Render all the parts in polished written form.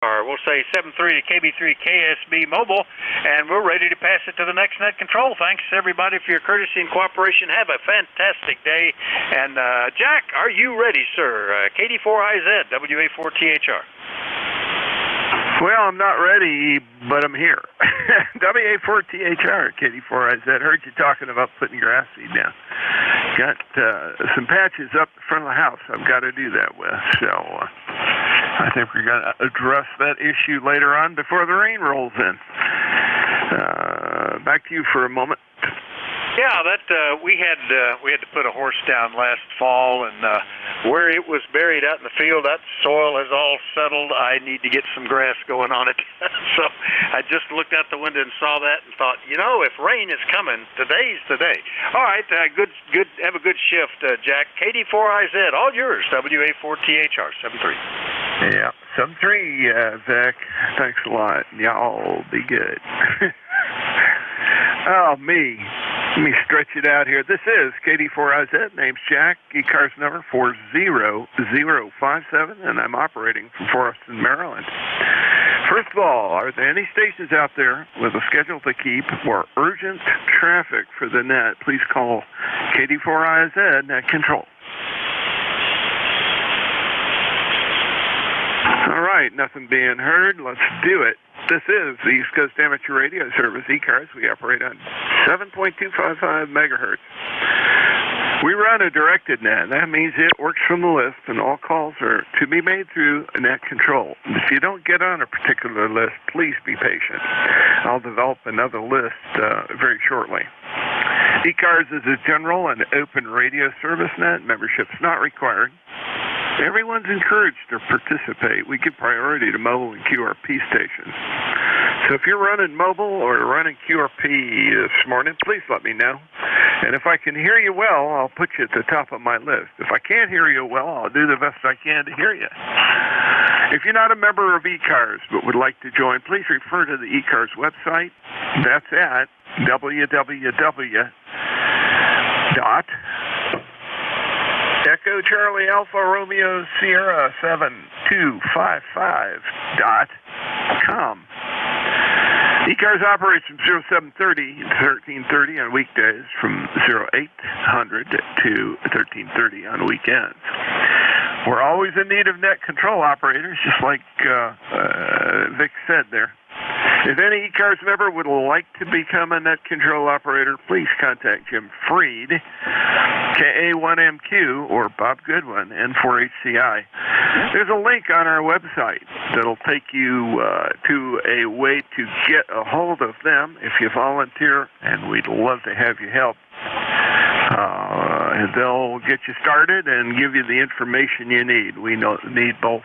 Or we'll say 73 to KB3 KSB Mobile, and we're ready to pass it to the next net control. Thanks, everybody, for your courtesy and cooperation. Have a fantastic day. And, Jack, are you ready, sir? KD4IZ, WA4THR. Well, I'm not ready, but I'm here. WA4THR, KD4IZ. Heard you talking about putting grass seed down. Got some patches up the front of the house I've got to do that with, so I think we're going to address that issue later on before the rain rolls in. Back to you for a moment. Yeah, that we had to put a horse down last fall, and where it was buried out in the field, that soil has all settled. I need to get some grass going on it. So I just looked out the window and saw that and thought, if rain is coming, today's the day. All right, good. Have a good shift, Jack. KD4IZ, all yours. WA4THR 73. Yeah, 73, Zach. Thanks a lot. Y'all be good. Oh, me. Let me stretch it out here. This is KD4IZ. Name's Jack. ECARS number 40057, and I'm operating from Forreston, Maryland. First of all, are there any stations out there with a schedule to keep or urgent traffic for the net? Please call KD4IZ Net Control. All right, nothing being heard. Let's do it. This is the East Coast Amateur Radio Service, ECARS. We operate on 7.255 megahertz. We run a directed net. That means it works from the list, and all calls are to be made through net control. If you don't get on a particular list, please be patient. I'll develop another list very shortly. ECARS is a general and open radio service net. Membership's not required. Everyone's encouraged to participate. We give priority to mobile and QRP stations. So if you're running mobile or running QRP this morning, please let me know. And if I can hear you well, I'll put you at the top of my list. If I can't hear you well, I'll do the best I can to hear you. If you're not a member of ECARS but would like to join, please refer to the ECARS website. That's at www.Echo Charlie Alpha Romeo Sierra 7255.com. ECARS operates from 0730 to 1330 on weekdays, from 0800 to 1330 on weekends. We're always in need of net control operators, just like Vic said there. If any ECARS member would like to become a net control operator, please contact Jim Freed, KA1MQ, or Bob Goodwin, N4HCI. There's a link on our website that'll take you to a way to get a hold of them if you volunteer, and we'd love to have you help. They'll get you started and give you the information you need. We need both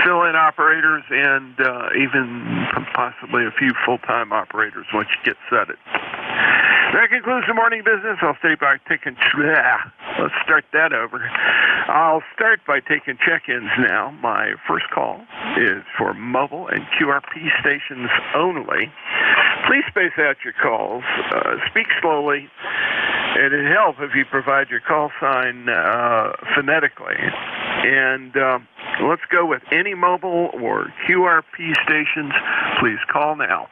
fill-in operators and even possibly a few full-time operators once you get set it. That concludes the morning business. I'll start by taking... Let's start that over. I'll start by taking check-ins now. My first call is for mobile and QRP stations only. Please space out your calls. Speak slowly. And it'd help if you provide your call sign phonetically. And let's go with any mobile or QRP stations. Please call now.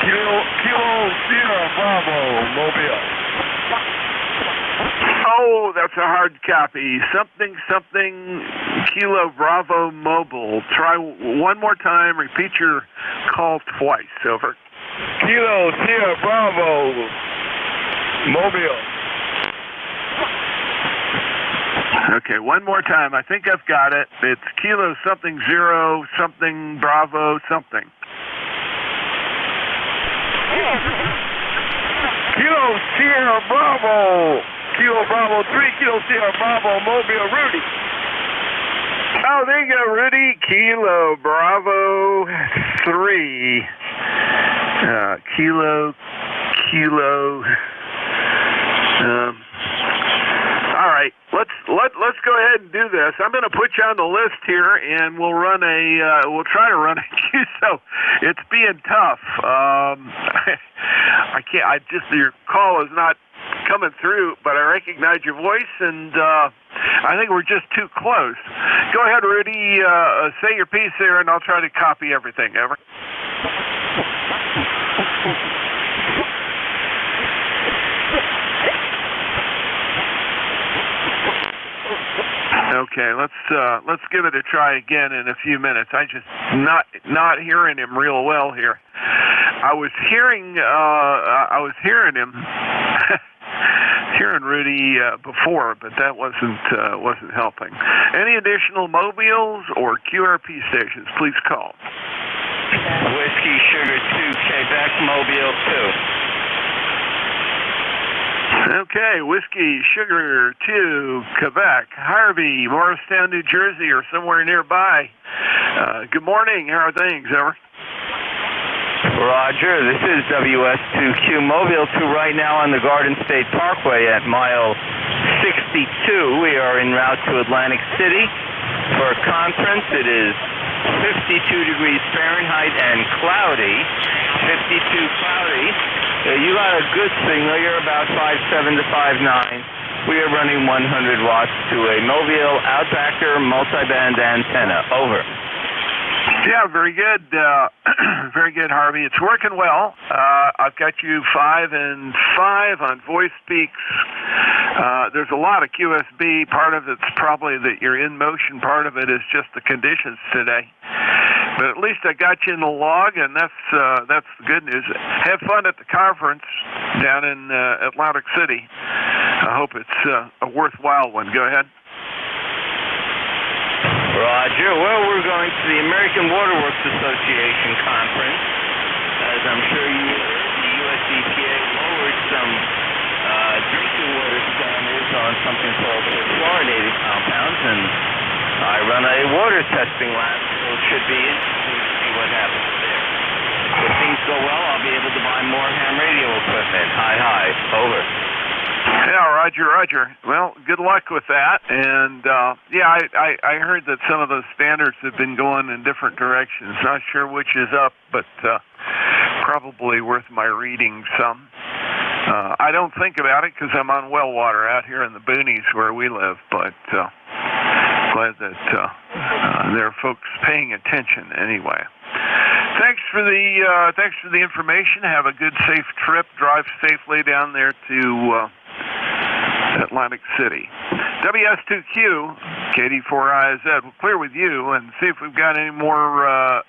Kilo Sierra Bravo, Mobile. Oh, that's a hard copy. Something, Kilo Bravo Mobile. Try one more time. Repeat your call twice. Over. Kilo Sierra Bravo, Mobile. Okay, one more time. I think I've got it. It's Kilo something 0 something Bravo something. Kilo Sierra Bravo. Kilo Bravo 3, Kilo Sierra Bravo, Mobile, Rudy. Oh, there you go, Rudy. Kilo Bravo 3. Kilo. All right, let's go ahead and do this. I'm going to put you on the list here, and we'll try to run a QSO. It's being tough. Your call is not coming through, but I recognize your voice, and I think we're just too close. Go ahead, Rudy. Say your piece there, and I'll try to copy everything. Over. Okay, let's give it a try again in a few minutes. I just not hearing him real well here. I was hearing him hearing Rudy before, but that wasn't helping. Any additional mobiles or QRP stations, please call. Whiskey Sugar 2, Quebec, Mobile 2. Okay, Whiskey Sugar 2, Quebec. Harvey, Morristown, New Jersey, or somewhere nearby. Good morning. How are things? Over. Roger, this is WS2Q Mobile 2 right now on the Garden State Parkway at mile 62. We are en route to Atlantic City for a conference. It is 52 degrees Fahrenheit and cloudy. 52 cloudy. You got a good signal. You're about 5'7" to 5'9". We are running 100 watts to a Mobile Outbacker multiband antenna. Over. Yeah, very good. Very good, Harvey. It's working well. I've got you 5 and 5 on voice speaks. There's a lot of QSB. Part of it's probably that you're in motion. Part of it is just the conditions today. But at least I got you in the log, and that's the good news. Have fun at the conference down in Atlantic City. I hope it's a worthwhile one. Go ahead. Roger. Well, we're going to the American Waterworks Association conference. As I'm sure you heard, the US EPA lowered some drinking water standards on something called fluorinated compounds, and I run a water testing lab, so it should be interesting to see what happens there. If things go well, I'll be able to buy more ham radio equipment. Hi. Over. Yeah, Roger. Well, good luck with that. And, I heard that some of those standards have been going in different directions. Not sure which is up, but probably worth my reading some. I don't think about it because I'm on well water out here in the boonies where we live, but glad that there are folks paying attention anyway. Thanks for the information. Have a good, safe trip. Drive safely down there to Atlantic City. WS2Q, KD4IZ. We'll clear with you and see if we've got any more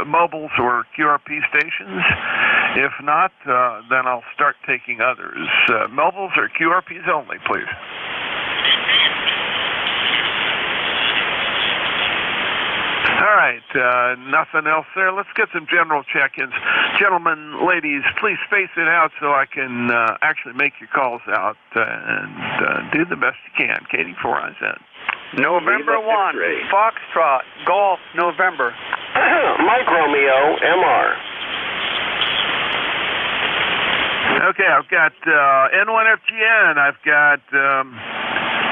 mobiles or QRP stations. If not, then I'll start taking others. Mobiles or QRPs only, please. All right, nothing else there. Let's get some general check-ins. Gentlemen, ladies, please space it out so I can actually make your calls out and do the best you can. KD4IZ. November 1, Foxtrot, Golf, November. Mike Romeo, MR. Okay, I've got N1FGN. I've got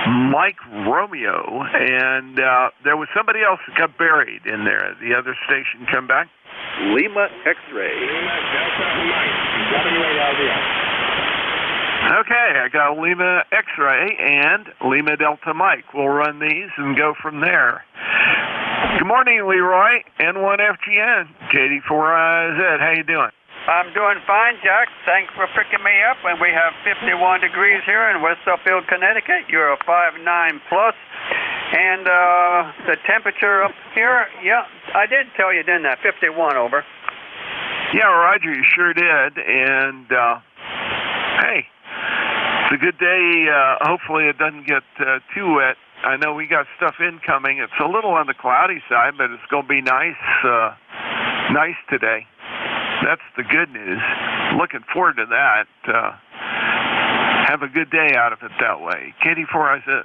Mike Romeo, and there was somebody else that got buried in there. The other station come back. Lima X-Ray. Okay, I got Lima X-Ray and Lima Delta Mike. We'll run these and go from there. Good morning, Leroy. N1FGN, KD4IZ. How you doing? I'm doing fine, Jack. Thanks for picking me up. And we have 51 degrees here in West Suffield, Connecticut. You're a 5'9 plus. And the temperature up here, yeah, I did tell you, didn't I? 51 over. Yeah, Roger, you sure did. And, hey, it's a good day. Hopefully it doesn't get too wet. I know we got stuff incoming. It's a little on the cloudy side, but it's going to be nice today. That's the good news. Looking forward to that. Have a good day out of it that way. KD4IZ.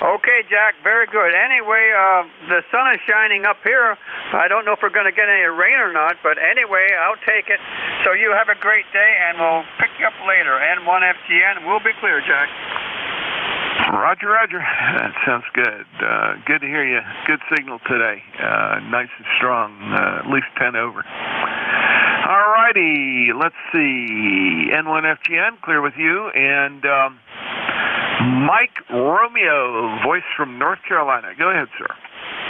Okay, Jack, very good. Anyway, the sun is shining up here. I don't know if we're going to get any rain or not, but anyway, I'll take it. So you have a great day, and we'll pick you up later. N1FGN, we'll be clear, Jack. Roger. That sounds good. Good to hear you. Good signal today. Nice and strong. At least 10 over. All righty, let's see. N1FGN, clear with you, and Mike Romeo, voice from North Carolina. Go ahead, sir.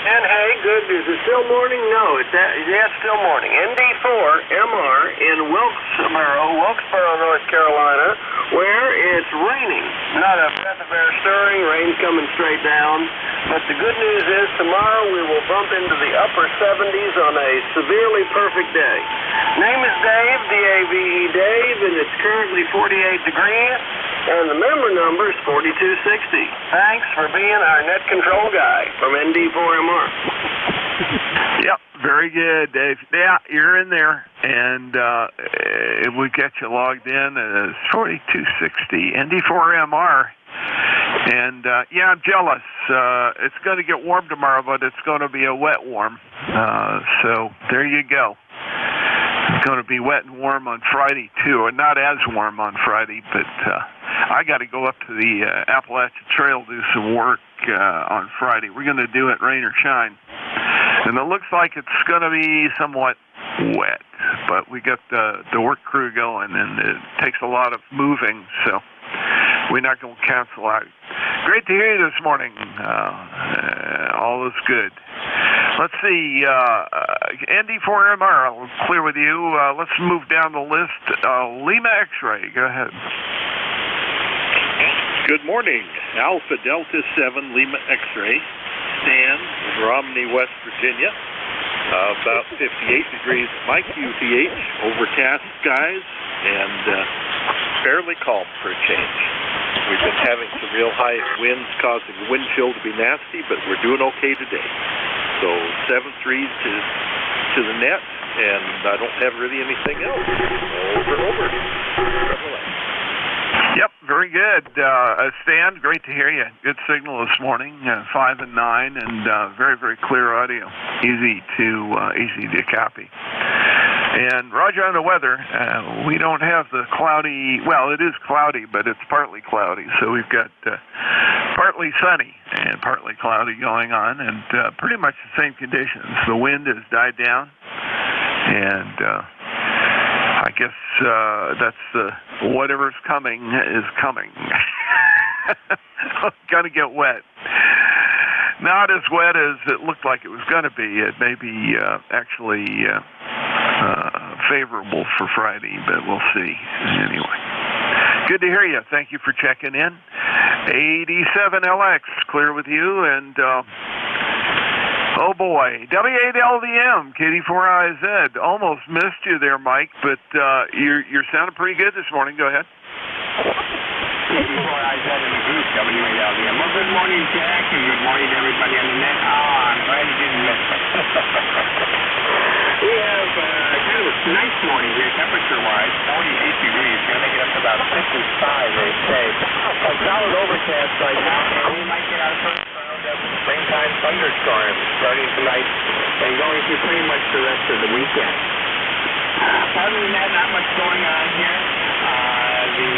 And hey, good. Is it still morning? No, it's still morning. ND4MR in Wilkesboro, North Carolina, where it's raining. Not a breath of air stirring, rain's coming straight down. But the good news is tomorrow we will bump into the upper 70s on a severely perfect day. Name is Dave, D-A-V-E Dave, and it's currently 48 degrees. And the member number is 4260. Thanks for being our net control guy from ND4MR. Yep, very good, Dave. Yeah, you're in there, and if we get you logged in, it's 4260 ND4MR. And yeah, I'm jealous. It's going to get warm tomorrow, but it's going to be a wet warm. So there you go. It's going to be wet and warm on Friday, too. And not as warm on Friday, but I got to go up to the Appalachian Trail, do some work on Friday. We're going to do it rain or shine. And it looks like it's going to be somewhat wet, but we got the work crew going, and it takes a lot of moving, so we're not going to cancel out. Great to hear you this morning. All is good. Let's see, ND4MR, I'll clear with you. Let's move down the list. Lima X-Ray, go ahead. Good morning. Alpha Delta 7 Lima X-Ray. Stan, Romney, West Virginia. About 58 degrees at my QTH. Overcast skies and fairly calm for a change. We've been having some real high winds causing the wind chill to be nasty, but we're doing okay today. So 7-3 to the net, and I don't have really anything else. Over. Yep, very good. Stan, great to hear you. Good signal this morning, 5 and 9, and very, very clear audio. Easy to copy. And Roger, on the weather, we don't have the cloudy, well, it is cloudy, but it's partly cloudy. So we've got partly sunny and partly cloudy going on, and pretty much the same conditions. The wind has died down, and I guess that's whatever's coming is coming. Gonna get wet. Not as wet as it looked like it was going to be. It may be actually favorable for Friday, but we'll see. Anyway, good to hear you. Thank you for checking in. 87LX, clear with you, and oh boy, W8LDM, KD4IZ. Almost missed you there, Mike, but you're sounding pretty good this morning. Go ahead. KD4IZ in the group, W8LDM. Well, good morning, Jack, and good morning to everybody on the net. Oh, I'm glad you didn't miss it. We have kind of a nice morning here, temperature-wise, 48 degrees. Going to make it up to about 55, they say. A solid overcast right now, and we might get our first round of springtime thunderstorms starting tonight and going through pretty much the rest of the weekend. Other than that, not much going on here. The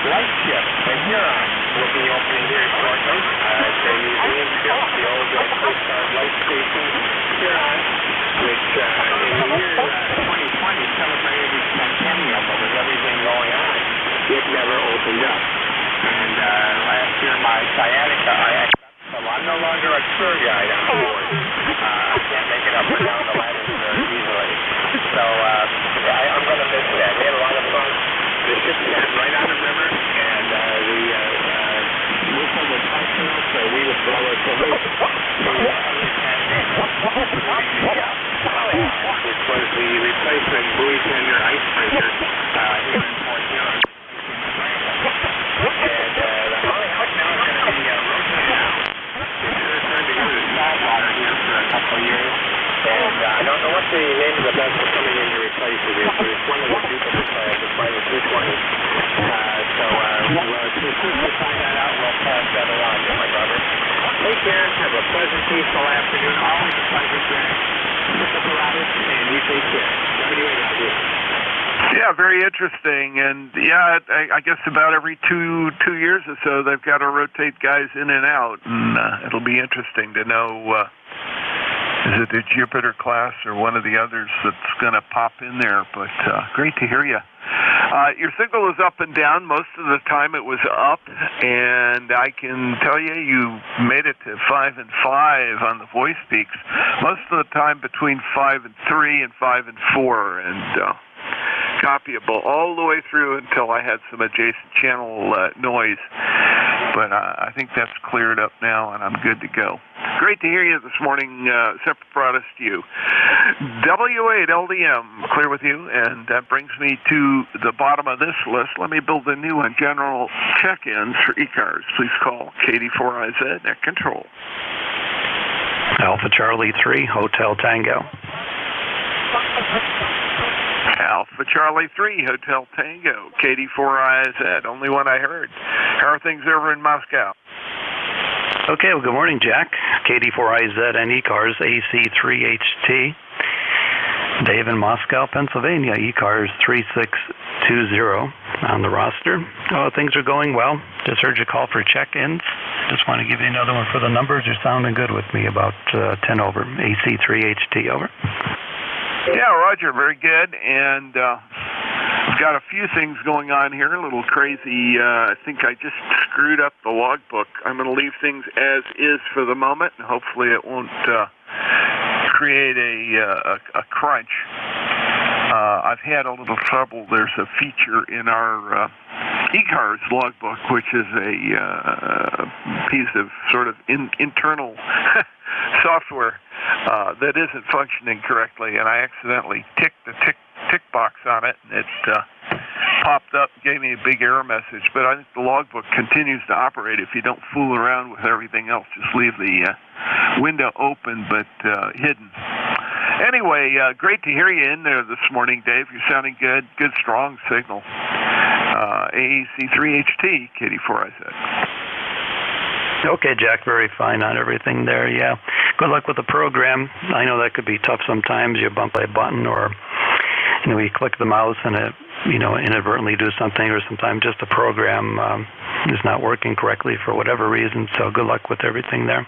light ship in Huron will be opening here shortly. It's a museum ship, the old Coast Guard light station Huron, which in the year 2020 celebrated its centennial, but with everything going on, it never opened up. And last year, my sciatica, well, I'm no longer a tour guide on board. I can't make it up or down the ladders very easily. So I'm going to miss that. We had a lot of fun. The ship sat right on the river, and the whistle was functional, so we would blow it to loop. Which was the replacement buoy tender icebreaker here in Port Huron. And the Holly House now is going to be rotated out. It's going to go to saltwater here for a couple of years. And I don't know what the name of the vessel coming in to replace it is, but it's one of the Jupiter class. It's by the 220. So as soon as we find that out, we'll pass that along to my brother. Take care. Have a pleasant, peaceful afternoon. Always a pleasure, Jack. Pick up around us, and you take care. Yeah, very interesting. And yeah, I guess about every two years or so, they've got to rotate guys in and out, and it'll be interesting to know is it the Jupiter class or one of the others that's going to pop in there? But great to hear you. Your signal is up and down. Most of the time it was up, and I can tell you, you made it to 5 and 5 on the voice peaks. Most of the time between 5 and 3 and 5 and 4, and copyable all the way through until I had some adjacent channel noise. But I think that's cleared up now, and I'm good to go. Great to hear you this morning. Separate products to you. W8LDM, clear with you, and that brings me to the bottom of this list. Let me build a new one. General check-ins for ECARS. Please call KD4IZ at control. Alpha Charlie 3, Hotel Tango. Alpha Charlie 3, Hotel Tango, KD4IZ, only one I heard. How are things over in Moscow? Okay, well, good morning, Jack. KD4IZ and ECARS, AC3HT. Dave in Moscow, Pennsylvania, ECARS 3620 on the roster. Oh, things are going well. Just heard you call for check-ins. Just want to give you another one for the numbers. You're sounding good with me, about 10 over. AC3HT, over. Yeah, Roger, very good. And we've got a few things going on here, a little crazy. I think I just screwed up the logbook. I'm going to leave things as is for the moment, and hopefully it won't create a crunch. I've had a little trouble. There's a feature in our ECARS logbook, which is a piece of sort of internal software that isn't functioning correctly, and I accidentally ticked the tick box on it, and it popped up, gave me a big error message. But I think the logbook continues to operate if you don't fool around with everything else. Just leave the window open but hidden. Anyway, great to hear you in there this morning, Dave. You're sounding good. Good, strong signal. AAC3HT, KD4IZ. Okay, Jack, very fine on everything there, yeah. Good luck with the program. I know that could be tough sometimes. You bump a button or, you click the mouse and it, inadvertently do something, or sometimes just the program is not working correctly for whatever reason. So good luck with everything there.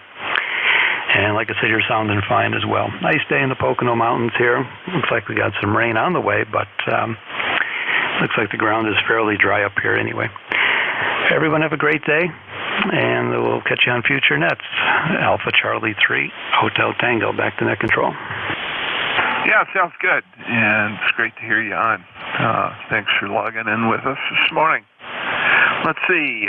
And like I said, you're sounding fine as well. Nice day in the Pocono Mountains here. Looks like we got some rain on the way, but looks like the ground is fairly dry up here anyway. Everyone have a great day, and we'll catch you on future nets. Alpha Charlie 3, Hotel Tango, back to net control. Yeah, sounds good, and it's great to hear you on. Thanks for logging in with us this morning. Let's see.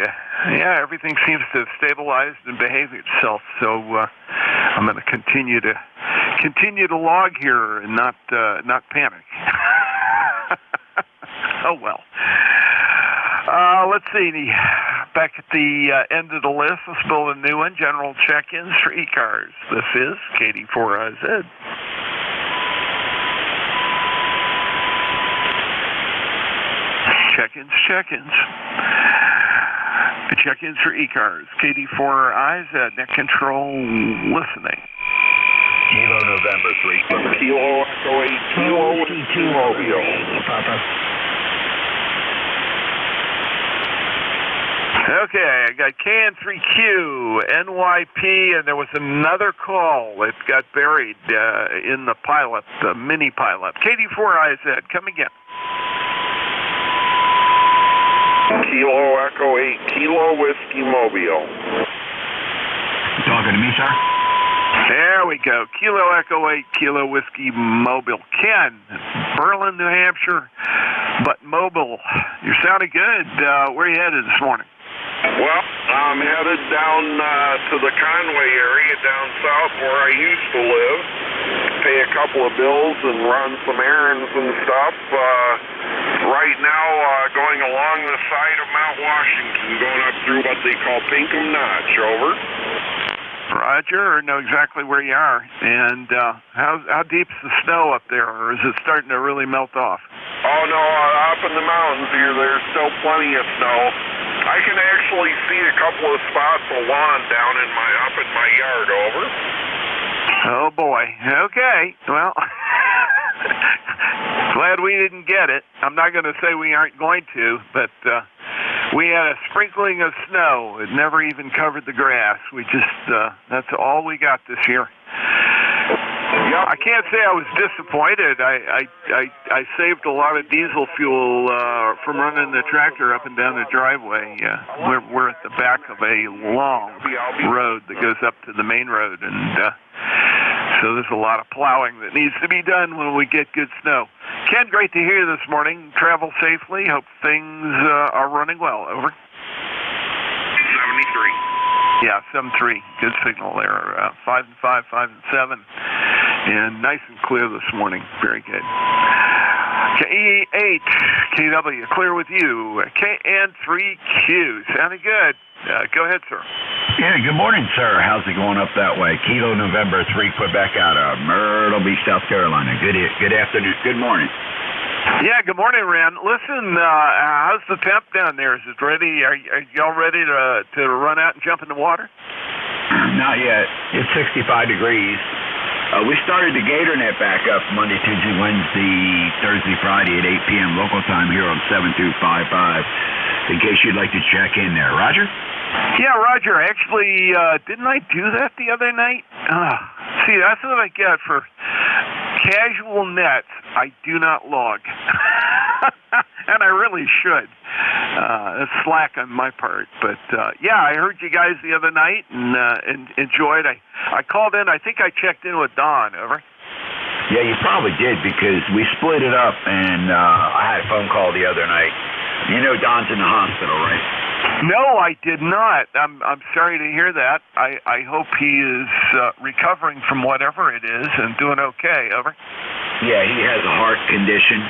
Yeah, everything seems to have stabilized and behaved itself, so I'm going to continue to log here and not panic. Oh well. Let's see. Back at the end of the list, let's build a new one. General check-ins for ECARS. This is KD4IZ. Check-ins. The check-ins for ECARS. KD4IZ, net control, listening. Kilo November 3. Kilo Echo 8, Kilo 2 Mobile. Papa. Okay, I got KN3Q, NYP, and there was another call. It got buried in the pilot, the mini pilot. KD4IZ, come again. Kilo Echo 8, Kilo Whiskey Mobile. Talking to me, sir? There we go. Kilo Echo 8, Kilo Whiskey Mobile. Ken, Berlin, New Hampshire, but mobile. You're sounding good. Where are you headed this morning? Well, I'm headed down to the Conway area down south where I used to live, pay a couple of bills and run some errands and stuff. Right now, going along the side of Mount Washington, going up through what they call Pinkham Notch, over. Roger, know exactly where you are. And how deep's the snow up there, or is it starting to really melt off? Oh, no, up in the mountains here, there's still plenty of snow. I can actually see a couple of spots of lawn down up in my yard, over. Oh, boy. Okay. Well, glad we didn't get it. I'm not going to say we aren't going to, but we had a sprinkling of snow. It never even covered the grass. We just, that's all we got this year. I can't say I was disappointed. I saved a lot of diesel fuel from running the tractor up and down the driveway. We're at the back of a long road that goes up to the main road, and so there's a lot of plowing that needs to be done when we get good snow. Ken, great to hear you this morning. Travel safely. Hope things are running well. Over. 73. Yeah, 7-3. Good signal there. 5 and 5, 5 and 7. And nice and clear this morning. Very good. KE8, KW, clear with you. KN3Q, sounding good. Go ahead, sir. Yeah, good morning, sir. How's it going up that way? Kilo November 3, Quebec, out of Myrtle Beach, South Carolina. Good afternoon. Good morning. Yeah, good morning, Ren. Listen, how's the temp down there? Is it ready? Are y'all ready to run out and jump in the water? Not yet. It's 65 degrees. We started the Gator Net back up Monday, Tuesday, Wednesday, Thursday, Friday at 8 p.m. local time here on 7255, in case you'd like to check in there. Roger? Yeah, Roger. Actually, didn't I do that the other night? See, that's what I get for casual nets. I do not log. And I really should. That's slack on my part. But, yeah, I heard you guys the other night and enjoyed. I called in. I think I checked in with Don. Over. Yeah, you probably did, because we split it up, and I had a phone call the other night. You know Don's in the hospital, right? No, I did not. I'm sorry to hear that. I hope he is recovering from whatever it is and doing okay. Over. Yeah, he has a heart condition.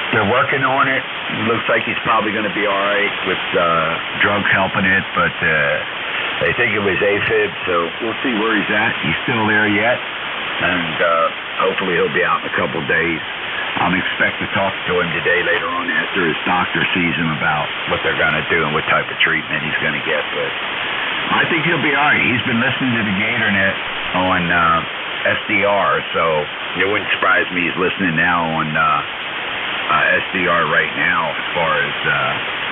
They're working on it. Looks like he's probably going to be all right with drugs helping it, but they think it was AFib, so we'll see where he's at. He's still there yet, and hopefully he'll be out in a couple of days. I'm expect to talk to him today later on after his doctor sees him about what they're going to do and what type of treatment he's going to get, but I think he'll be all right. He's been listening to the GatorNet on SDR, so it wouldn't surprise me he's listening now on SDR right now as far as the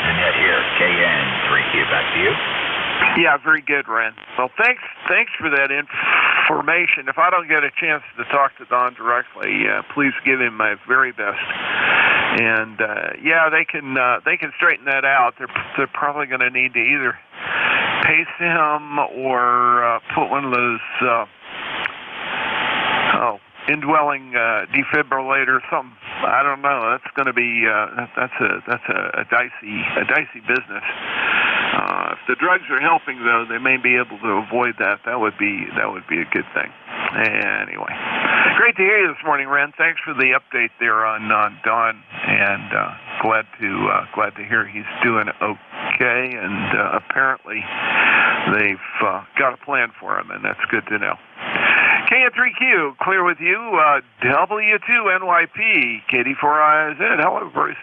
net here. KN3Q, back to you. Yeah, very good, Ren. Well, thanks for that information. If I don't get a chance to talk to Don directly, please give him my very best. And yeah, they can straighten that out. They're probably going to need to either pace him or put one of those indwelling defibrillator, something. I don't know. That's going to be that's a dicey business. If the drugs are helping, though, they may be able to avoid that. That would be a good thing. Anyway, great to hear you this morning, Ren. Thanks for the update there on Don, and glad to hear he's doing okay. And apparently, they've got a plan for him, and that's good to know. KN3Q, clear with you. W2NYP, KD4IZ. Hello, Bruce.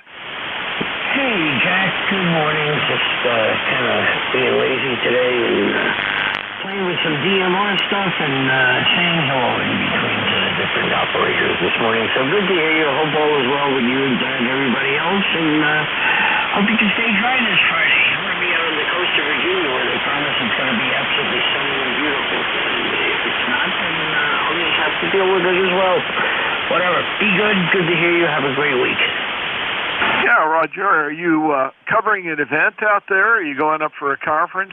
Hey, Jack. Good morning. Just kind of being lazy today and playing with some DMR stuff and saying hello in between to the different operators this morning. So good to hear you. Hope all is well with you and everybody else. And hope you can stay dry this Friday. I'm going to be out on the coast of Virginia where they promise it's going to be absolutely sunny and beautiful. And if it's not, then I'll just have to deal with it as well. Whatever. Be good. Good to hear you. Have a great week. Yeah, Roger, are you covering an event out there? Are you going up for a conference?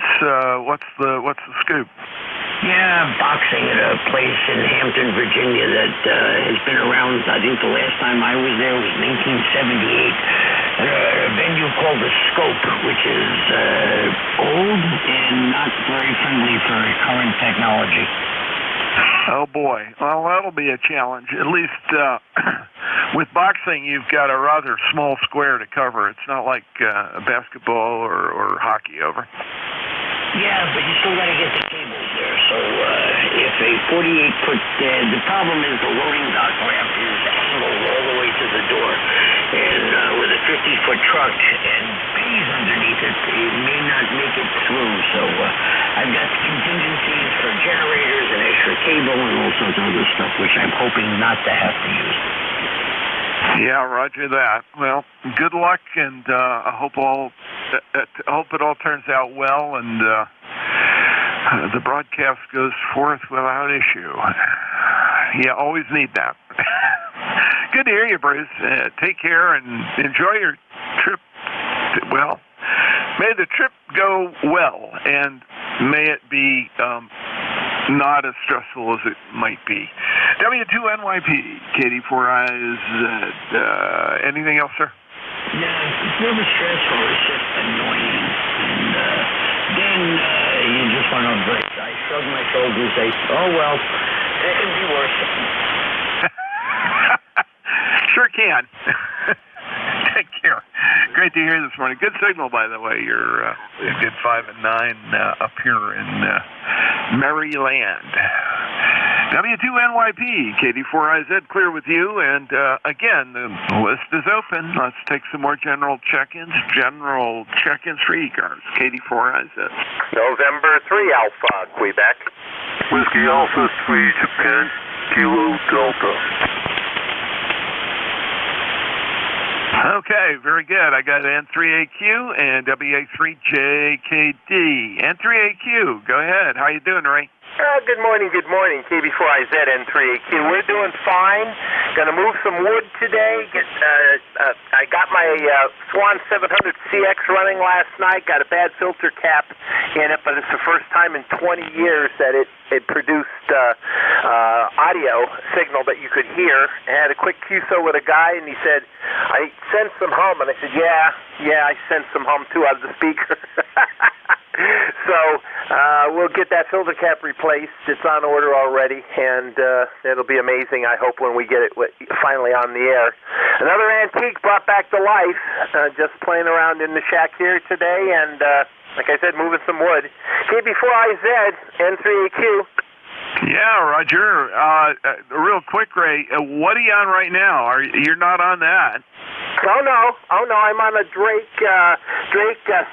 What's the scoop? Yeah, boxing at a place in Hampton, Virginia that has been around. I think the last time I was there was 1978. A venue called the Scope, which is old and not very friendly for current technology. Oh, boy. Well, that'll be a challenge. At least with boxing, you've got a rather small square to cover. It's not like basketball or hockey. Over. Yeah, but you still got to get the cables there. So if a 48-foot... the problem is the loading dock ramp is angled all the way to the door. And with a 50-foot truck and bays underneath it, it may not make it through. So I've got contingencies for generators and extra cable and all sorts of other stuff, which I'm hoping not to have to use. Yeah, roger that. Well, good luck, and I hope it all turns out well. And the broadcast goes forth without issue. You always need that. Good to hear you, Bruce. Take care and enjoy your trip. Well, may the trip go well, and may it be not as stressful as it might be. W2NYP, Katie, 4IZ. Anything else, sir? No, it's never stressful. It's just annoying. And then you just want to break. I shrug my shoulders. Say, oh, well, it can be worse. Sure can. Take care. Great to hear this morning. Good signal, by the way. You did 5 and 9 up here in Maryland. W2NYP, KD4IZ, clear with you. And again, the list is open. Let's take some more general check-ins. General check-ins for ECARS, KD4IZ. November 3 Alpha, Quebec. Whiskey Alpha 3 Japan, Kilo Delta. Okay, very good. I got N3AQ and WA3JKD. N3AQ, go ahead. How you doing, Ray? Good morning, KB4IZ N3AQ. We're doing fine. Gonna move some wood today. I got my Swan 700CX running last night. Got a bad filter cap in it, but it's the first time in 20 years that it produced audio signal that you could hear. I had a quick QSO with a guy, and he said, I sensed some hum, and I said, yeah, I sensed some hum too out of the speaker. So we'll get that filter cap replaced. It's on order already, and it'll be amazing, I hope, when we get it finally on the air. Another antique brought back to life, just playing around in the shack here today, and like I said, moving some wood. KB4IZ, N3AQ. Yeah, Roger. Real quick, Ray, what are you on right now? You're not on that? Oh no, I'm on a Drake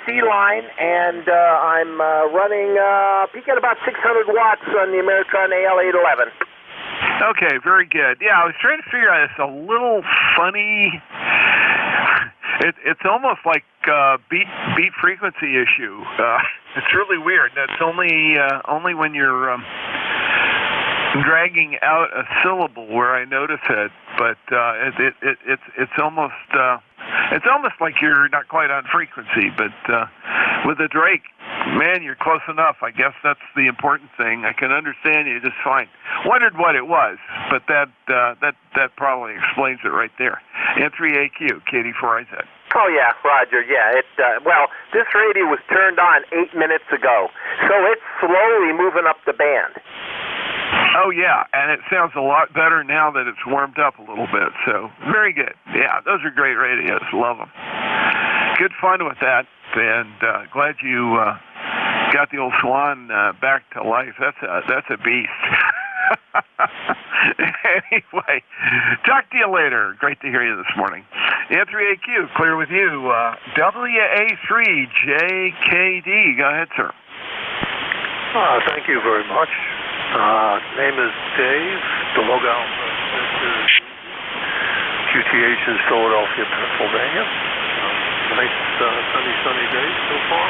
C-line, and I'm running peaking about 600 watts on the Ameritron AL811. Okay, very good. Yeah, I was trying to figure out, it's a little funny. It's almost like beat frequency issue. It's really weird. That's only when you're dragging out a syllable where I notice it, but it's almost like you're not quite on frequency. But with the Drake, man, you're close enough. I guess that's the important thing. I can understand you just fine. Wondered what it was, but that probably explains it right there. N3AQ, KD4IZ. Oh yeah, Roger. Yeah, well, this radio was turned on 8 minutes ago, so it's slowly moving up the band. Oh yeah, and it sounds a lot better now that it's warmed up a little bit. So very good. Yeah, those are great radios. Love them. Good fun with that, and glad you got the old Swan back to life. That's a beast. Anyway, talk to you later. Great to hear you this morning. N3AQ, clear with you. WA3JKD. Go ahead, sir. Thank you very much. Name is Dave. The logo is QTH is Philadelphia, Pennsylvania. Nice sunny day so far.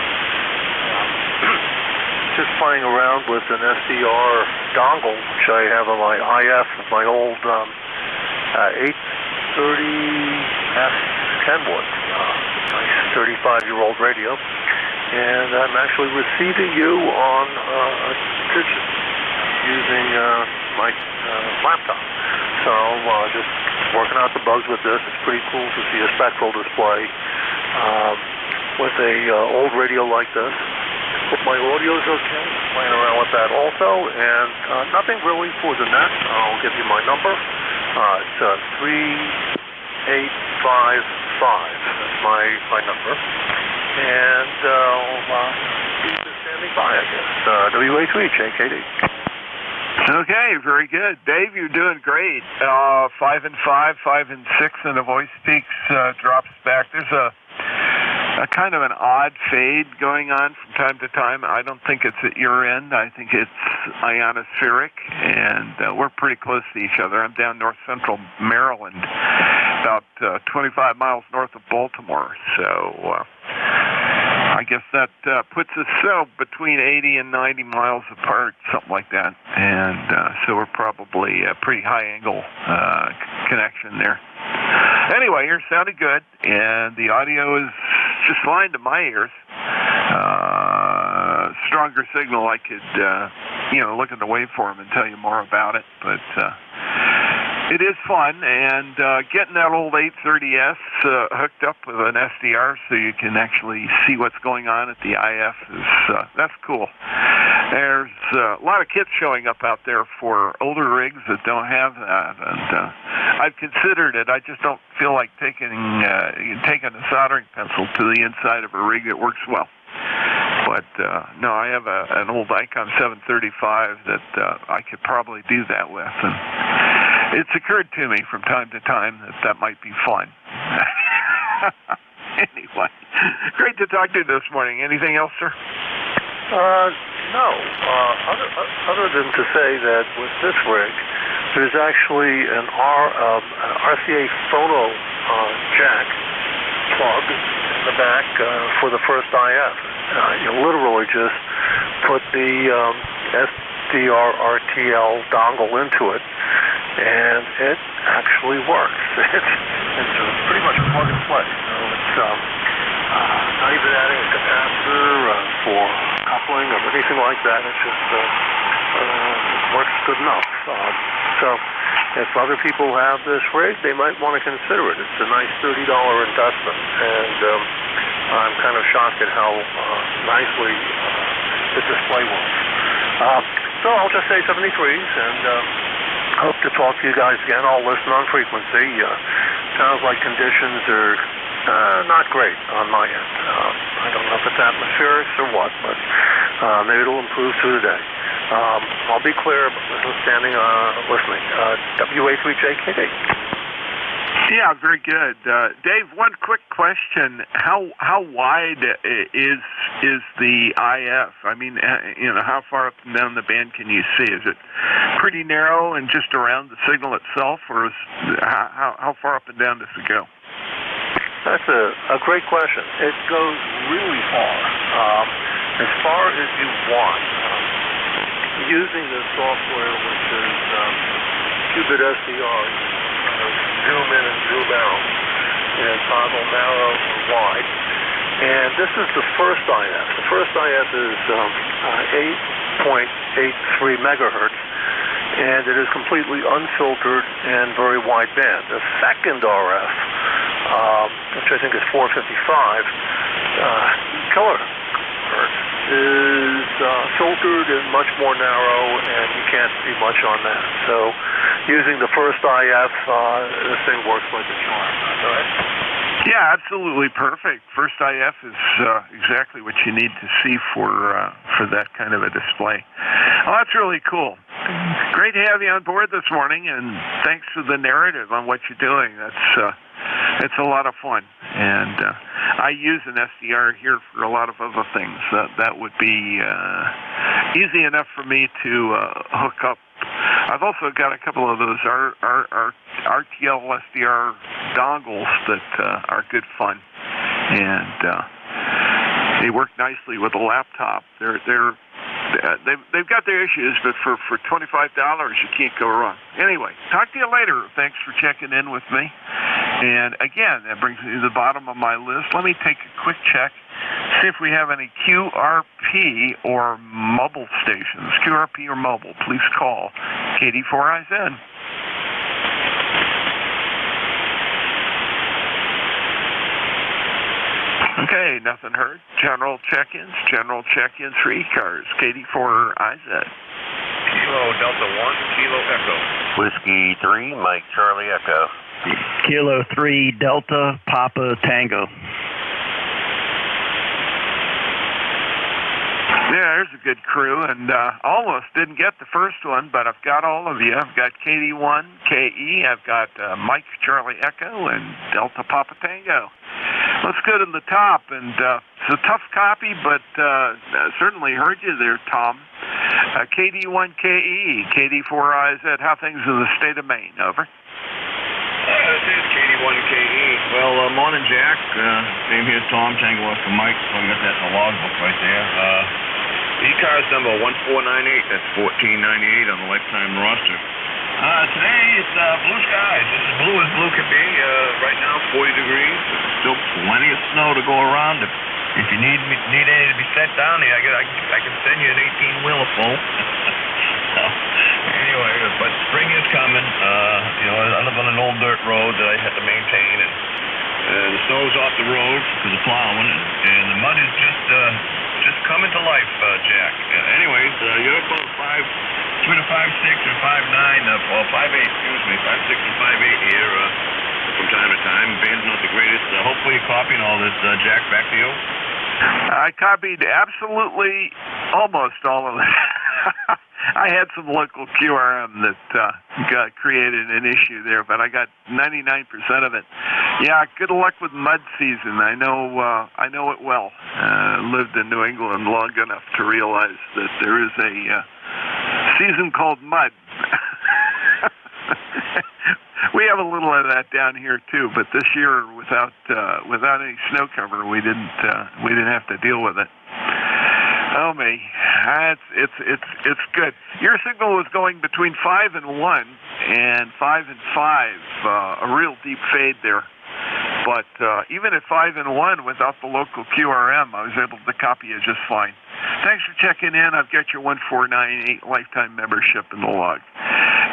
Just playing around with an SDR dongle, which I have on my IF of my old 830F Kenwood, nice 35-year-old radio, and I'm actually receiving you on a kitchen using my laptop. So just working out the bugs with this. It's pretty cool to see a spectral display with a old radio like this. But my audio's okay. Playing around with that also, and nothing really for the net. I'll give you my number. It's 3855. That's my number. And keep standing by, I guess. WA3JKD. Okay, very good. Dave, you're doing great. 5 and 5, 5 and 6, and the voice peaks drops back. There's a kind of an odd fade going on from time to time. I don't think it's at your end. I think it's ionospheric, and we're pretty close to each other. I'm down north central Maryland, about 25 miles north of Baltimore. So I guess that puts us between 80 and 90 miles apart, something like that. And so we're probably a pretty high angle connection there. Anyway, yours sounded good, and the audio is just fine to my ears. Stronger signal, I could, look at the waveform and tell you more about it, but it is fun, and getting that old 830S hooked up with an SDR so you can actually see what's going on at the IF that's cool. There's a lot of kits showing up out there for older rigs that don't have that, and I've considered it. I just don't feel like taking a soldering pencil to the inside of a rig that works well. But no, I have an old Icon 735 that I could probably do that with, and it's occurred to me from time to time that might be fun. Anyway, great to talk to you this morning. Anything else, sir? No. Other than to say that with this rig, there's actually an RCA phono jack plug in the back for the first IF. You literally just put the SDR-RTL dongle into it, and it actually works. It's pretty much plug and play. It's not even adding a capacitor for coupling or anything like that. It just it works good enough. So if other people have this rig, they might want to consider it. It's a nice $30 investment, and I'm kind of shocked at how nicely the display works. So I'll just say 73s, and hope to talk to you guys again. I'll listen on frequency. Sounds like conditions are not great on my end. I don't know if it's atmospherics or what, but maybe it'll improve through the day. I'll be clear, listening. WA3JKD. Yeah, very good. Dave, one quick question. How wide is the IF? I mean, how far up and down the band can you see? Is it pretty narrow and just around the signal itself, or how far up and down does it go? That's a great question. It goes really as far as you want. Using the software, which is Qubit SDR, zoom in and zoom out, and toggle narrow or wide. And this is the first IF. The first IF is 8.83 megahertz, and it is completely unfiltered and very wide band. The second RF, which I think is 455 kilohertz, is filtered and much more narrow, and you can't see much on that. So using the first IF, this thing works like a charm. Go ahead. Yeah, absolutely perfect. First IF is exactly what you need to see for that kind of a display. Oh, that's really cool. Great to have you on board this morning, and thanks for the narrative on what you're doing. It's a lot of fun, and I use an SDR here for a lot of other things. That would be easy enough for me to hook up. I've also got a couple of those RTL SDR dongles that are good fun, and they work nicely with a laptop. They've got their issues, but for $25 you can't go wrong. Anyway, talk to you later. Thanks for checking in with me. And again, that brings me to the bottom of my list. Let me take a quick check, see if we have any QRP or mobile stations. QRP or mobile, please call KD4IZ. Okay, nothing heard. General check-ins for ECARS, KD4IZ. Kilo Delta 1, Kilo Echo. Whiskey 3, Mike Charlie Echo. Kilo 3, Delta Papa Tango. Yeah, there's a good crew, and almost didn't get the first one, but I've got all of you. I've got KD1, KE, I've got Mike Charlie Echo, and Delta Papa Tango. Let's go to the top, and it's a tough copy, but certainly heard you there, Tom. KD1, KE, KD4IZ, how things in the state of Maine, over? this is KD1KE. Well, morning, Jack. Name here's Tom, Tango Oscar Mike. So I got that in the logbook right there. ECARS number 1498. That's 1498 on the lifetime roster. Today it's blue skies. It's as blue as blue can be. Right now, 40 degrees. Still plenty of snow to go around. If you need any to be sent down here, I can send you an 18-wheeler full. So, anyway, but spring is coming. I live on an old dirt road that I had to maintain, and the snow's off the road because of plowing, and the mud is just coming to life, Jack. Anyways, you're about 5'6" or 5'9", or 5'8", excuse me, 5'6" and 5'8" here from time to time. Band's not the greatest. Hopefully you're copying all this, Jack. Back to you. I copied absolutely almost all of it. I had some local QRM that got created an issue there, but I got 99% of it. Yeah, good luck with mud season. I know it well. Lived in New England long enough to realize that there is a season called mud. We have a little of that down here too, but this year without any snow cover, we didn't have to deal with it. Oh me, it's good. Your signal was going between 5 and 1 and 5 and 5, a real deep fade there. But even at 5 and 1 without the local QRM, I was able to copy it just fine. Thanks for checking in. I've got your 1498 lifetime membership in the log.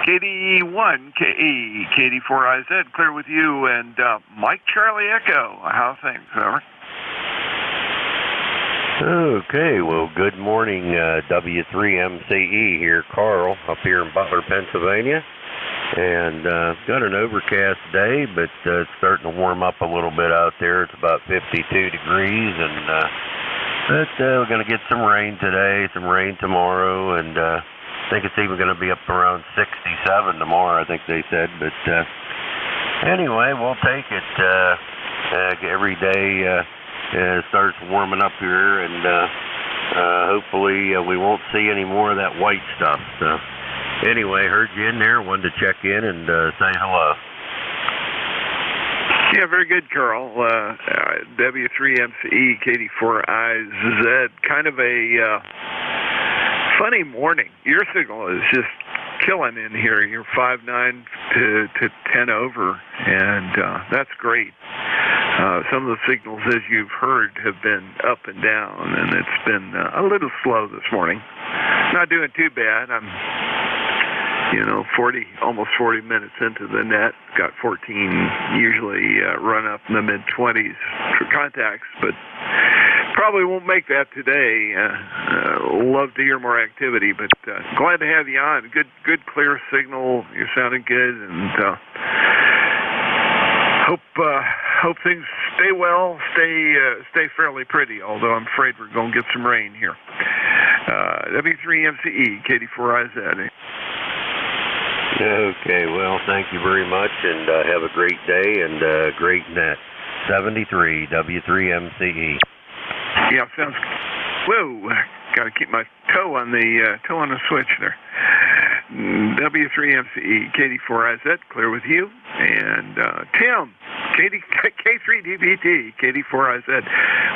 KD1KE, KD4IZ, clear with you, and Mike Charlie Echo. How things, over? Okay, well, good morning, W3MCE here, Carl, up here in Butler, Pennsylvania. And got an overcast day, but it's starting to warm up a little bit out there. It's about 52 degrees, and but we're going to get some rain today, some rain tomorrow, and I think it's even going to be up around 67 tomorrow, I think they said. But anyway, we'll take it. Every day it starts warming up here, and hopefully we won't see any more of that white stuff. So anyway, heard you in there, wanted to check in and say hello. Yeah, very good, Carl. W3MCE, KD4IZ, kind of a funny morning. Your signal is just killing in here. You're 5.9 to 10 over, and that's great. Some of the signals, as you've heard, have been up and down, and it's been a little slow this morning. Not doing too bad. I'm, almost 40 minutes into the net. Got 14, usually run up in the mid-20s for contacts, but probably won't make that today. Love to hear more activity, but glad to have you on. Good, clear signal. You're sounding good, and hope things stay well, stay fairly pretty, although I'm afraid we're going to get some rain here. W3MCE, KD4IZ. Okay, well, thank you very much, and have a great day and great net. 73, W3MCE. Yeah, sounds good. Whoa, got to keep my toe on the switch there. W3MCE, KD4IZ, clear with you. And Tim, K3DBT, KD4IZ.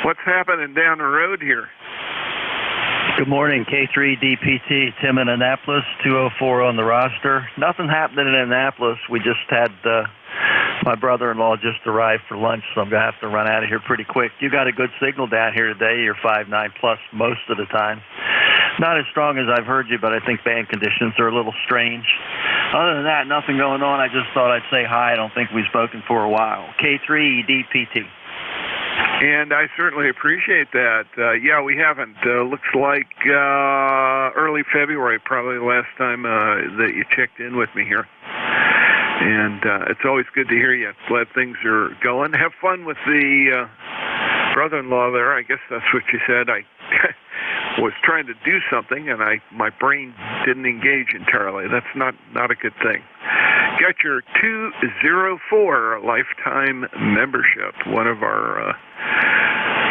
What's happening down the road here? Good morning, K3DPT, Tim in Annapolis, 204 on the roster. Nothing happening in Annapolis. We just had my brother-in-law just arrived for lunch, so I'm going to have to run out of here pretty quick. You got a good signal down here today. You're 5.9 plus most of the time. Not as strong as I've heard you, but I think band conditions are a little strange. Other than that, nothing going on. I just thought I'd say hi. I don't think we've spoken for a while. K3DPT. And I certainly appreciate that. Yeah, we haven't. Looks like early February, probably the last time that you checked in with me here. And it's always good to hear you. Glad things are going. Have fun with the brother-in-law there. I guess that's what you said. I was trying to do something, and my brain didn't engage entirely. That's not a good thing. Got your 204 lifetime membership, one of our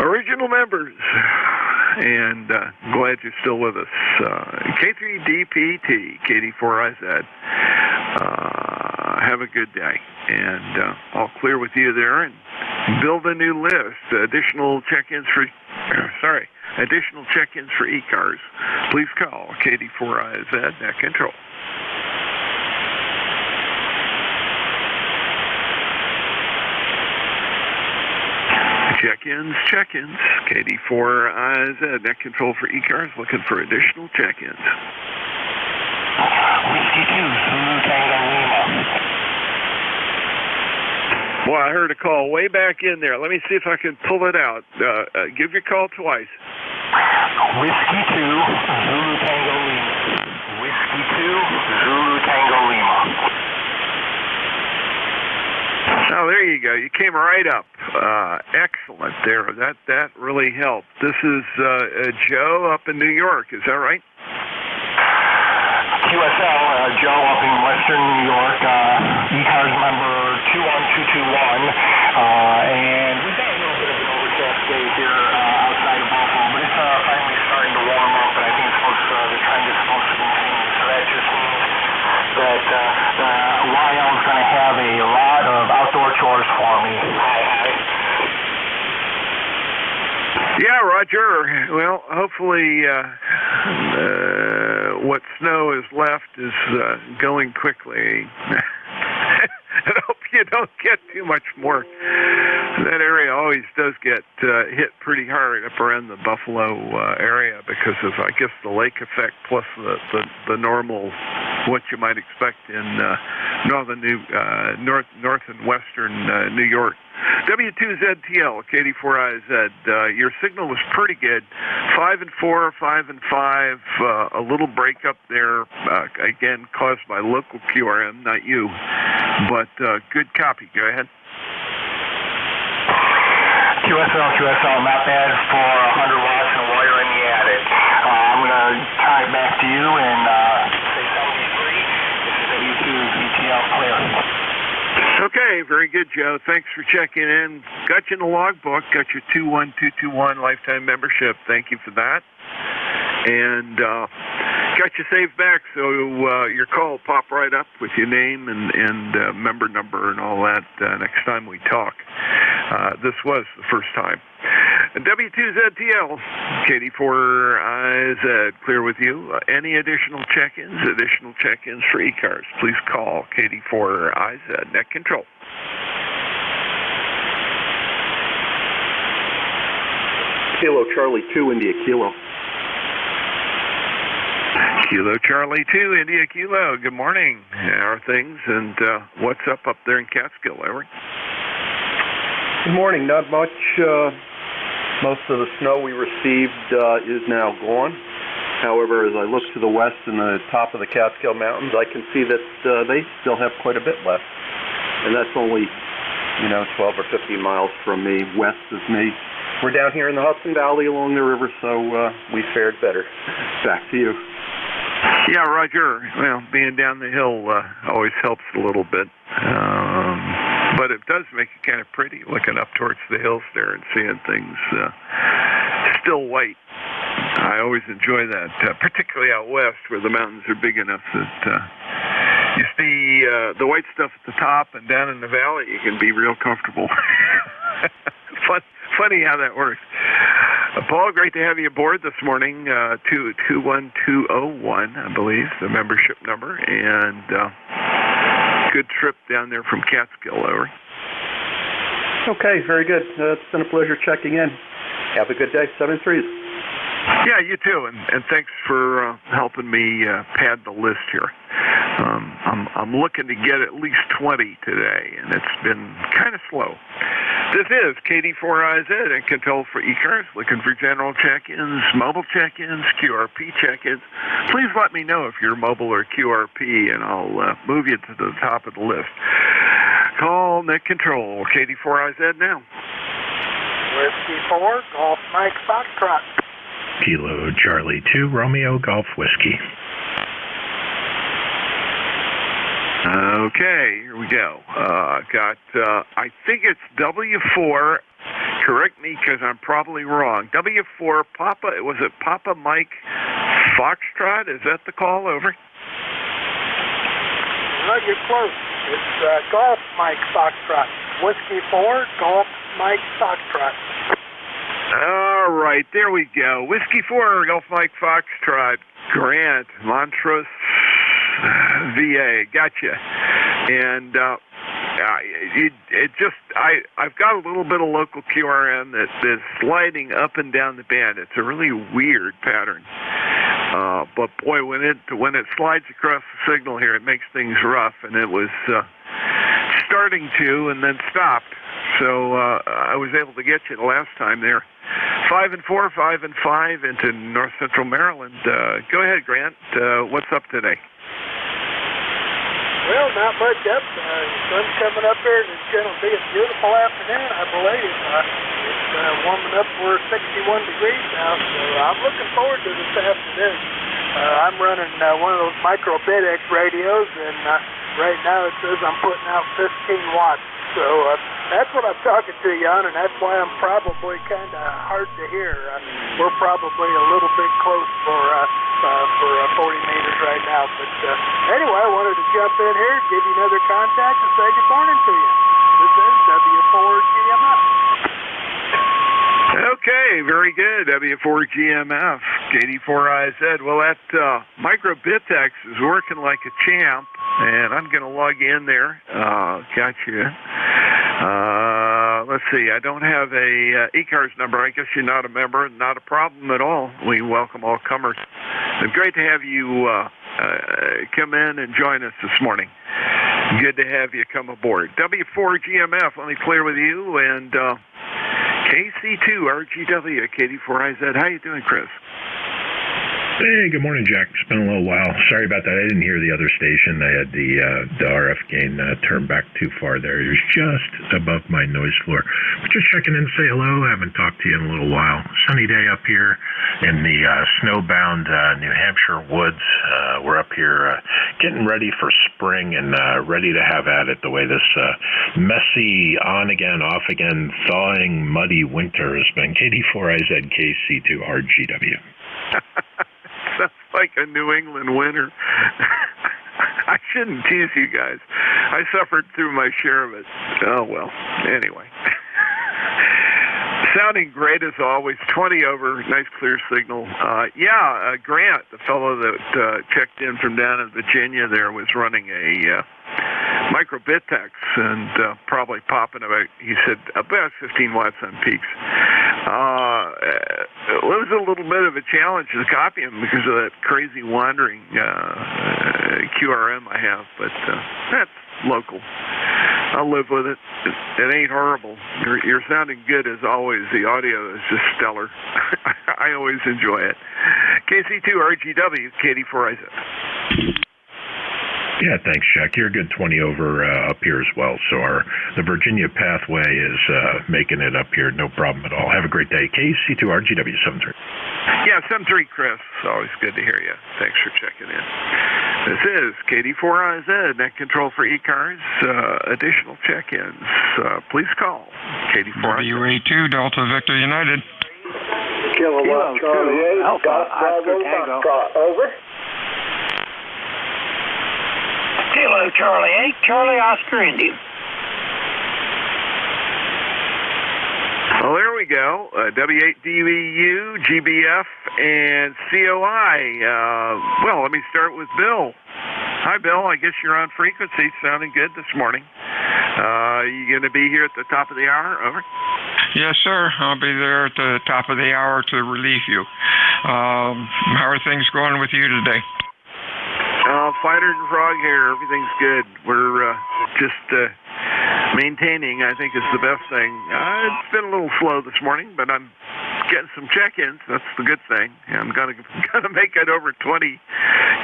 original members, and glad you're still with us. K3DPT, KD4IZ. have a good day. And I'll clear with you there and build a new list. Additional check-ins for ECARS. Please call KD4IZ Net Control. Check-ins. KD4IZ Net Control for ECARS, looking for additional check-ins. Whiskey 2, Zulu Tango Lima. Well, I heard a call way back in there. Let me see if I can pull it out. Give your call twice. Whiskey 2, Zulu Tango Lima. Whiskey 2, Zulu Tango Lima. Oh, there you go. You came right up. Excellent there. That really helped. This is Joe up in New York. Is that right? QSL, Joe up in Western New York. ECARS number 21221. And we've got a little bit of an overcast day here outside of Buffalo, but it's finally starting to warm up, and I think the trend is supposed to continue. So that just means that YL is going to have a lot of outdoor chores for me. Yeah, Roger. Well, hopefully what snow is left is going quickly. I hope you don't get too much more. That area always does get hit pretty hard up around the Buffalo area because of, I guess, the lake effect plus the normal, what you might expect in north and western New York. W2ZTL, KD4IZ. Your signal was pretty good. 5 and 4, 5 and 5. A little break up there, again caused by local QRM, not you. But good copy. Go ahead. QSL, not bad for 100 watts and wire in the attic. I'm going to tie it back to you and say 73. This is W2ZTL clear. Okay, very good, Joe. Thanks for checking in. Got you in the logbook. Got your 21221 lifetime membership. Thank you for that. And got you saved back, so your call will pop right up with your name and member number and all that next time we talk. This was the first time. W2ZTL, KD4IZ, clear with you. Any additional check-ins for ECARS, please call KD4IZ Net Control. Kilo Charlie 2, India Kilo. Kilo Charlie 2, India Kilo. Good morning. How are things, and what's up there in Catskill, Eric? Good morning. Not much. Most of the snow we received is now gone. However, as I look to the west and the top of the Catskill Mountains, I can see that they still have quite a bit left. And that's only, 12 or 15 miles from me, west of me. We're down here in the Hudson Valley along the river, so we fared better. Back to you. Yeah, Roger. Well, being down the hill always helps a little bit. But it does make it kind of pretty looking up towards the hills there and seeing things still white. I always enjoy that, particularly out west where the mountains are big enough that you see the white stuff at the top, and down in the valley you can be real comfortable. Funny how that works. Paul, great to have you aboard this morning. 21201, I believe, the membership number, and good trip down there from Catskill, over. Okay, very good. It's been a pleasure checking in. Have a good day. 7-3. Yeah, you too, and thanks for helping me pad the list here. I'm looking to get at least 20 today, and it's been kind of slow. This is KD4IZ and Control for ECARS, looking for general check-ins, mobile check-ins, QRP check-ins. Please let me know if you're mobile or QRP, and I'll move you to the top of the list. Call Net Control, KD4IZ now. Whiskey 4, Golf Mike Foxtrot. Kilo Charlie 2, Romeo Golf Whiskey. Okay, here we go. Got, I think it's W4. Correct me because I'm probably wrong. W4 Papa, was it Papa Mike Foxtrot? Is that the call? Over. Well, you're close. It's Golf Mike Foxtrot. Whiskey 4, Golf Mike Foxtrot. All right, there we go. Whiskey 4, Golf Mike Foxtrot, Grant, Montrose, VA. Gotcha. And I've got a little bit of local QRM that is sliding up and down the band. It's a really weird pattern. But boy, when it slides across the signal here, it makes things rough. And it was starting to, and then stopped. So I was able to get you the last time there. 5 and 4, 5 and 5 into North Central Maryland. Go ahead, Grant. What's up today? Well, not much up. Sun's coming up here, and it's going to be a beautiful afternoon, I believe. It's warming up. We're 61 degrees now, so I'm looking forward to this afternoon. I'm running one of those micro BitX radios, and right now it says I'm putting out 15 watts. So that's what I'm talking to you on, and that's why I'm probably kind of hard to hear. We're probably a little bit close for 40 meters right now. But anyway, I wanted to jump in here, give you another contact, and say good morning to you. This is W4GMF. Okay, very good. W4GMF, KD4IZ. Well, that Micro BitX is working like a champ, and I'm going to log in there. Gotcha. Let's see. I don't have a ECARS number. I guess you're not a member. Not a problem at all. We welcome all comers. It's great to have you come in and join us this morning. Good to have you come aboard. W4GMF, let me clear with you, and KC2RGW, KD4IZ. How you doing, Chris? Hey, good morning, Jack. It's been a little while. Sorry about that. I didn't hear the other station. I had the RF gain turned back too far there. It was just above my noise floor. But just checking in to say hello. I haven't talked to you in a little while. Sunny day up here in the snowbound New Hampshire woods. We're up here getting ready for spring and ready to have at it the way this messy on-again, off-again, thawing, muddy winter has been. KD4IZ, KC2RGW. Sounds like a New England winter. I shouldn't tease you guys. I suffered through my share of it. Oh, well. Anyway. Sounding great as always. 20 over. Nice clear signal. Grant, the fellow that checked in from down in Virginia there, was running a Micro BitX and probably popping about, he said, about 15 watts on peaks. It was a little bit of a challenge to copy him because of that crazy wandering QRM I have, but that's local. I'll live with it. It ain't horrible. You're sounding good as always. The audio is just stellar. I always enjoy it. KC2RGW, KD4IZ. Yeah, thanks, Jack. You're a good 20 over up here as well. So the Virginia pathway is making it up here. No problem at all. Have a great day. KC2RGW 73. Yeah, 73, Chris. Always good to hear you. Thanks for checking in. This is KD4IZ, net control for ECARS. Additional check-ins. Please call KD4IZ. WA2, Delta Victor United. Kilowatt Charlie 8, Golf Bravo Foxtrot, over. Kilo Charlie 8, Charlie Oscar Indy. Well, there we go. W8DEU, GBF, and COI. Well, let me start with Bill. Hi, Bill. I guess you're on frequency. Sounding good this morning. You going to be here at the top of the hour? Over. Yes, sir. I'll be there at the top of the hour to relieve you. How are things going with you today? Fighter and frog hair, everything's good. We're just maintaining, I think, is the best thing. It's been a little slow this morning, but I'm getting some check-ins. That's the good thing. I'm gonna make it over 20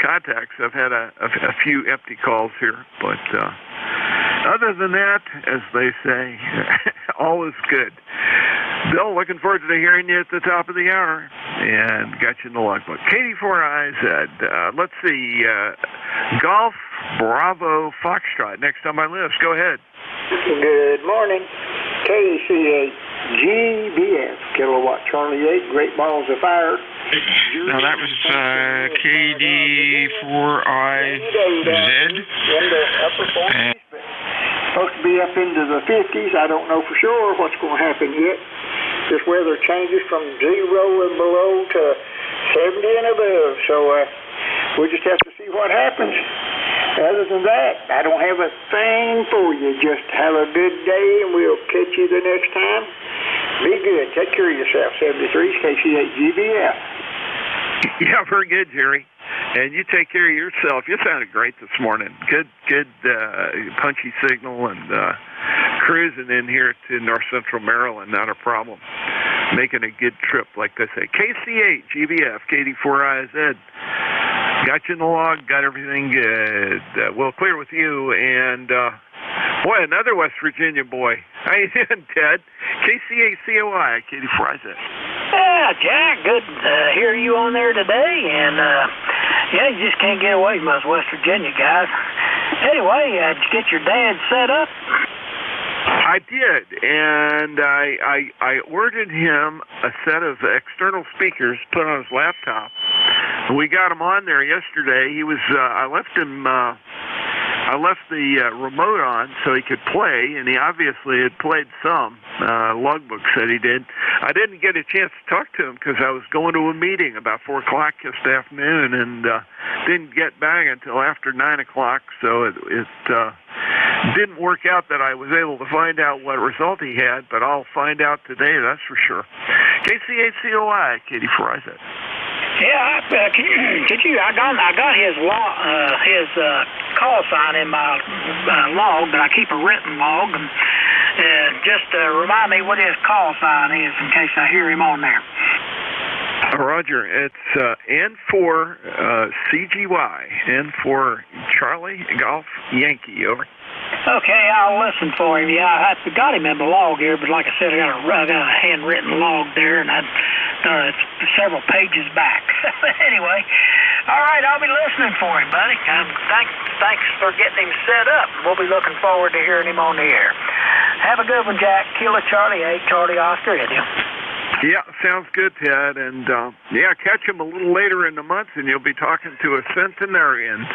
contacts. I've had a few empty calls here, but other than that, as they say, all is good. Bill, looking forward to hearing you at the top of the hour, and got you in the logbook. KD4IZ, let's see, Golf Bravo Foxtrot, next on my list. Go ahead. Good morning. KC8 GBF, Kilowatt Charlie 8, Great Balls of Fire. Now that was KD4IZ. supposed to be up into the 50s. I don't know for sure what's going to happen yet. This weather changes from 0 and below to 70 and above. So we'll just have to see what happens. Other than that, I don't have a thing for you. Just have a good day, and we'll catch you the next time. Be good. Take care of yourself. 73's KC8GBF. Yeah, very good, Jerry. And you take care of yourself. You sounded great this morning. Good punchy signal, and cruising in here to North Central Maryland, not a problem. Making a good trip, like I say. KC8, GBF, KD4IZ. Got you in the log, got everything good. We'll clear with you, and boy, another West Virginia boy. How you doing, Ted? KC8COI, KD4IZ. Yeah, Jack, good to hear you on there today, and yeah, you just can't get away from us West Virginia guys. Anyway, did you get your dad set up? I did, and I ordered him a set of external speakers put on his laptop. We got him on there yesterday. He was I left the remote on so he could play, and he obviously had played some. Logbook said he did. I didn't get a chance to talk to him because I was going to a meeting about 4 o'clock this afternoon, and didn't get back until after 9 o'clock, so it didn't work out that I was able to find out what result he had, but I'll find out today, that's for sure. KC8COI, KD4IZ. Yeah, I got his call sign in my log, but I keep a written log. And just remind me what his call sign is in case I hear him on there. Roger, it's N4 CGY, N4 Charlie Golf Yankee, over. Okay, I'll listen for him. Yeah, I got him in the log here, but like I said, I got a handwritten log there, and it's several pages back. Anyway, all right, I'll be listening for him, buddy. Thanks for getting him set up. We'll be looking forward to hearing him on the air. Have a good one, Jack. Kilo Charlie 8, Charlie Oscar, with you. Yeah, sounds good, Ted. And yeah, catch him a little later in the month, and you'll be talking to a centenarian.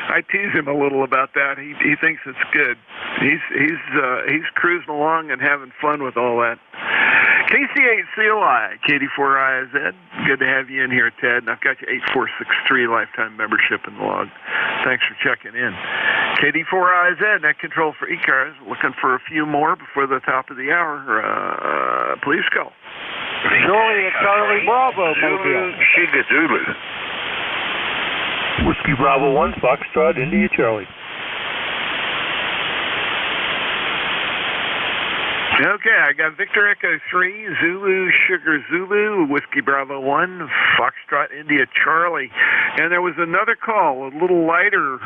I tease him a little about that. He thinks it's good. He's cruising along and having fun with all that. KC8COI, KD4IZ. Good to have you in here, Ted. And I've got you 8463 lifetime membership in the log. Thanks for checking in. KD4IZ, net control for ECARS. Looking for a few more before the top of the hour. Please go. Juliet Charlie Bravo, Mobile. Shiga Zulu. Whiskey Bravo 1, Foxtrot, India Charlie. Okay, I got Victor Echo 3, Zulu Sugar Zulu, Whiskey Bravo 1, Foxtrot India Charlie. And there was another call, a little lighter,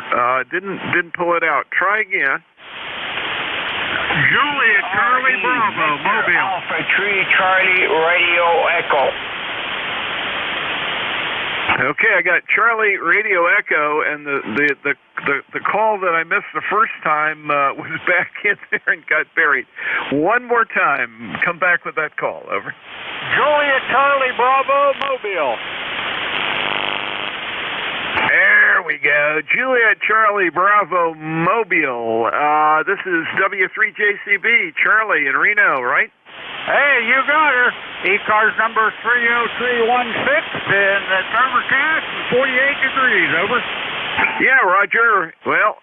didn't pull it out. Try again. Juliet Charlie Bravo, Mobile. Alpha Tree Charlie Radio Echo. Okay, I got Charlie Radio Echo, and the call that I missed the first time was back in there and got buried. One more time, come back with that call. Over. Juliet Charlie Bravo, Mobile. There we go. Juliet Charlie Bravo Mobile. This is W3JCB, Charlie in Reno, right? Hey, you got her. ECARS number 30316, and it's overcast and 48 degrees, over. Yeah, Roger. Well,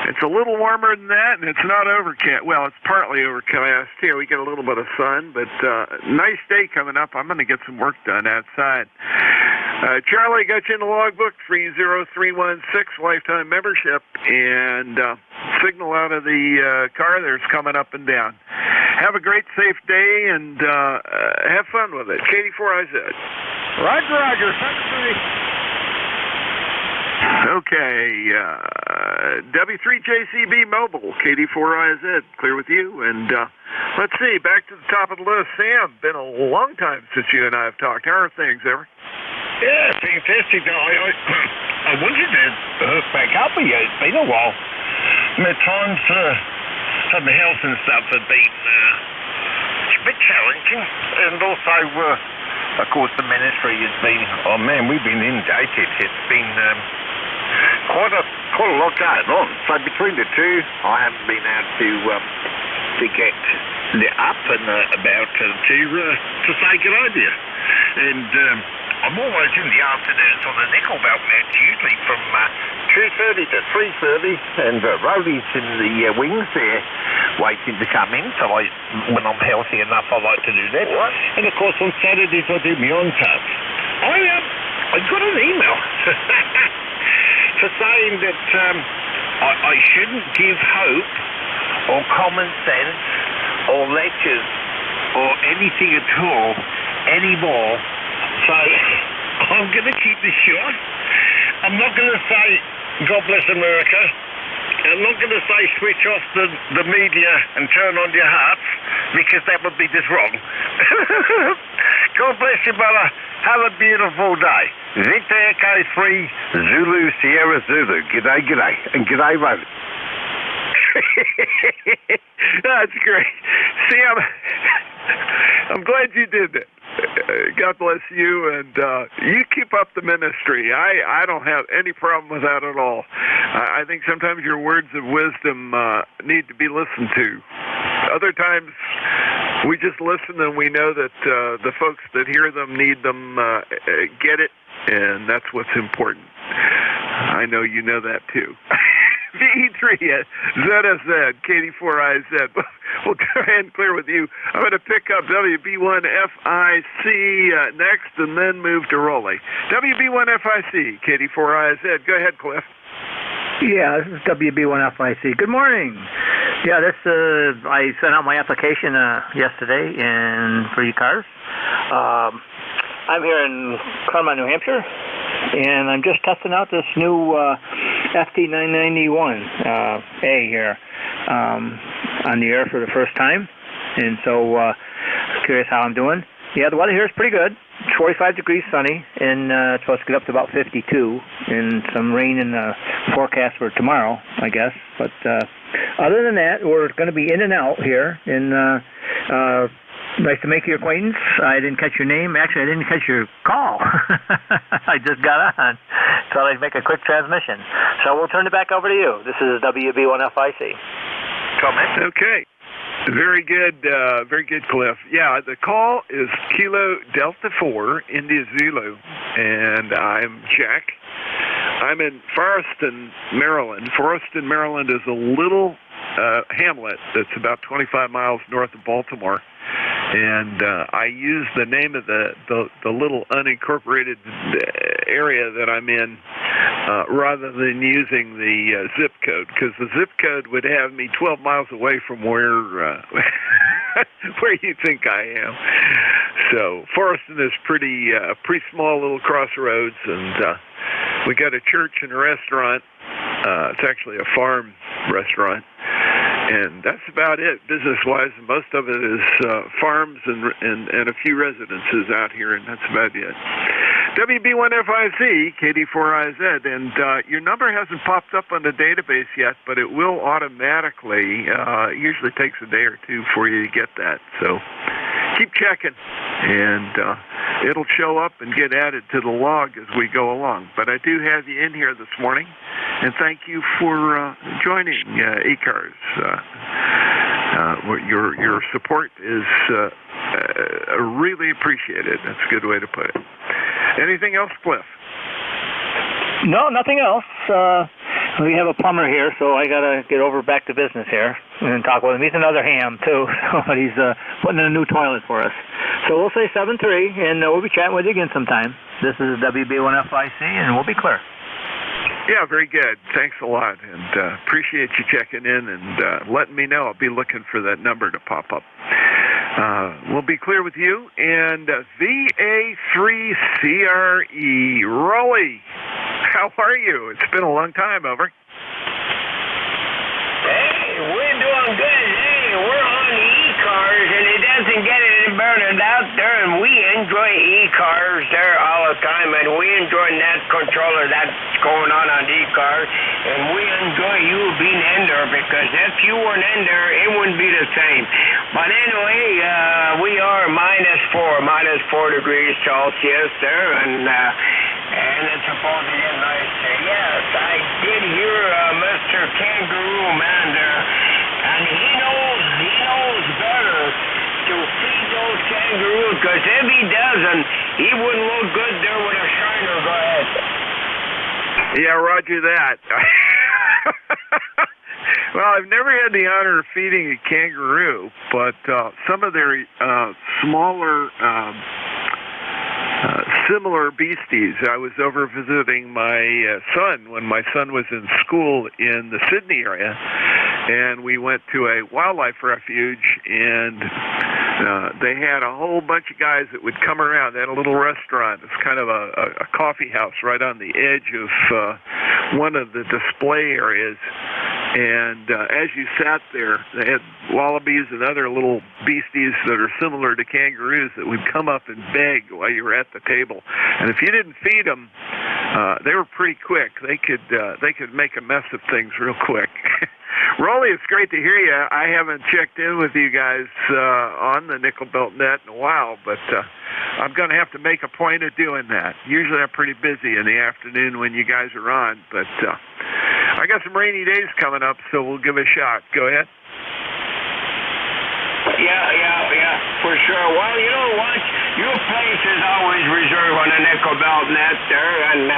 it's a little warmer than that, and it's not overcast. Well, it's partly overcast here. We get a little bit of sun, but nice day coming up. I'm going to get some work done outside. Charlie, got you in the logbook, 30316, lifetime membership, and signal out of the car there's coming up and down. Have a great, safe day, and have fun with it. KD4IZ. Roger, Roger. Okay, W3JCB Mobile, KD4IZ, clear with you. And let's see, back to the top of the list. Sam, been a long time since you and I have talked. How are things, ever? Yeah, fantastic. I wanted to hook back up with you. It's been a while. My times for the health and stuff have been it's a bit challenging. And also, of course, the ministry has been, oh man, we've been inundated. It's been quite a lot going on. So between the two, I haven't been able to get lit up and about to say good day to you. And I'm always in the afternoons on the nickel belt match, usually from 2:30 to 3:30, and Rolly's in the wings there waiting to come in. So when I'm healthy enough, I like to do that. What? And of course on Saturdays I do my on touch. I got an email for saying that I shouldn't give hope or common sense or lectures or anything at all anymore. So I'm going to keep this short. I'm not going to say God bless America. I'm not going to say switch off the media and turn on your hearts, because that would be just wrong. God bless you, brother. Have a beautiful day. Victor Echo 3, Zulu Sierra Zulu. G'day, g'day. And g'day, Roland. That's great. See, I'm glad you did that. God bless you, and you keep up the ministry. I don't have any problem with that at all. I think sometimes your words of wisdom need to be listened to. Other times, we just listen and we know that the folks that hear them need them, get it, and that's what's important. I know you know that too. VE3 ZSZ, KD4IZ. We'll go ahead and clear with you. I'm going to pick up WB1FIC next and then move to Raleigh. WB1FIC, KD4IZ. Go ahead, Cliff. Yeah, this is WB1FIC. Good morning. Yeah, I sent out my application yesterday for ECARS. I'm here in Claremont, New Hampshire, and I'm just testing out this new FT991A here on the air for the first time, and so curious how I'm doing. Yeah, the weather here is pretty good. It's 45 degrees sunny, and it's supposed to get up to about 52, and some rain in the forecast for tomorrow, I guess. But other than that, we're going to be in and out here, and nice to make your acquaintance. I didn't catch your name. Actually, I didn't catch your call. I just got on. Thought I'd make a quick transmission. So we'll turn it back over to you. This is WB1FIC. Comment. Okay. Very good, Cliff. Yeah, the call is Kilo Delta 4, India Zulu, and I'm Jack. I'm in Forreston, Maryland. Forreston, Maryland is a little hamlet that's about 25 miles north of Baltimore. And I use the name of the little unincorporated area that I'm in rather than using the zip code, because the zip code would have me 12 miles away from where where you think I am. So Forreston is pretty small little crossroads, and we got a church and a restaurant. It's actually a farm restaurant. And that's about it, business-wise. Most of it is farms and a few residences out here, and that's about it. WB1FIC, KD4IZ, and your number hasn't popped up on the database yet, but it will automatically. It usually takes a day or two for you to get that, so keep checking, and it'll show up and get added to the log as we go along. But I do have you in here this morning, and thank you for joining ECARS. Your support is really appreciated. That's a good way to put it. Anything else, Cliff? No, nothing else. We have a plumber here, so I got to get over back to business here and talk with him. He's another ham, too, but he's putting in a new toilet for us. So we'll say 7-3, and we'll be chatting with you again sometime. This is WB1FIC, and we'll be clear. Yeah, very good. Thanks a lot, and appreciate you checking in and letting me know. I'll be looking for that number to pop up. We'll be clear with you. And VA3CRE, Rolly, how are you? It's been a long time, over. Hey, we're doing good. Hey, we're on the ECARS, and it doesn't get any better out there, and we enjoy ECARS there all the time, and we enjoy net controller that's going on ECARS, and we enjoy you being in there, because if you weren't in there, it wouldn't be the same. But anyway, we are -4 degrees Celsius there, and and it's supposed to get nice. Yes, I did hear Mr. Kangaroo Man there, and he knows better to feed those kangaroos, because if he doesn't, he wouldn't look good there with a shiner. Go ahead. Yeah, roger that. Well, I've never had the honor of feeding a kangaroo, but some of their smaller, similar beasties. I was over visiting my son when my son was in school in the Sydney area, and we went to a wildlife refuge, and they had a whole bunch of guys that would come around. They had a little restaurant. It's kind of a coffee house right on the edge of one of the display areas. And as you sat there, they had wallabies and other little beasties that are similar to kangaroos that would come up and beg while you were at the table. And if you didn't feed them, they were pretty quick. They could make a mess of things real quick. Rolly, it's great to hear you. I haven't checked in with you guys on the Nickel Belt Net in a while, but I'm going to have to make a point of doing that. Usually I'm pretty busy in the afternoon when you guys are on, but I got some rainy days coming up, so we'll give it a shot. Go ahead. Yeah, for sure. Well, you know what? Your place is always reserved on the Nickel Belt Net there, and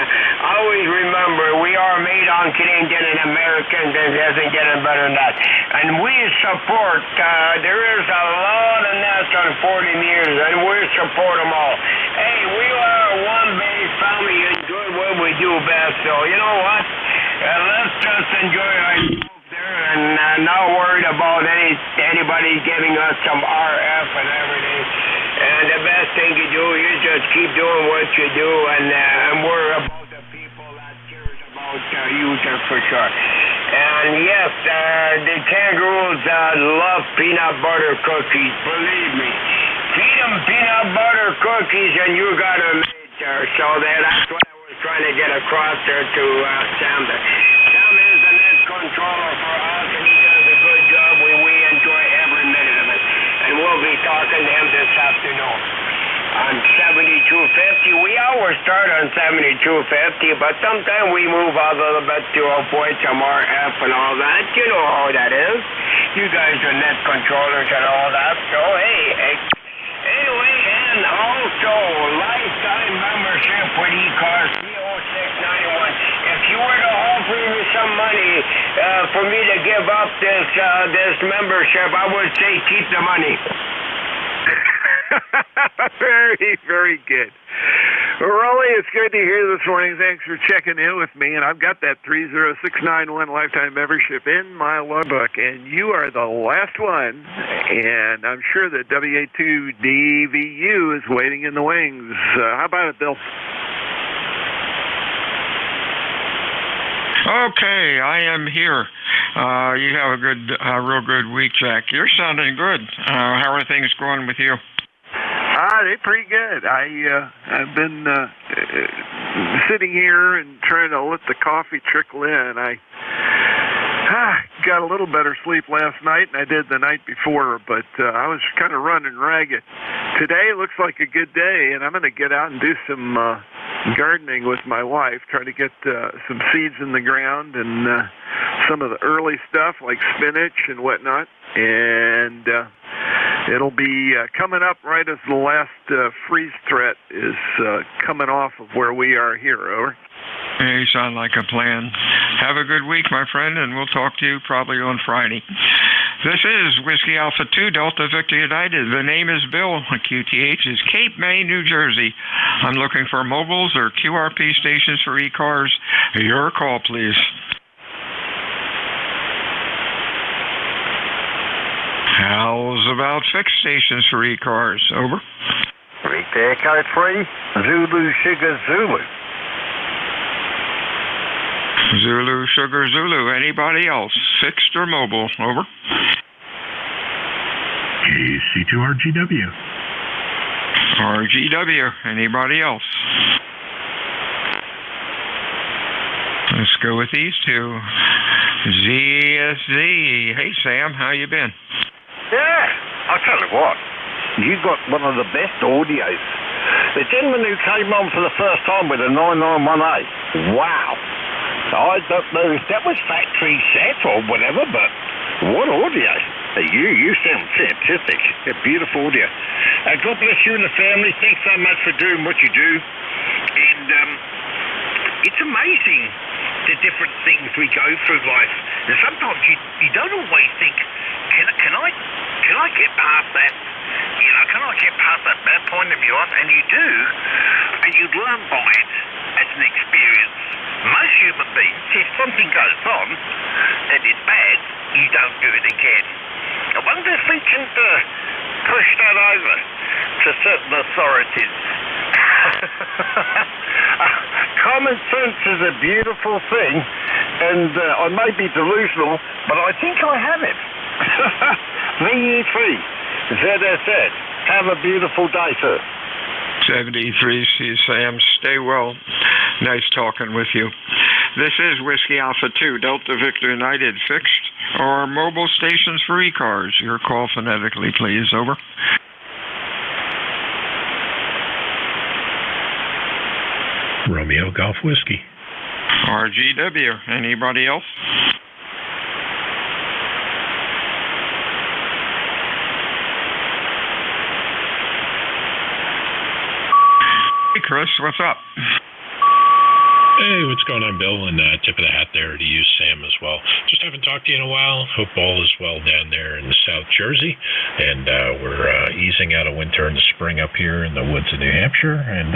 always remember, we are made on Canadian and American. It doesn't get any better than that. And we support, there is a lot of nets on 40 meters, and we support them all. Hey, we are one big family and doing what we do best, so you know what? Let's just enjoy ourselves there and not worried about anybody giving us some RF and everything. And the best thing you do, you just keep doing what you do, and we're about the people that cares about you there for sure. And yes, the kangaroos love peanut butter cookies, believe me. Feed them peanut butter cookies and you got them made there. So that's what I was trying to get across there to Sam there. Sam is the net controller for us, and he does a good job. We enjoy every minute of it. And we'll be talking to him this afternoon on 7250. We always start on 7250, but sometimes we move out a little bit to avoid some RF and all that. You know how that is. You guys are net controllers and all that. So, hey. Anyway, and also lifetime membership with ECARS, 30691. If you were to offer me some money for me to give up this membership, I would say keep the money. Very, very good. Well, Rolly, it's good to hear this morning. Thanks for checking in with me. And I've got that 30691 lifetime membership in my logbook, and you are the last one. And I'm sure that WA2DVU is waiting in the wings. How about it, Bill? Okay, I am here. You have a real good week, Jack. You're sounding good. How are things going with you? They're pretty good. I've been sitting here and trying to let the coffee trickle in. I got a little better sleep last night than I did the night before, but I was kind of running ragged. Today looks like a good day, and I'm going to get out and do some gardening with my wife, try to get some seeds in the ground and some of the early stuff like spinach and whatnot. And it'll be coming up right as the last freeze threat is coming off of where we are here. Over. Hey, you sound like a plan. Have a good week, my friend, and we'll talk to you probably on Friday. This is Whiskey Alpha 2 Delta Victor United. The name is Bill. QTH is Cape May, New Jersey. I'm looking for mobiles or QRP stations for ECARS. Your call, please. How's about fixed stations for ECARS? Over. Victor Echo 3, Zulu Sugar Zulu. Zulu Sugar Zulu. Anybody else? Fixed or mobile? Over. C2RGW. RGW. Anybody else? Let's go with these two. ZSZ. Hey, Sam. How you been? Yeah, I'll tell you what. You got one of the best audios The gentleman who came on for the first time with a 9918. Wow. I don't know if that was factory set or whatever, but what audio. You sound fantastic. Beautiful audio. God bless you and the family. Thanks so much for doing what you do. And it's amazing the different things we go through life. And sometimes you don't always think, can I get past that? You know, can I get past that bad point of view? And you do, and you learn by it as an experience. Most human beings, if something goes on and it's bad, you don't do it again. I wonder if we can push that over to certain authorities. Common sense is a beautiful thing, and I may be delusional, but I think I have it. VE3, ZSZ. Have a beautiful day, sir. 73 C. Sam, stay well. Nice talking with you. This is Whiskey Alpha 2, Delta Victor United, fixed or mobile stations for ECARS. Your call phonetically, please. Over. Romeo Golf Whiskey. RGW. Anybody else? Hey, Chris, what's up? Hey, what's going on, Bill? And tip of the hat there to you, Sam, as well. Just haven't talked to you in a while. Hope all is well down there in South Jersey. And we're easing out of winter and the spring up here in the woods of New Hampshire. And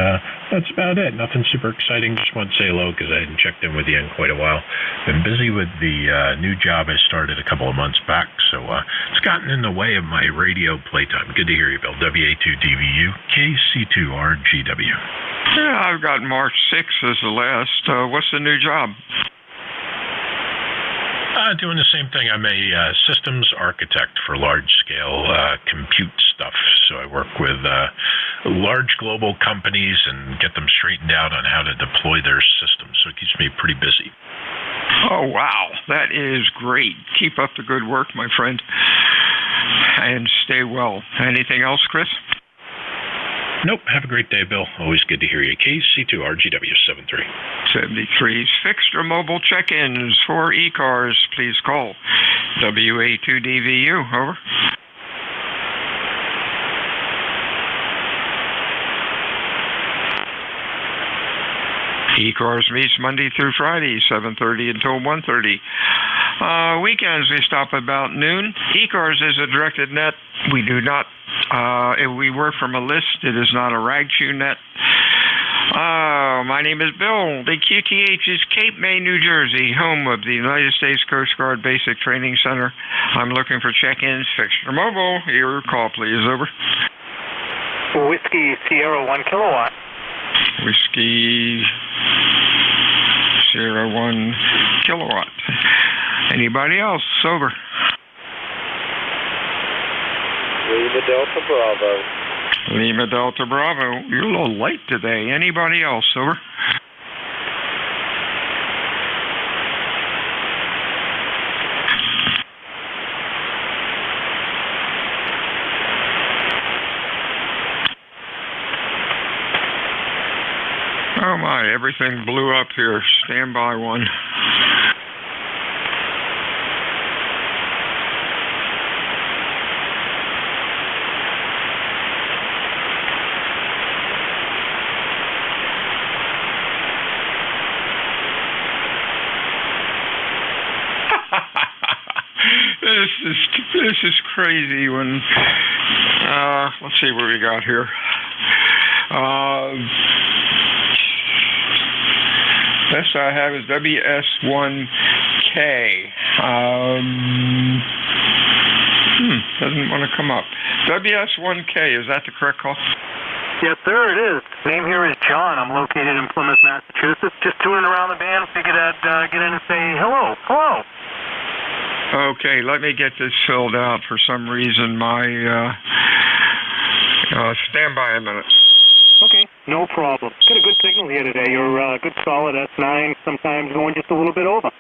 that's about it. Nothing super exciting. Just want to say hello because I hadn't checked in with you in quite a while. Been busy with the new job I started a couple of months back. So it's gotten in the way of my radio playtime. Good to hear you, Bill. WA2DVU, KC2RGW. Yeah, I've got March 6th as the last. What's the new job? Doing the same thing. I'm a systems architect for large-scale compute stuff. So I work with large global companies and get them straightened out on how to deploy their systems. So it keeps me pretty busy. Oh, wow. That is great. Keep up the good work, my friend. And stay well. Anything else, Chris? Nope. Have a great day, Bill. Always good to hear you. KC2RGW 73. 73's fixed or mobile check-ins for ECARS. Please call WA2DVU. Over. ECARS meets Monday through Friday, 7:30 until 1:30. Weekends we stop about noon. ECARS is a directed net. We do not, if we work from a list, it is not a rag chew net. My name is Bill. The QTH is Cape May, New Jersey, home of the United States Coast Guard Basic Training Center. I'm looking for check-ins, fixed or mobile. Your call, please. Over. Whiskey Sierra 1 kilowatt. Whiskey Sierra 1 kilowatt. Anybody else? Over. Lima Delta Bravo. Lima Delta Bravo. You're a little late today. Anybody else? Over. Oh my, everything blew up here. Stand by one. This is crazy when, let's see what we got here. Best I have is WS1K. Doesn't want to come up. WS1K, is that the correct call? Yes, sir, it is. Name here is John. I'm located in Plymouth, Massachusetts. Just touring around the band. Figured I'd get in and say hello. Hello. Okay, let me get this filled out. For some reason, my stand by a minute. Okay, no problem. Got a good signal here today. You're good solid S9, sometimes going just a little bit over.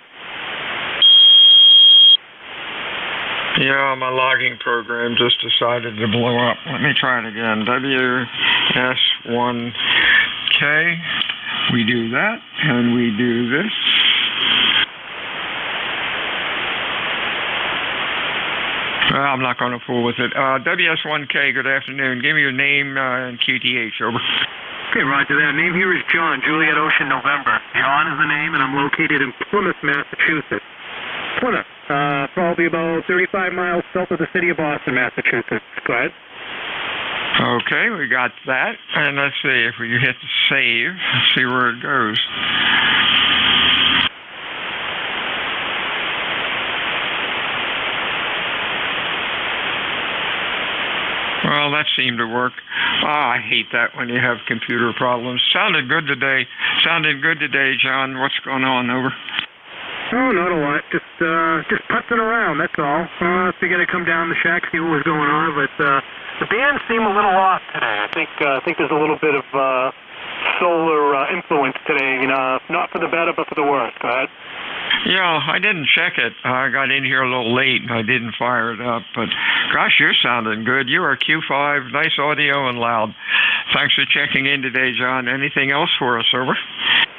Yeah, my logging program just decided to blow up. Let me try it again. WS WS1K. We do that, and we do this. Well, I'm not going to fool with it. WS1K, good afternoon. Give me your name and QTH, over. Okay, roger that. Name here is John, Juliet Ocean, November. John is the name, and I'm located in Plymouth, Massachusetts. Plymouth, probably about 35 miles south of the city of Boston, Massachusetts. Go ahead. Okay, we got that. And let's see if we hit save, see where it goes. Well, that seemed to work. I hate that when you have computer problems. Sounded good today, John. What's going on, over? Oh, not a lot. Just putzing around, that's all. Figured I'd come down the shack, see what was going on, but the band seemed a little off today. I think there's a little bit of solar influence today, not for the better, but for the worse. Go ahead. Yeah, I didn't check it. I got in here a little late, and I didn't fire it up. But, gosh, you're sounding good. You are Q5, nice audio and loud. Thanks for checking in today, John. Anything else for us, over?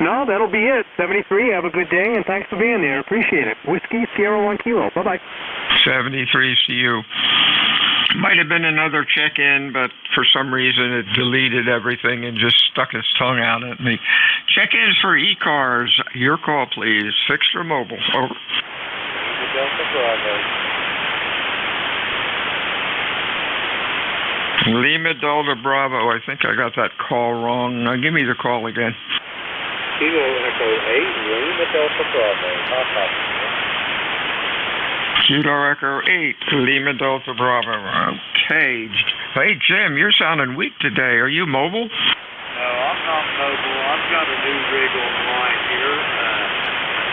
No, that'll be it. 73, have a good day, and thanks for being there. Appreciate it. Whiskey, Sierra 1 Kilo. Bye-bye. 73 to you. Might have been another check-in, but for some reason it deleted everything and just stuck its tongue out at me. Check-ins for ECARS. Your call, please. Fixed or mobile? Over. Lima Delta Bravo. I think I got that call wrong. Now give me the call again. Kilo Echo 8, Lima Delta Bravo. Kilo Echo 8, Lima Delta Bravo. Okay. Hey, Jim, you're sounding weak today. Are you mobile? No, I'm not mobile. I've got a new rig online here.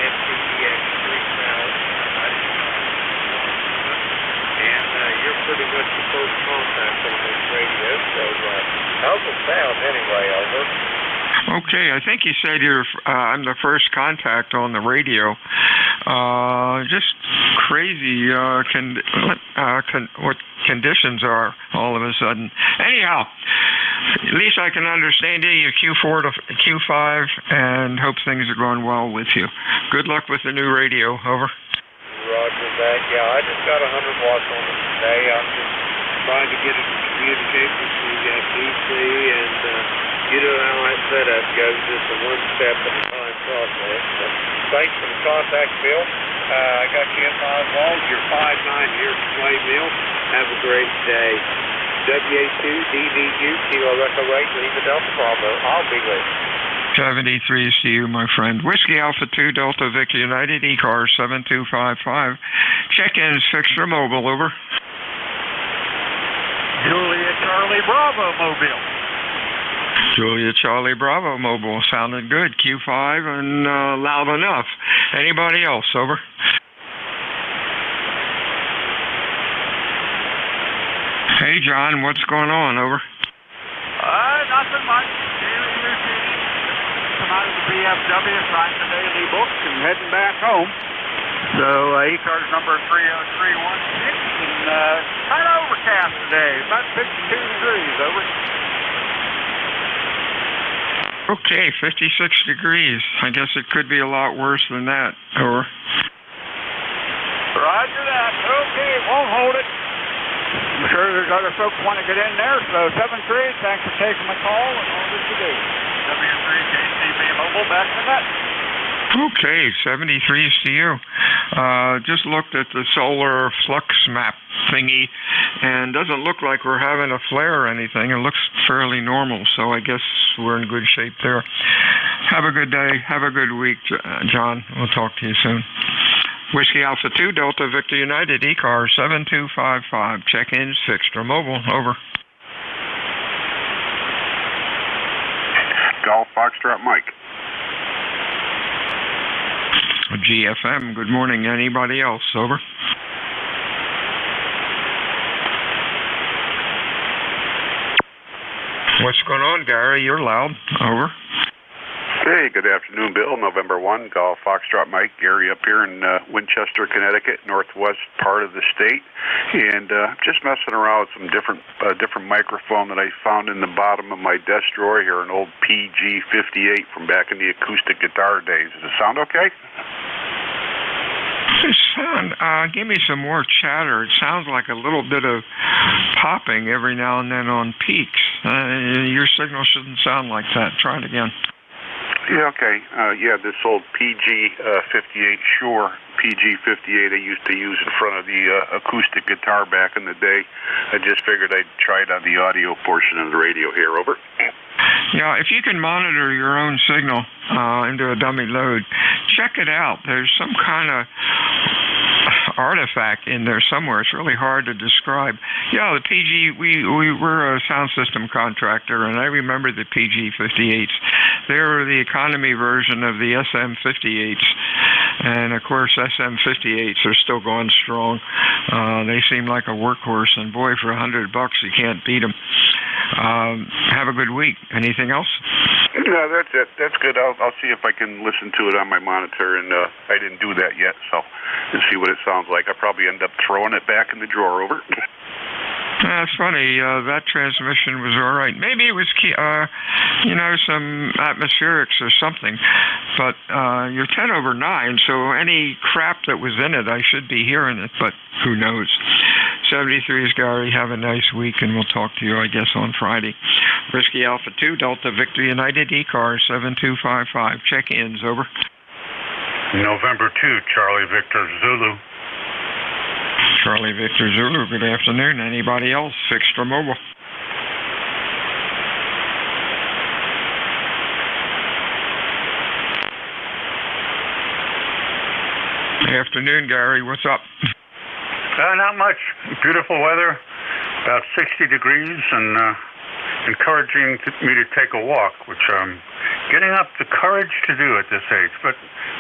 FTDX 3000. And you're pretty much the first contact on this radio. So, how's it sound anyway, over? Okay, I think you said I'm the first contact on the radio. Just crazy what conditions are all of a sudden. Anyhow, at least I can understand you. You're Q4 to Q5, and hope things are going well with you. Good luck with the new radio. Over. Roger that. Yeah, I just got 100 watts on it today. I'm just trying to get it to communicate with the PC, and you know how that setup goes. It's a one-step-at-a-time process. But thanks for the contact, Bill. I got you in my wall. You're 5'9" here at Clay Mill. Have a great day. WA2DVU, Kilo Echo 8, Lima Delta Bravo. I'll be with you. 73 to you, my friend. Whiskey Alpha 2 Delta Victor United, ECARS 7255. Check-ins fixed or mobile, over. Julia Charlie Bravo Mobile. Julia Charlie Bravo Mobile. Sounded good. Q5 and loud enough. Anybody else, over? Hey, John, what's going on, over? Nothing much. Daily routine. Come out of the BFW, signing the daily books, and heading back home. So, ECARS number 30316, and kind of overcast today, about 52 degrees, over. Okay, 56 degrees. I guess it could be a lot worse than that, over. Roger that. Okay, won't hold it. I'm sure there's other folks want to get in there, so 73, thanks for taking my call, and all that you do. W3KCB Mobile, back to that. Okay, 73 to you. Just looked at the solar flux map thingy, and doesn't look like we're having a flare or anything. It looks fairly normal, so I guess we're in good shape there. Have a good day. Have a good week, John. We'll talk to you soon. Whiskey Alpha 2 Delta Victor United, ECARS 7255. Check-ins fixed or mobile. Over. Golf Foxtrot Mike. GFM, good morning. Anybody else? Over. What's going on, Gary? You're loud. Over. Hey, good afternoon, Bill. November 1, Golf Foxtrot Mike, Gary up here in Winchester, Connecticut, northwest part of the state. And just messing around with some different microphone that I found in the bottom of my desk drawer here, an old PG-58 from back in the acoustic guitar days. Does it sound okay? Give me some more chatter. It sounds like a little bit of popping every now and then on peaks. Your signal shouldn't sound like that. Try it again. Yeah, okay. This old PG-58 Shure PG-58 I used to use in front of the acoustic guitar back in the day. I just figured I'd try it on the audio portion of the radio here. Over. Yeah, if you can monitor your own signal into a dummy load, check it out. There's some kind of artifact in there somewhere. It's really hard to describe. Yeah, the PG, we're a sound system contractor, and I remember the PG-58s. They were the economy version of the SM-58s. And, of course, SM-58s are still going strong. They seem like a workhorse, and, boy, for $100, you can't beat them. Have a good week. Anything else? No, that's it. That's good. I'll see if I can listen to it on my monitor, and I didn't do that yet, so and see what it sounds like. I'll probably end up throwing it back in the drawer. Over. That's funny. That transmission was all right. Maybe it was, some atmospherics or something. But you're 10 over 9, so any crap that was in it, I should be hearing it, but who knows. 73's Gary. Have a nice week, and we'll talk to you, I guess, on Friday. Whiskey Alpha 2, Delta Victor United, ECARS 7255. Check-ins, over. November 2, Charlie Victor Zulu. Charlie Victor Zulu, good afternoon. Anybody else? Fixed or mobile? Afternoon, Gary. What's up? Not much. Beautiful weather, about 60 degrees, and encouraging me to take a walk, which I'm getting up the courage to do at this age. But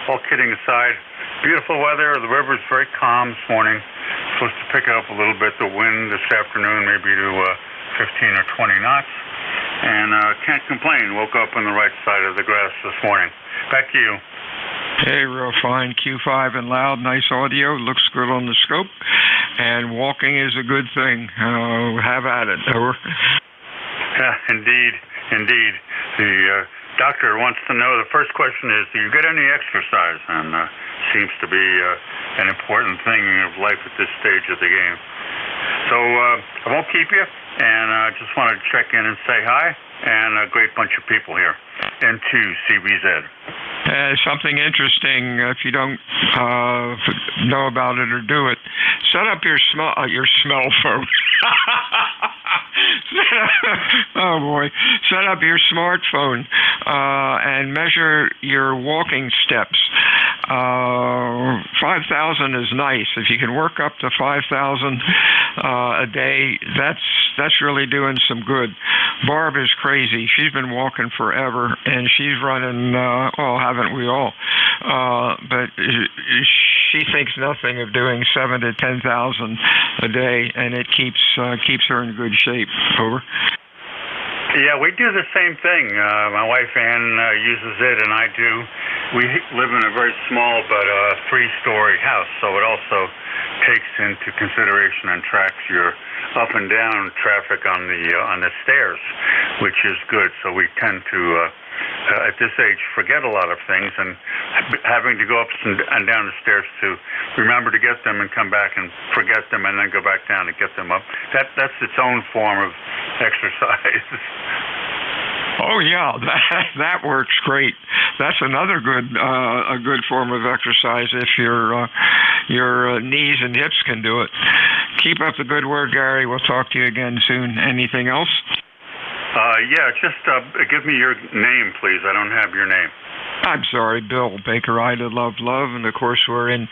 all kidding aside, beautiful weather. The river's very calm this morning. Supposed to pick up a little bit. The wind this afternoon maybe to 15 or 20 knots. And can't complain. Woke up on the right side of the grass this morning. Back to you. Hey, real fine. Q5 and loud. Nice audio. Looks good on the scope. And walking is a good thing. Have at it. Over. Yeah, indeed. The doctor wants to know, the first question is, do you get any exercise? And seems to be an important thing of life at this stage of the game. So I won't keep you, and I just wanted to check in and say hi, and a great bunch of people here. N2 CBZ. Something interesting, if you don't know about it or do it, set up your smell phone. Oh boy! Set up your smartphone and measure your walking steps. 5,000 is nice. If you can work up to 5,000 a day, that's really doing some good. Barb is crazy. She's been walking forever, and she's running. Haven't we all? But she thinks nothing of doing 7,000 to 10,000 a day, and it keeps her in good shape. Over. Yeah, we do the same thing. My wife Ann uses it, and I do. We live in a very small but 3-story house, so it also takes into consideration and tracks your up and down traffic on the stairs, which is good. So we tend to, at this age, forget a lot of things, and having to go up and down the stairs to remember to get them and come back and forget them and then go back down and get them up. That's its own form of exercise. Oh yeah, that works great. That's another a good form of exercise if your knees and hips can do it. Keep up the good work, Gary. We'll talk to you again soon. Anything else? Just give me your name, please. I don't have your name. I'm sorry, Bill Baker, Ida Love, and of course we're in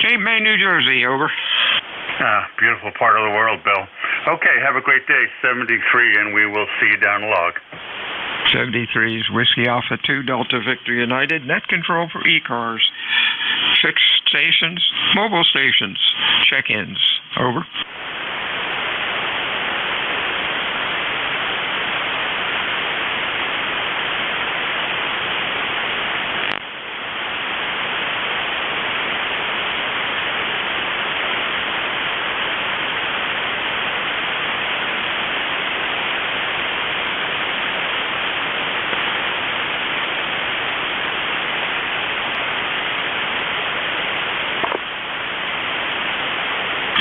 Cape May, New Jersey. Over. Beautiful part of the world, Bill. Okay, have a great day. 73, and we will see you down the log. 73 is Whiskey Alpha 2, Delta Victor United. Net control for ECARS. Fixed stations, mobile stations, check-ins. Over.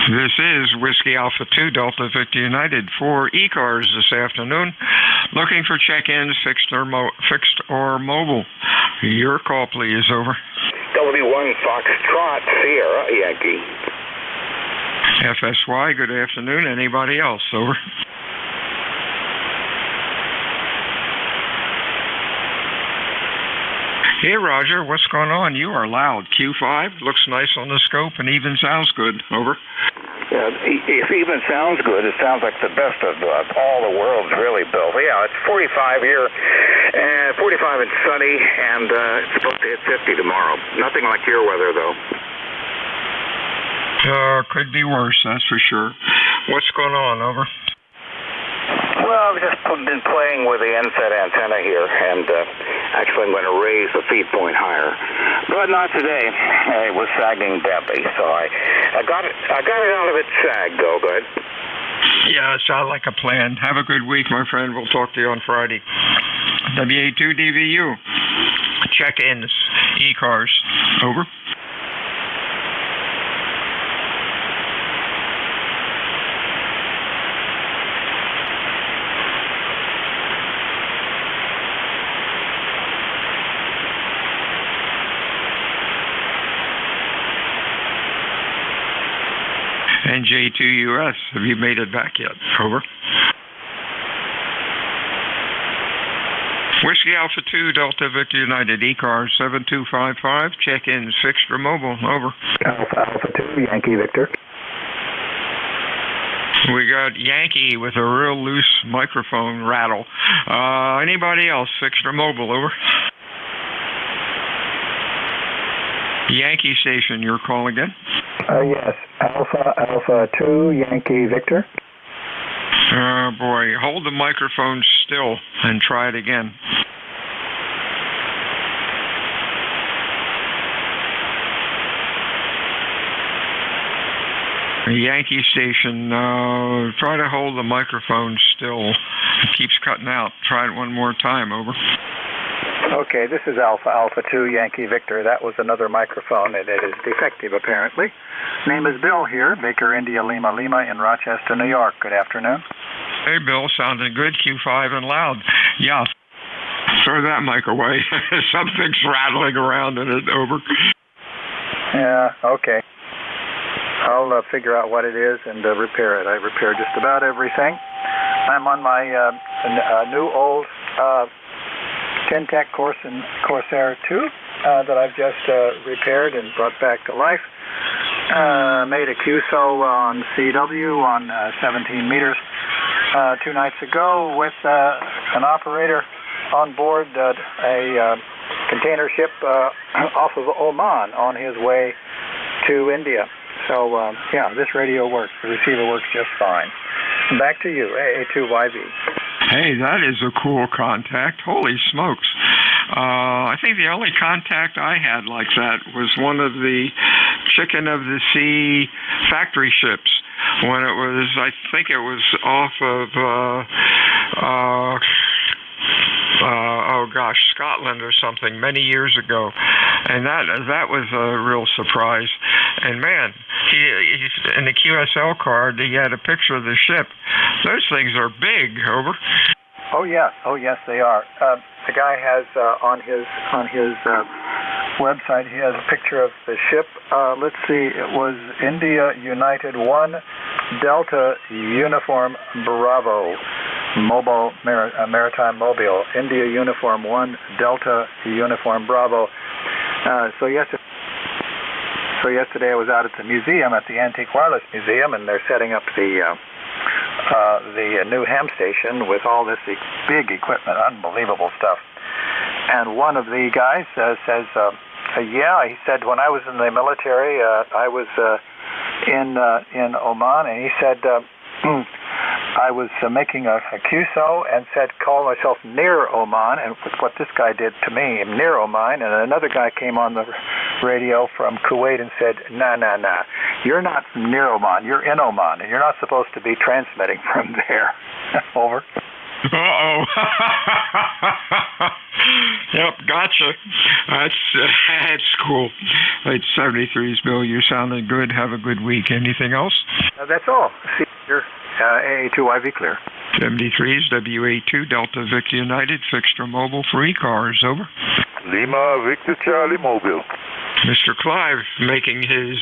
This is Whiskey Alpha 2 Delta Victor United for ECARS this afternoon. Looking for check-ins, fixed or mobile. Your call, please. Over. W1 Foxtrot Sierra Yankee. FSY, good afternoon. Anybody else? Over. Hey, Roger, what's going on? You are loud. Q5 looks nice on the scope and even sounds good. Over. Yeah, if even sounds good, it sounds like the best of all the world's really, Bill. Yeah, it's 45 here, and 45 and sunny, and it's supposed to hit 50 tomorrow. Nothing like your weather, though. Could be worse, that's for sure. What's going on? Over. Well, I've just been playing with the NSET antenna here, and actually I'm going to raise the feed point higher, but not today. It was sagging badly, so I got it out of its sag, though. Good. Yeah, it sounds like a plan. Have a good week, my friend. We'll talk to you on Friday. WA2DVU. Check-ins. ECARS. Over. NJ2US, have you made it back yet? Over. Whiskey Alpha 2, Delta Victor United, ECARS 7255, check-ins, fixed or mobile. Over. Alpha 2, Yankee Victor. We got Yankee with a real loose microphone rattle. Anybody else, fixed or mobile? Over. Yankee Station, your call again? Yes, Alpha 2, Yankee Victor. Oh, boy. Hold the microphone still and try it again. Yankee Station, try to hold the microphone still. It keeps cutting out. Try it one more time. Over. Okay, this is Alpha 2, Yankee Victor. That was another microphone, and it is defective, apparently. Name is Bill here, Baker India Lima in Rochester, New York. Good afternoon. Hey, Bill, sounding good, Q5 and loud. Yeah, throw that mic away. Something's rattling around in it. Over. Yeah, okay. I'll figure out what it is and repair it. I repair just about everything. I'm on my new old Ten-Tech Corsair 2 that I've just repaired and brought back to life. Made a QSO on CW on 17 meters 2 nights ago with an operator on board a container ship off of Oman on his way to India. So, yeah, this radio works. The receiver works just fine. Back to you, AA2YV. Hey, that is a cool contact. Holy smokes. I think the only contact I had like that was one of the Chicken of the Sea factory ships when it was, I think it was off of, Scotland or something many years ago. And that was a real surprise. And man, he in the QSL card, he had a picture of the ship. Those things are big. Over. Oh yes, they are. The guy has on his website, he has a picture of the ship. Let's see, it was India United 1 Delta Uniform Bravo Maritime Mobile. India Uniform 1 Delta Uniform Bravo. So yesterday I was out at the museum, at the Antique Wireless Museum, and they're setting up the new ham station with all this big equipment, unbelievable stuff. And one of the guys says, yeah, he said, when I was in the military, I was in Oman, and he said, I was making a QSO and said, call myself near Oman, and what this guy did to me, near Oman, and another guy came on the radio from Kuwait and said, nah, you're not near Oman, you're in Oman, and you're not supposed to be transmitting from there. Over. Uh-oh. Yep, gotcha. That's cool. It's 73's, Bill. You're sounding good. Have a good week. Anything else? That's all. See you. AA2IV clear. 73's, WA2, Delta Victor United, Fixture Mobile, for ECARS, over. Lima, Victor Charlie Mobile. Mr. Clive making his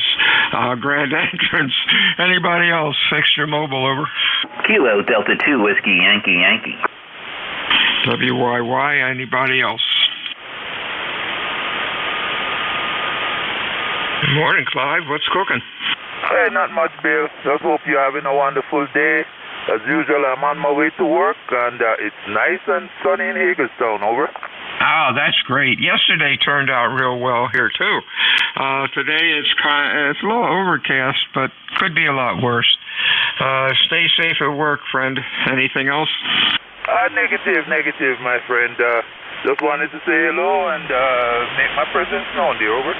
grand entrance. Anybody else? Fixture Mobile, over. Kilo, Delta 2, Whiskey, Yankee, Yankee. WYY, anybody else? Good morning, Clive. What's cooking? Hey, not much, Bill. Just hope you're having a wonderful day. As usual, I'm on my way to work, and it's nice and sunny in Hagerstown, over. Oh, that's great. Yesterday turned out real well here, too. Today it's a little overcast, but could be a lot worse. Stay safe at work, friend. Anything else? Negative, my friend. Just wanted to say hello and make my presence known, dear, over.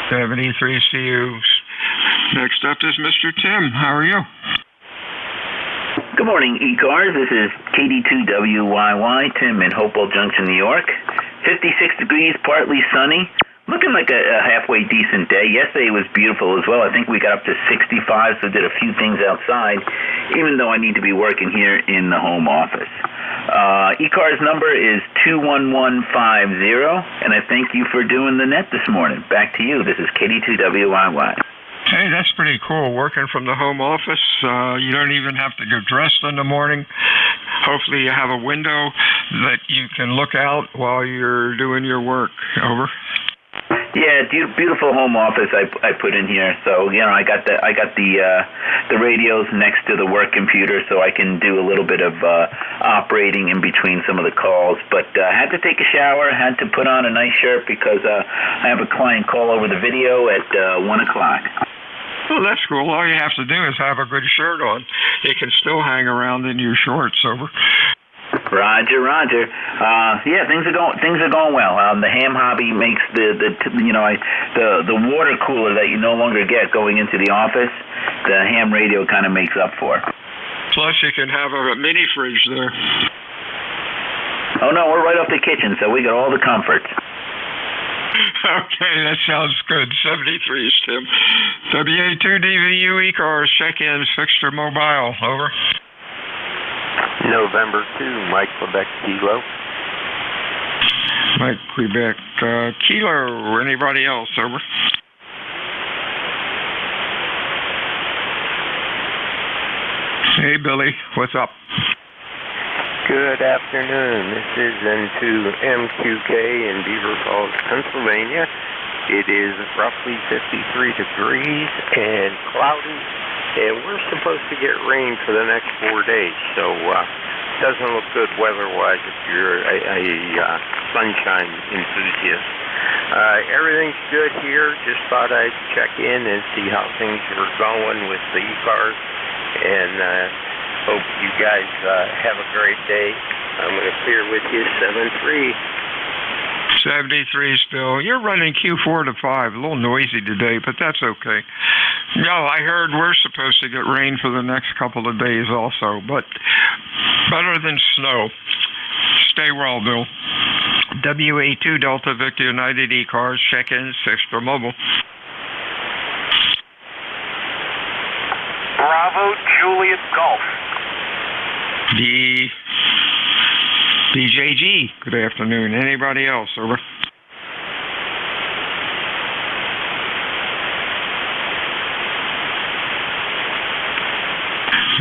73 CU. Next up is Mr. Tim. How are you? Good morning, ECARS. This is KD2WYY, Tim in Hopewell Junction, New York. 56 degrees, partly sunny. Looking like a halfway decent day. Yesterday was beautiful as well. I think we got up to 65, so did a few things outside, even though I need to be working here in the home office. ECARS number is 21150, and I thank you for doing the net this morning. Back to you. This is KD2WYY. Hey, that's pretty cool. Working from the home office, you don't even have to get dressed in the morning. Hopefully you have a window that you can look out while you're doing your work. Over. Yeah, beautiful home office I put in here. So I got the radios next to the work computer, so I can do a little bit of operating in between some of the calls. But I had to take a shower, had to put on a nice shirt because I have a client call over the video at 1 o'clock. Well, that's cool. All you have to do is have a good shirt on. You can still hang around in your shorts, over. Roger. Yeah, things are going well. The ham hobby makes the water cooler that you no longer get going into the office. The ham radio kind of makes up for. Plus, you can have a mini fridge there. Oh no, we're right off the kitchen, so we got all the comforts. Okay, that sounds good. 73's, Tim. WA2DVU ECARS check-ins, Fixture Mobile, over. November 2, Mike Quebec Kilo. Mike Quebec Kilo. Anybody else, over? Hey, Billy, what's up? Good afternoon. This is N2MQK in Beaver Falls, Pennsylvania. It is roughly 53 degrees and cloudy, and we're supposed to get rain for the next 4 days, so it doesn't look good weather-wise if you're a sunshine enthusiast. Everything's good here. Just thought I'd check in and see how things were going with the ECARS, and hope you guys have a great day. I'm going to clear with you 7-3. 73's, Bill. You're running Q4 to 5. A little noisy today, but that's okay. No, I heard we're supposed to get rain for the next couple of days also, but better than snow. Stay well, Bill. WA2 Delta Victor United ECARS check-in 6 for mobile. Bravo Juliet Golf. DJG, good afternoon. Anybody else, over?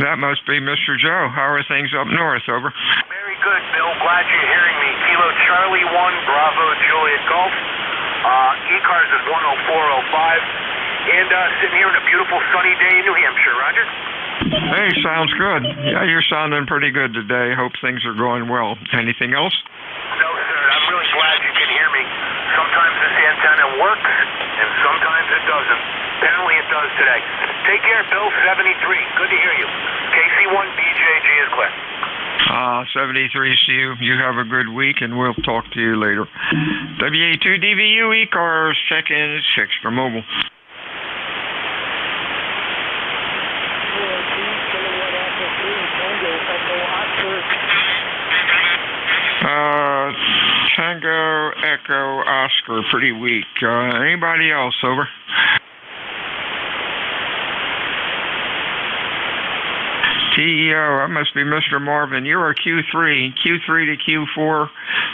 That must be Mr. Joe. How are things up north, over? Very good, Bill. Glad you're hearing me. Kilo Charlie 1, Bravo Juliet Golf. ECARS is 10405. And sitting here on a beautiful sunny day in New Hampshire, Roger? Hey, sounds good. Yeah, you're sounding pretty good today. Hope things are going well. Anything else? No, sir. I'm really glad you can hear me. Sometimes this antenna works, and sometimes it doesn't. Apparently it does today. Take care, Bill. 73. Good to hear you. KC1 BJG is clear. 73 CU. You have a good week, and we'll talk to you later. WA2DVU ECARS check-in 6 for mobile. Echo Oscar, pretty weak. Anybody else, over? TEO, that must be Mr. Marvin. You're a Q3 to Q4,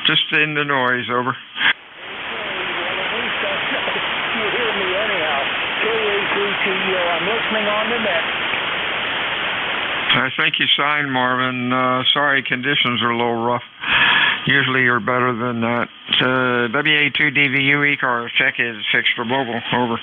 just in the noise, over. You hear me anyhow. KA3TO, I'm listening on the net. I think you signed, Marvin. Sorry, conditions are a little rough. Usually you're better than that. WA2DVU ECARS, check is fixed for mobile, over.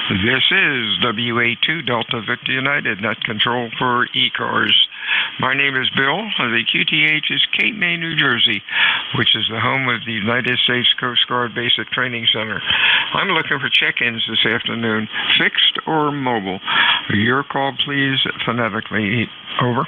This is WA2 Delta Victor United, net control for ECARS. My name is Bill. The QTH is Cape May, New Jersey, which is the home of the United States Coast Guard Basic Training Center. I'm looking for check-ins this afternoon, fixed or mobile. Your call, please, phonetically. Over.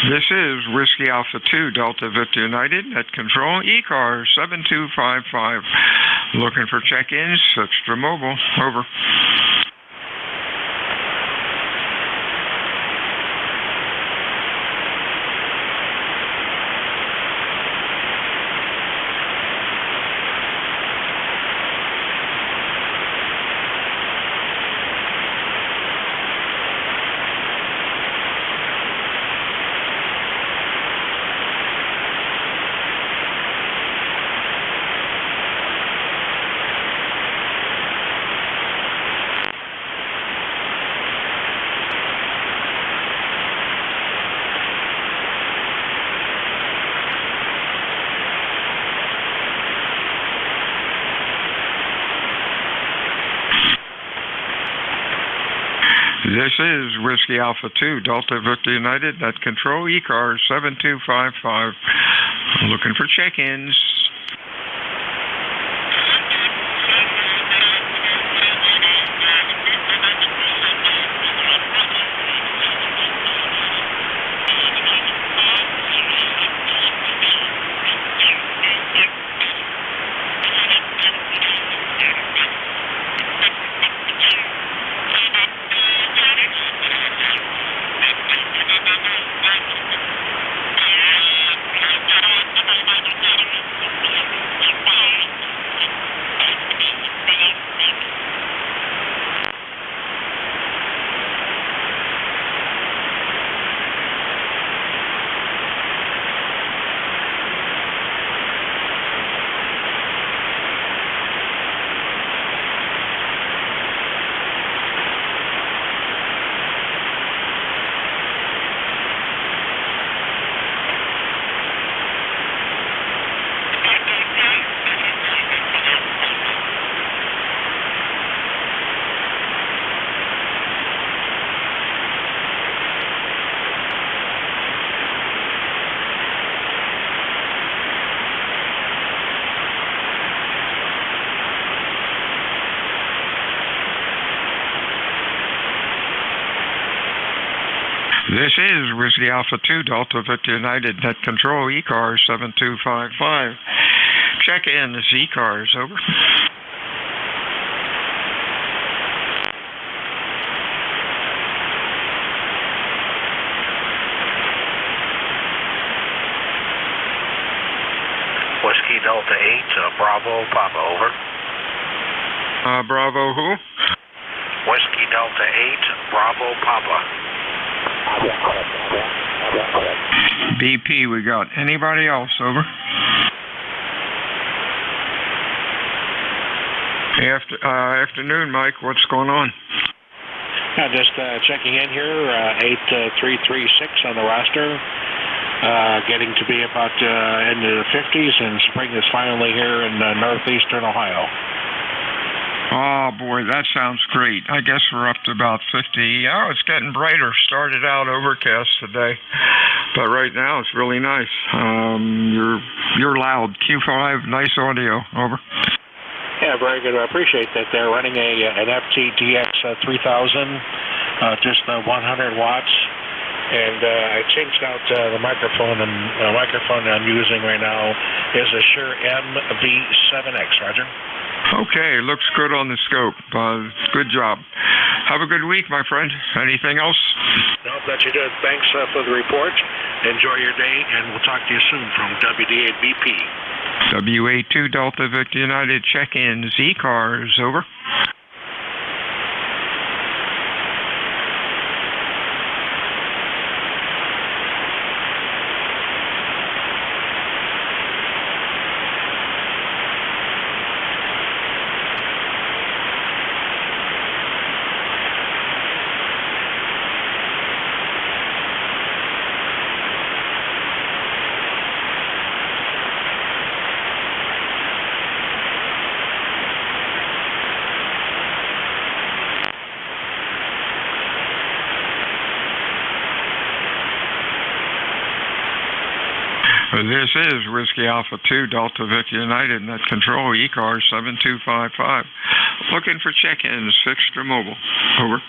This is Whiskey Alpha 2 Delta Victor United at control ECARS 7255. Looking for check-ins, extra mobile. Over. This is Whiskey Alpha 2 Delta Victor United at control ECARS 7255. Looking for check-ins. This is Whiskey Alpha 2 Delta Victor United net control ECARS 7255. Check in this ECARS, over. Whiskey Delta 8, Bravo, Papa, over. Bravo who? Whiskey Delta 8, Bravo Papa. BP we got. Anybody else? Over. Afternoon, Mike. What's going on? Just checking in here. 8336 on the roster. Getting to be about into the 50s, and spring is finally here in northeastern Ohio. Oh, boy, that sounds great. I guess we're up to about 50. Oh, it's getting brighter. Started out overcast today, but right now it's really nice. You're loud. Q5, nice audio. Over. Yeah, very good. I appreciate that. They're running an FTDX 3000, just 100 watts. And I changed out the microphone, and the microphone I'm using right now is a Shure MV7X, Roger. Okay, looks good on the scope. Good job. Have a good week, my friend. Anything else? No, that you did. Thanks for the report. Enjoy your day, and we'll talk to you soon from WD8BP. WA2 Delta Victor United check-ins. ECARS, over. This is Whiskey Alpha 2 Delta Victor United, net control ECARS 7255. Looking for check-ins, fixed or mobile. Over.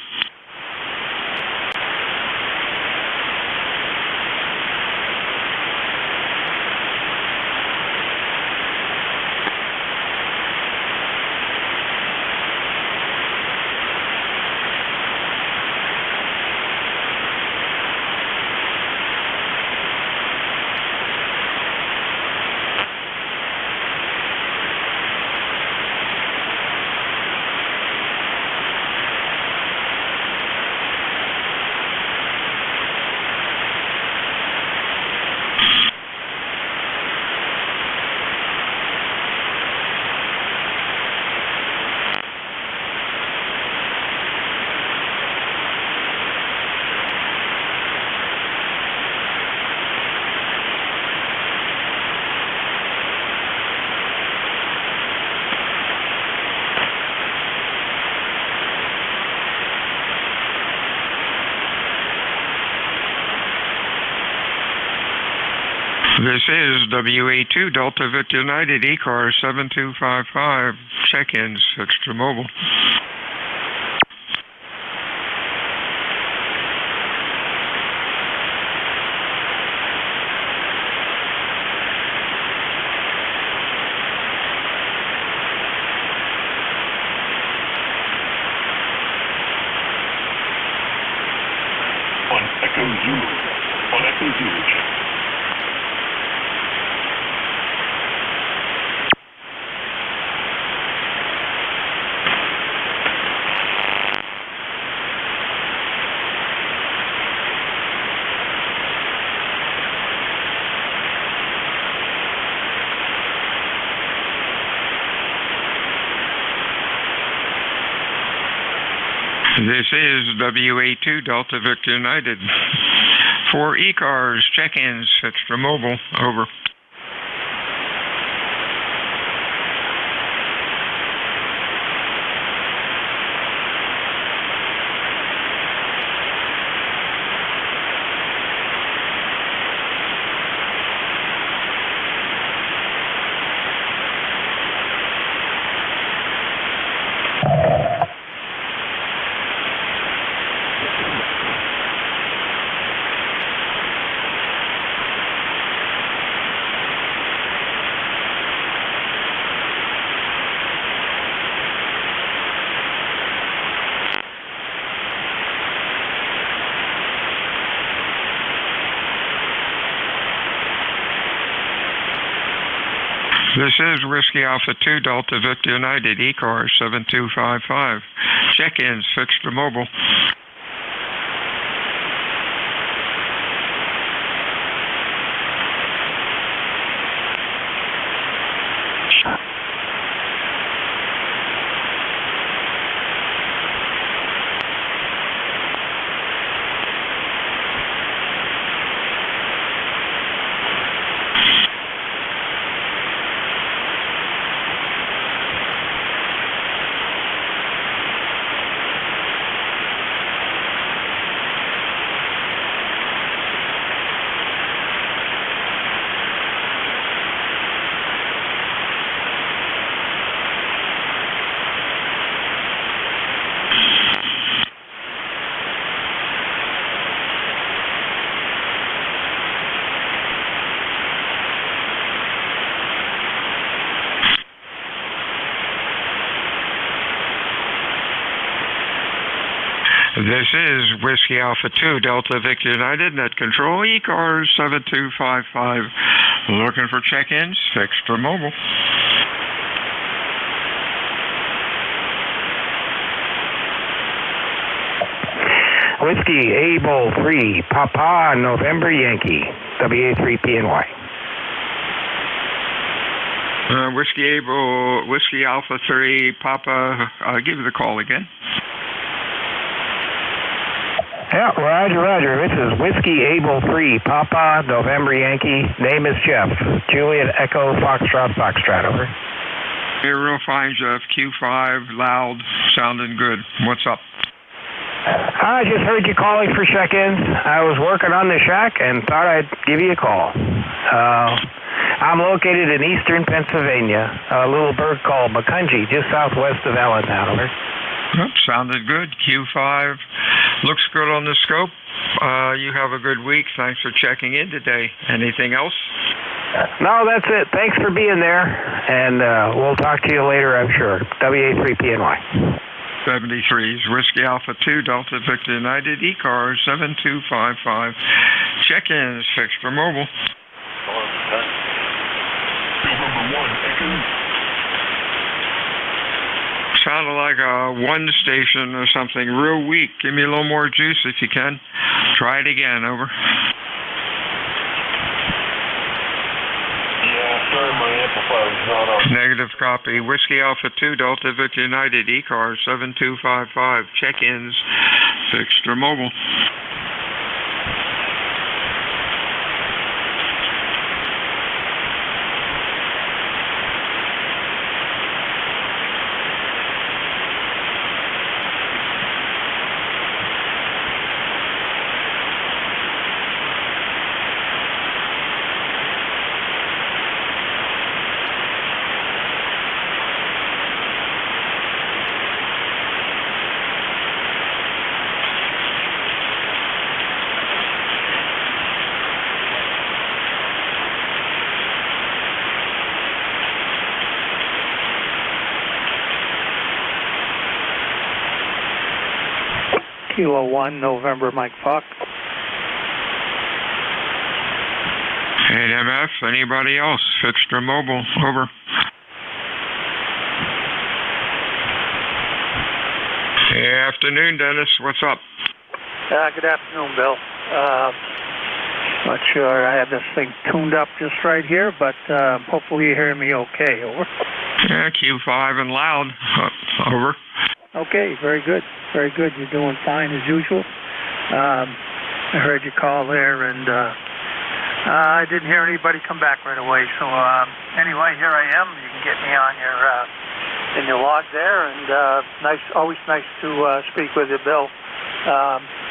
This is WA2 Delta Victor United ECARS 7255. Check-ins, extra mobile. On Echo Zulu check. This is WA2 Delta Victor United. For ECARS, check-ins, extra mobile. Over. This is Whiskey Alpha 2 Delta Victor United, ECARS 7255. Check-ins fixed to mobile. This is Whiskey Alpha 2 Delta Victor United, net control, ECARS 7255. Looking for check-ins, fixed or mobile. Whiskey Able 3, Papa November Yankee, WA3PNY. Whiskey Alpha 3, Papa, give me the call again. Yeah, Roger. This is Whiskey Able 3, Papa, November Yankee. Name is Jeff. Juliet Echo Foxtrot, over. Hey, real fine, Jeff. Q5, loud, sounding good. What's up? I just heard you calling for check-ins. I was working on the shack and thought I'd give you a call. I'm located in eastern Pennsylvania, a little burg called Macungie, just southwest of Allentown, over. Yep, sounded good. Q5 looks good on the scope. You have a good week. Thanks for checking in today. Anything else? No, that's it. Thanks for being there, and we'll talk to you later, I'm sure. WA3PNY. 73 is Whiskey Alpha 2 Delta Victor United, ECARS 7255. Check-ins fixed for mobile. November 1, Echo. Sounded like a one station or something, real weak. Give me a little more juice if you can. Try it again, over. Yeah, sorry, my amplifier's not on. Negative copy. Whiskey Alpha 2 Delta Victor United, ECARS 7255. Check-ins fixed or mobile. Kilo 1, November, Mike Fox. And MF, anybody else? Fixed or mobile? Over. Hey, afternoon, Dennis. What's up? Good afternoon, Bill. Not sure I have this thing tuned up just right here, but hopefully you hear me okay. Over. Yeah, Q5 and loud. Over. Okay, very good. Very good. You're doing fine as usual. I heard you call there, and I didn't hear anybody come back right away. So anyway, here I am. You can get me on your in your log there, and always nice to speak with you, Bill.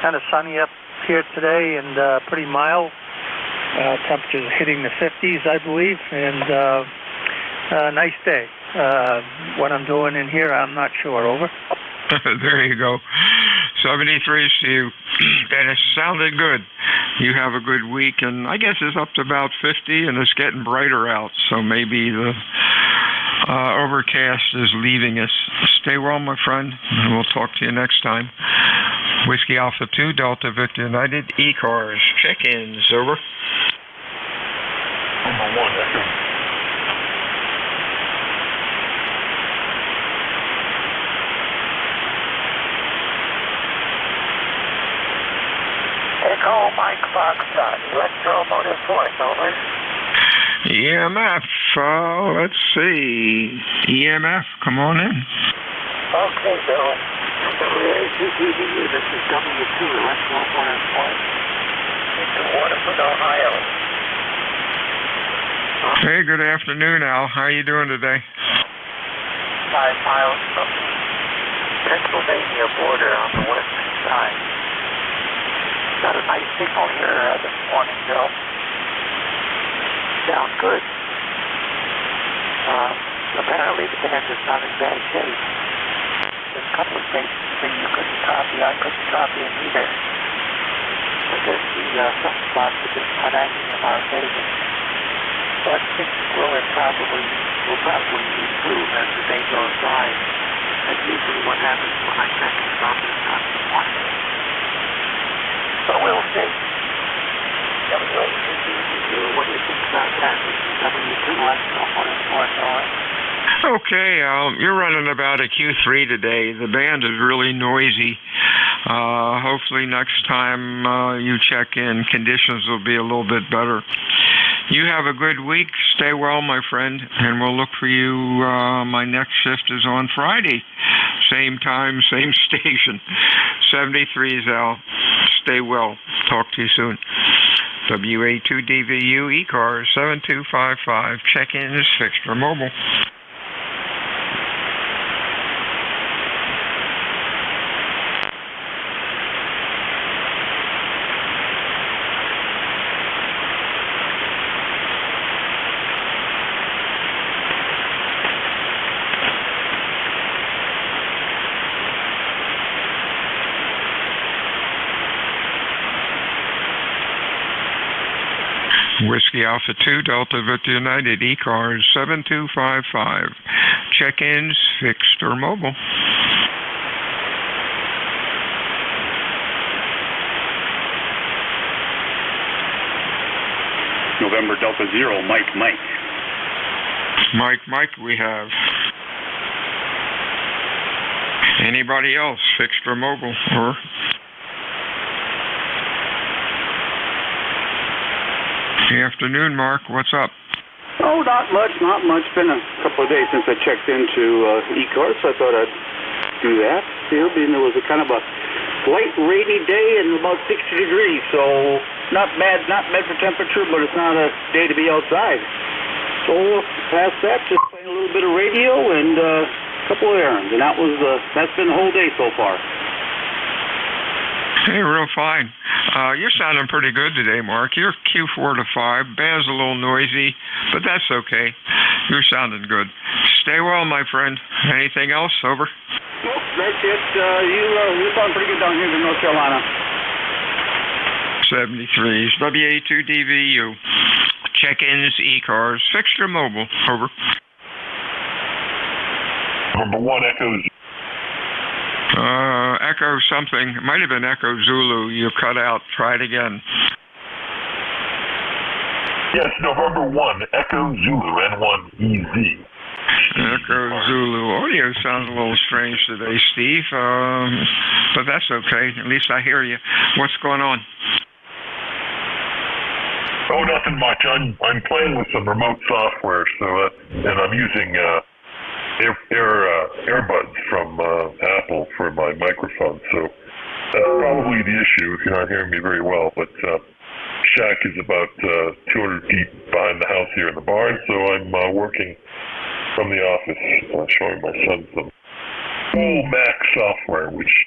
Kind of sunny up here today, and pretty mild. Temperatures hitting the 50s, I believe, and nice day. What I'm doing in here, I'm not sure. Over. There you go. 73 to you. Dennis, sounded good. You have a good week, and I guess it's up to about 50, and it's getting brighter out, so maybe the overcast is leaving us. Stay well, my friend, and we'll talk to you next time. Whiskey Alpha 2, Delta Victor United, ECARS. Check-ins, over. Number 1, Echo. Echo Mike Foxtrot, Electromotive Force, over. EMF, let's see. EMF, come on in. Okay, Bill. WA2DVU, this is W2, Electromotive Force. Into Waterford, Ohio. Hey, good afternoon, Al. How are you doing today? 5 miles from the Pennsylvania border on the western side. Got a nice signal here this morning, Bill. Sound good. Apparently the band is not in bad shape. There's a couple of stations that you couldn't copy. I couldn't copy them either. I guess the some spots are just not acting in our favor. But things will probably improve as the day goes by. That's usually what happens when I check the stuff this time of the morning. So we'll see. WA2DVU, what do you think about that? This is W2US, Okay, you're running about a Q3 today. The band is really noisy. Hopefully next time you check in, conditions will be a little bit better. You have a good week. Stay well, my friend, and we'll look for you. My next shift is on Friday. Same time, same station. 73 is Al. Stay well. Talk to you soon. WA2DVU ECARS 7255. Check-in is fixed for mobile. Whiskey Alpha 2, Delta Victor United, ECARS 7255. Check-ins fixed or mobile. November Delta Zero, Mike. Mike, we have. Anybody else, fixed or mobile, or? Good afternoon, Mark. What's up? Oh, not much. Been a couple of days since I checked into ECARS, so I thought I'd do that. Here, being there was a kind of a light rainy day and about 60 degrees, so not bad for temperature, but it's not a day to be outside. So past that, just playing a little bit of radio and a couple of errands, and that's been the whole day so far. Hey, real fine. You're sounding pretty good today, Mark. You're Q4 to 5. Band's a little noisy, but that's okay. You're sounding good. Stay well, my friend. Anything else? Over. Nope, that's it. You sound pretty good down here in North Carolina. 73s. WA2DVU. Check-ins, ECARS. Fixed or mobile. Over. Number 1 echoes. Echo something. It might have been Echo Zulu. You cut out. Try it again. Yes, November 1, Echo Zulu, N1EZ. Echo Zulu. Audio sounds a little strange today, Steve, but that's okay. At least I hear you. What's going on? Oh, nothing much. I'm playing with some remote software, and I'm using earbuds from Apple for my microphone, so that's probably the issue if you're not hearing me very well. But shack is about 200 feet behind the house here in the barn, so I'm working from the office, showing my son some full Mac software, which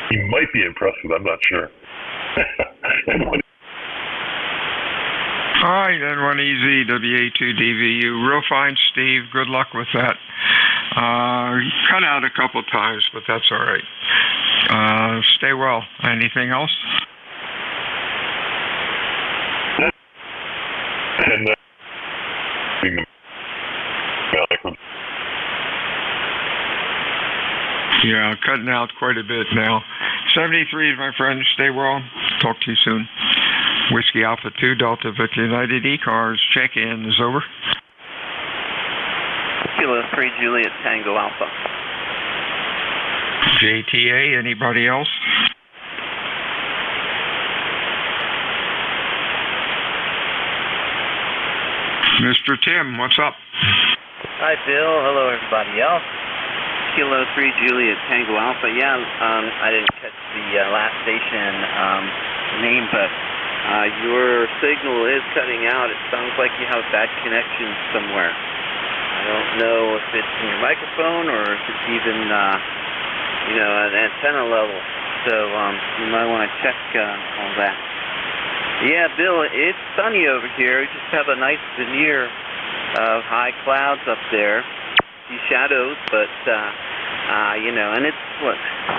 he might be impressed with. I'm not sure. All right, N1EZ, WA2DVU. Real fine, Steve. Good luck with that. Cut out a couple times, but that's all right. Stay well. Anything else? And yeah, cutting out quite a bit now. 73, my friend. Stay well. Talk to you soon. Whiskey Alpha 2, Delta Victor United, ECARS. Check-in is over. Kilo 3, Juliet Tango Alpha. JTA, anybody else? Mr. Tim, what's up? Hi, Bill. Hello, everybody else. Kilo 3 Juliet Tango Alpha. Yeah, I didn't catch the last station name, but your signal is cutting out. It sounds like you have a bad connection somewhere. I don't know if it's in your microphone or if it's even, an antenna level. So you might want to check all that. Yeah, Bill, it's sunny over here. We just have a nice veneer of high clouds up there. See shadows, but, and it's,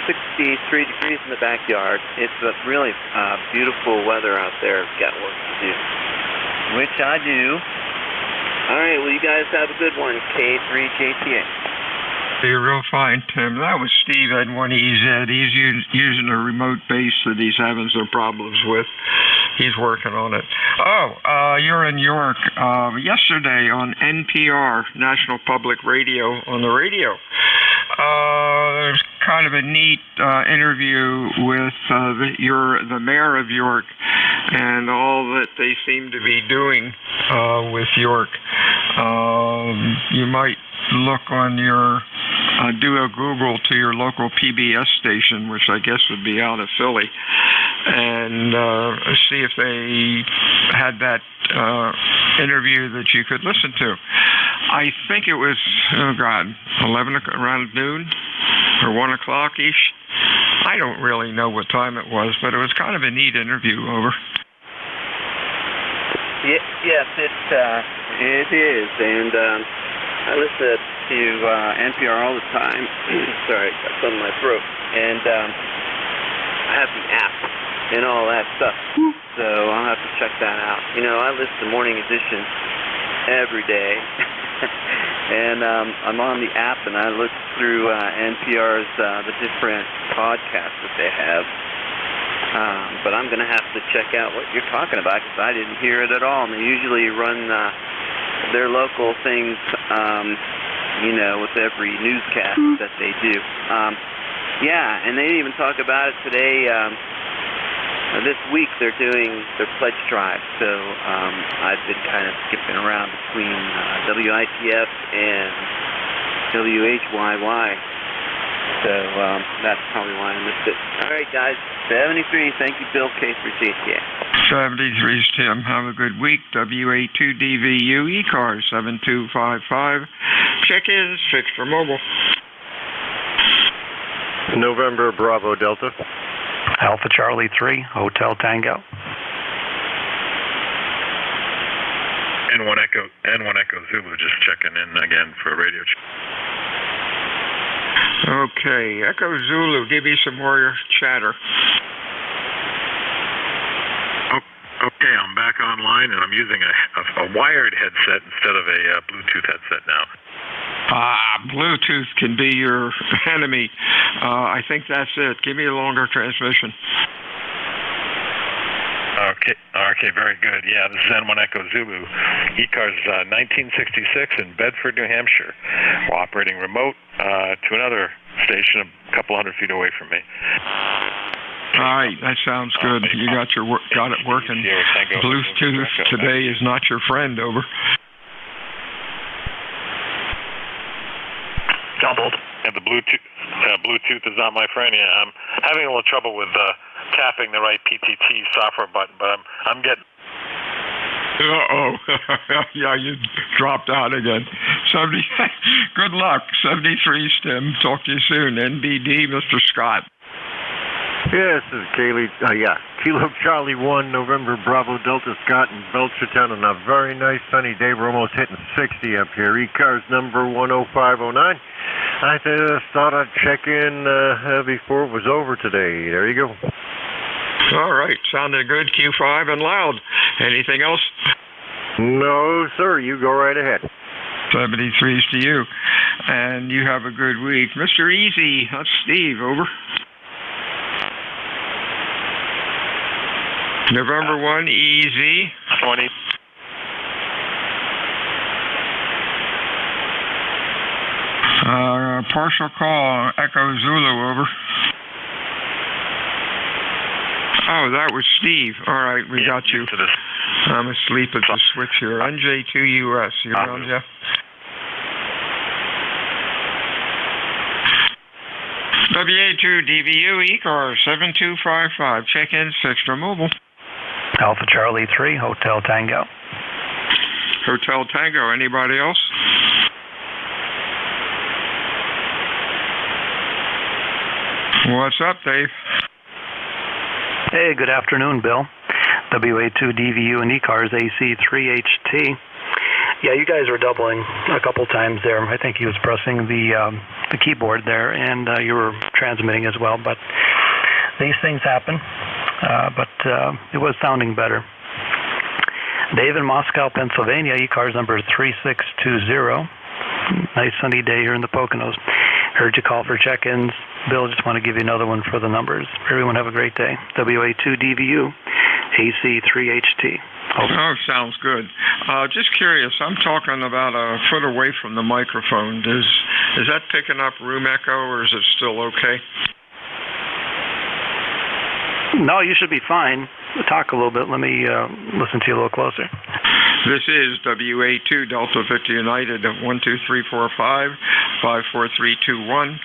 63 degrees in the backyard. It's really beautiful weather out there. Got work to do, which I do. All right, well, you guys have a good one, K3JTA. You're real fine, Tim. That was Steve N1EZ. He's using a remote base that he's having some problems with. He's working on it. Oh, you're in York. Yesterday on NPR, National Public Radio, on the radio, there's kind of a neat interview with the mayor of York and all that they seem to be doing with York. You might look on your do a Google to your local PBS station, which I guess would be out of Philly, and see if they had that interview that you could listen to. I think it was, 11 around noon or 1 o'clock-ish. I don't really know what time it was, but it was kind of a neat interview. Over. Yes, it is, and I listen to NPR all the time. Sorry, got something in my throat. And I have the app and all that stuff, so I'll have to check that out. I listen to Morning Edition every day, and I'm on the app, and I look through NPR's the different podcasts that they have. But I'm going to have to check out what you're talking about, because I didn't hear it at all. And they usually run their local things, with every newscast that they do. Yeah, and they didn't even talk about it today. This week they're doing their pledge drive, so I've been kind of skipping around between WITF and WHYY. So that's probably why I missed it. All right, guys. 73. Thank you, Bill K. for JTA. 73's Tim. Have a good week. WA2DVU ECARS 7255. Check-ins fixed for mobile. November Bravo Delta. Alpha Charlie 3, Hotel Tango. N1 Echo Zulu just checking in again for a radio check. Okay, Echo Zulu, give me some more chatter. Okay, I'm back online, and I'm using a wired headset instead of a Bluetooth headset now. Bluetooth can be your enemy. I think that's it. Give me a longer transmission. Okay, very good. Yeah, this is N1 Echo Zulu. ECARS 1966 in Bedford, New Hampshire. We're operating remote to another station a couple hundred feet away from me. All right, that sounds good. You got it working. Bluetooth today is not your friend. Over. Doubled. And the Bluetooth is not my friend. Yeah, I'm having a little trouble with tapping the right PTT software button, but I'm getting. Uh-oh. Yeah, you dropped out again. 70. Good luck. 73 Stim. Talk to you soon. NBD, Mr. Scott. Yeah, this is Kilo Charlie 1, November Bravo Delta Scott in Belchertown on a very nice sunny day. We're almost hitting 60 up here. ECARS number 10509. I just thought I'd check in before it was over today. There you go. All right. Sounded good, Q5 and loud. Anything else? No, sir. You go right ahead. 73's to you. And you have a good week. Mr. Easy, that's Steve. Over. November 1, EZ. 20. Partial call, Echo Zulu, over. Oh, that was Steve. All right, we got you. I'm asleep at the switch here. NJ2US. You on, Jeff? WA2DVU ECARS 7255. Check-in, Extra Mobile. Alpha Charlie 3, Hotel Tango. Hotel Tango. Anybody else? What's up, Dave? Hey, good afternoon, Bill. WA2DVU and ECARS AC3HT. Yeah, you guys were doubling a couple times there. I think he was pressing the keyboard there, and you were transmitting as well. But these things happen. But it was sounding better. Dave in Moscow, Pennsylvania, ECARS number 3620. Nice sunny day here in the Poconos. Heard you call for check-ins. Bill, just want to give you another one for the numbers. Everyone have a great day. WA2DVU, AC3HT. Oh, sounds good. Just curious, I'm talking about a foot away from the microphone. Is that picking up room echo, or is it still okay? No, you should be fine. Talk a little bit. Let me listen to you a little closer. This is WA2 Delta Victor United at 12345 54321.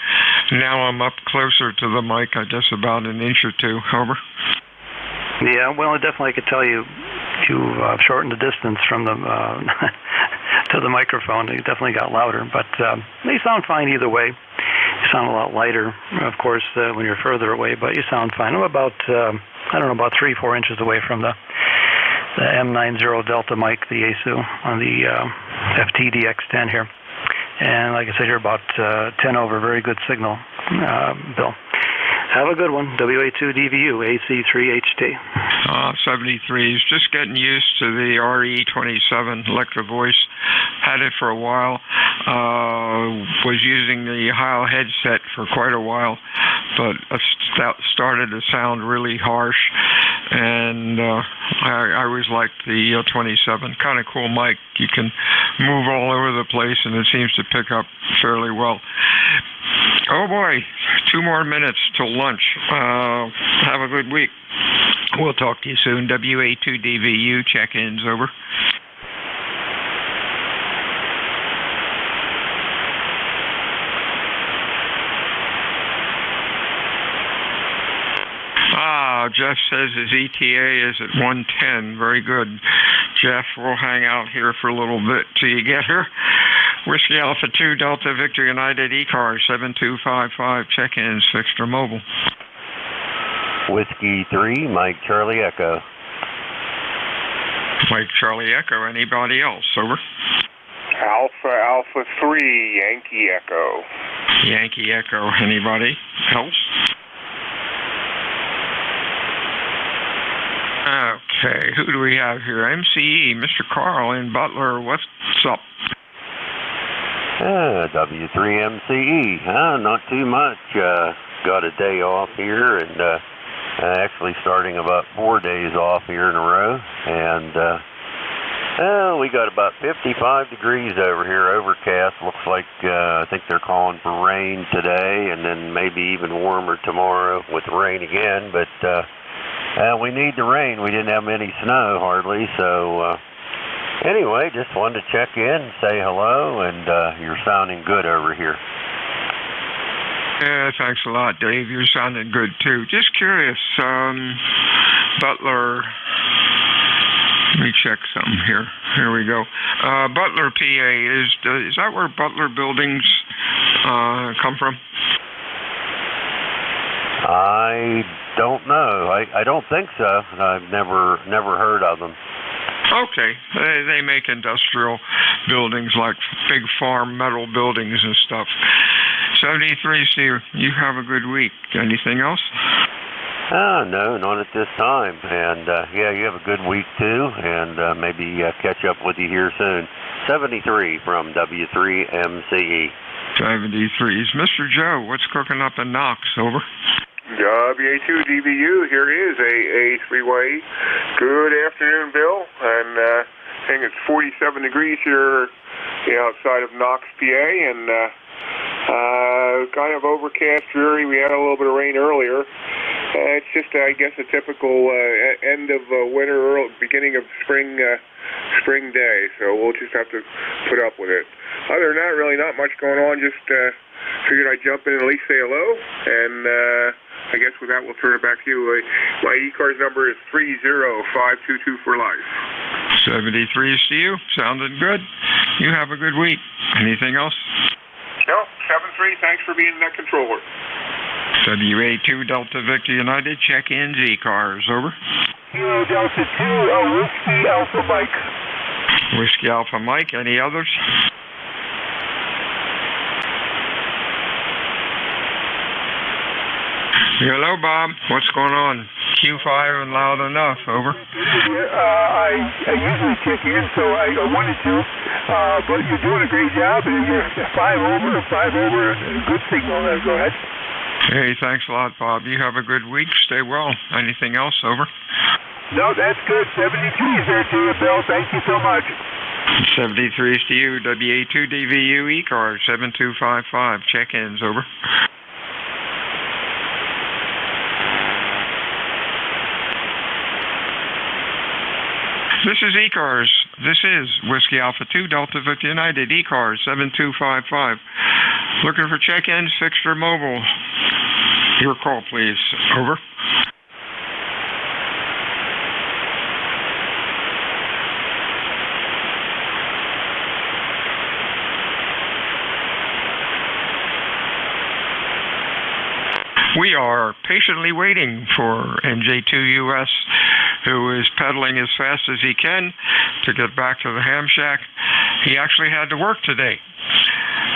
Now I'm up closer to the mic, I guess about an inch or two. Over. Yeah, well, definitely I could tell you shortened the distance from the to the microphone. You definitely got louder, but they sound fine either way. You sound a lot lighter, of course, when you're further away, but you sound fine. I'm about, about 3-4 inches away from the M90 Delta mic, the ASU, on the FTDX10 here. And like I said, you're about 10 over. Very good signal, Bill. Have a good one. WA2DVU, AC3HT. 73 is just getting used to the RE27 Electro Voice. Had it for a while. Was using the Heil headset for quite a while, but it started to sound really harsh. And I always liked the 27. Kind of cool mic. You can move all over the place, and it seems to pick up fairly well. Oh boy, 2 more minutes till lunch. Have a good week. We'll talk to you soon. WA2DVU, check-ins, over. Jeff says his ETA is at 110. Very good. Jeff, we'll hang out here for a little bit till you get here. Whiskey Alpha 2 Delta Victor United ECARS 7255. Check-ins, Extra Mobile. Whiskey 3, Mike Charlie Echo. Mike Charlie Echo. Anybody else? Over. Alpha 3, Yankee Echo. Yankee Echo. Anybody else? Okay, who do we have here? MCE, Mr. Carl in Butler. What's up? W3MCE. Not too much. Got a day off here, and actually starting about 4 days off here in a row. And we got about 55 degrees over here, overcast. Looks like I think they're calling for rain today, and then maybe even warmer tomorrow with rain again. But we need the rain. We didn't have any snow hardly, so anyway, just wanted to check in, say hello, and you're sounding good over here. Yeah, thanks a lot, Dave. You're sounding good, too. Just curious, Butler, let me check something here. Here we go. Butler, PA, is that where Butler buildings come from? I don't know. I don't think so. I've never heard of them. Okay. They make industrial buildings like big farm metal buildings and stuff. 73, Steve, you have a good week. Anything else? No, not at this time. And, yeah, you have a good week, too, and maybe catch up with you here soon. 73 from W3MCE. 73 is Mr. Joe. What's cooking up in Knox? Over. WA2DVU, here is A3Y. Good afternoon, Bill. And I think it's 47 degrees here outside of Knox, PA, and kind of overcast, dreary. We had a little bit of rain earlier. It's just, I guess, a typical end of winter, early, beginning of spring day. So we'll just have to put up with it. Other than that, really not much going on. Just figured I'd jump in and at least say hello. And I guess with that, we'll turn it back to you. My ECARS number is 30522 for life. 73 is to you. Sounded good. You have a good week. Anything else? No, 7-3. Thanks for being that controller. WA2 Delta Victor United, check-ins, ECARS, over. Kilo Delta 2, Whiskey Alpha Mike. Whiskey Alpha Mike, any others? Hello, Bob. What's going on? Q5 and loud enough, over. I usually check in, so I wanted to, but you're doing a great job, and you're 5 over, good signal there. Go ahead. Hey, thanks a lot, Bob. You have a good week. Stay well. Anything else, over? No, that's good. 73 is there to you, Bill. Thank you so much. 73 is to you. WA2 DVU ECARS 7255. Check-ins, over. This is ECARS. This is Whiskey Alpha 2 Delta Victor United ECARS 7255. Looking for check-ins, fixed or mobile. Your call, please. Over. We are patiently waiting for NJ2US, who is pedaling as fast as he can to get back to the ham shack. He actually had to work today.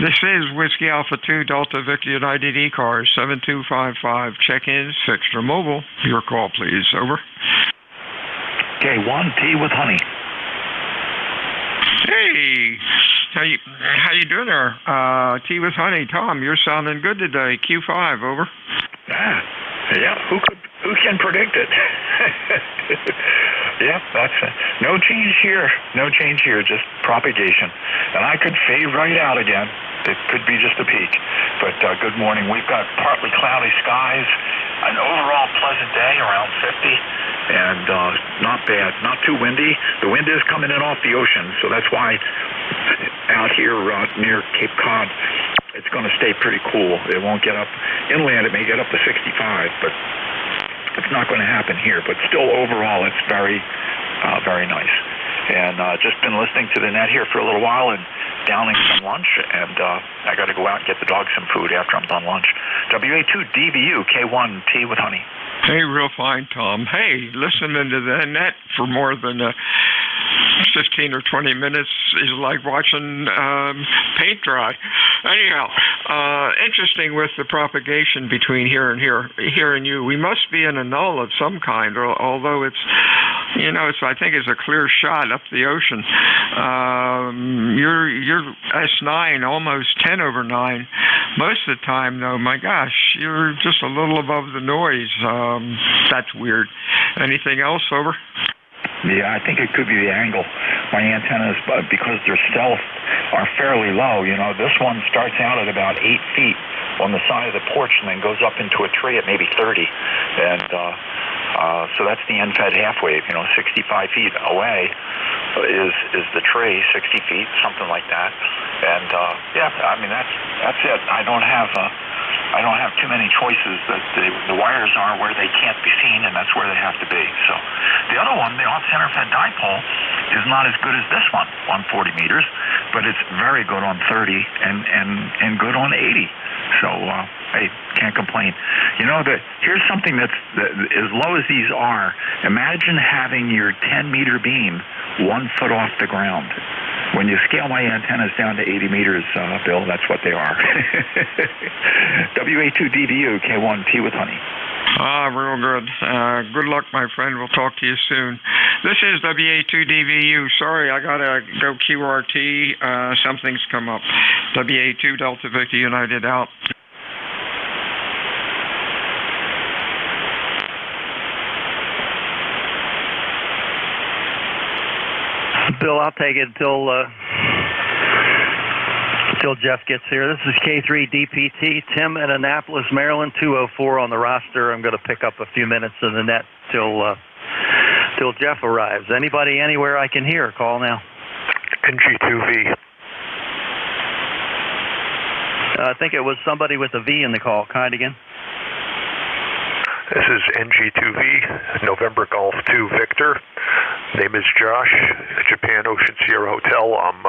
This is Whiskey Alpha 2 Delta Victor United ECARS 7255. Check-ins, fixed or mobile. Your call, please. Over. K1, tea with honey. Hey, how you doing there? Tea with honey. Tom, you're sounding good today. Q5, over. Yeah, who can predict it? Yeah, that's it. No change here, just propagation. And I could fade right out again. It could be just a peak. But good morning. We've got partly cloudy skies, an overall pleasant day around 50, and not bad, not too windy. The wind is coming in off the ocean, so that's why out here near Cape Cod, it's going to stay pretty cool. It won't get up inland. It may get up to 65, but it's not going to happen here. But still, overall, it's very, very nice. And just been listening to the net here for a little while and downing some lunch. And I got to go out and get the dog some food after I'm done lunch. WA2 DVU K1 tea with honey. Hey, real fine, Tom. Hey, listening to the net for more than 15 or 20 minutes is like watching paint dry. Anyhow, interesting with the propagation between here and you. We must be in a null of some kind, although it's, I think it's a clear shot up the ocean. You're S9, almost 10 over 9. Most of the time, though, my gosh, you're just a little above the noise. That's weird. Anything else, over? Yeah, I think it could be the angle. My antennas, because they're stealth, are fairly low. This one starts out at about 8 feet on the side of the porch and then goes up into a tree at maybe 30. And so that's the end-fed half wave. 65 feet away is the tree, 60 feet, something like that. And yeah, I mean that's it. I don't have too many choices. That the wires are where they can't be seen, and that's where they have to be. So the other one, the off-center fed dipole, is not as good as this one on 40 meters, but it's very good on 30 and good on 80. So hey, can't complain. Here's something that's as low as these are. Imagine having your 10-meter beam 1 foot off the ground. When you scale my antennas down to 80 meters, Bill, that's what they are. WA2 DVU K1 tea with honey. Real good. Good luck, my friend. We'll talk to you soon. This is WA2 DVU. Sorry, I gotta go QRT. Something's come up. WA2 Delta Victor United out. Bill, I'll take it until Till Jeff gets here. This is K3DPT. Tim in Annapolis, Maryland, 204 on the roster. I'm going to pick up a few minutes in the net till Jeff arrives. Anybody anywhere I can hear, call now. NJ2V. I think it was somebody with a V in the call. Kind again. This is NJ2V, November Golf 2 Victor. Name is Josh, Japan Ocean Sierra Hotel. I'm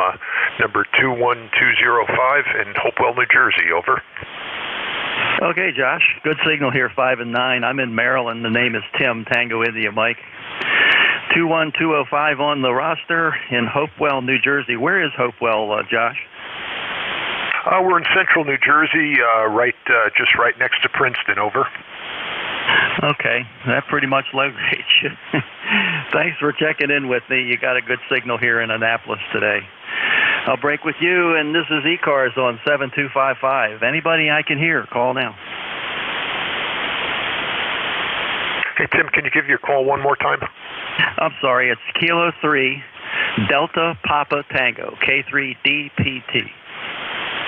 number 21205 in Hopewell, New Jersey. Over. Okay, Josh. Good signal here, 5 and 9. I'm in Maryland. The name is Tim, Tango India Mike. 21205 on the roster in Hopewell, New Jersey. Where is Hopewell, Josh? We're in central New Jersey, just right next to Princeton. Over. Okay, that pretty much locates you. Thanks for checking in with me. You got a good signal here in Annapolis today. I'll break with you, and this is ECARS on 7255. Anybody I can hear, call now. Hey, Tim, can you give your call one more time? I'm sorry, it's Kilo 3, Delta Papa Tango, K3DPT.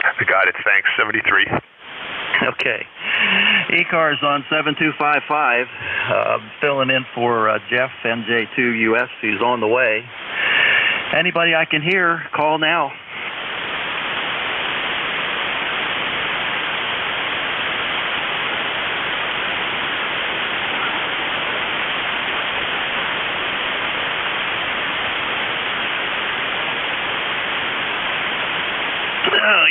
I got it, thanks, 73. Okay. ECARS on 7255, filling in for Jeff, NJ2US. He's on the way. Anybody I can hear, call now.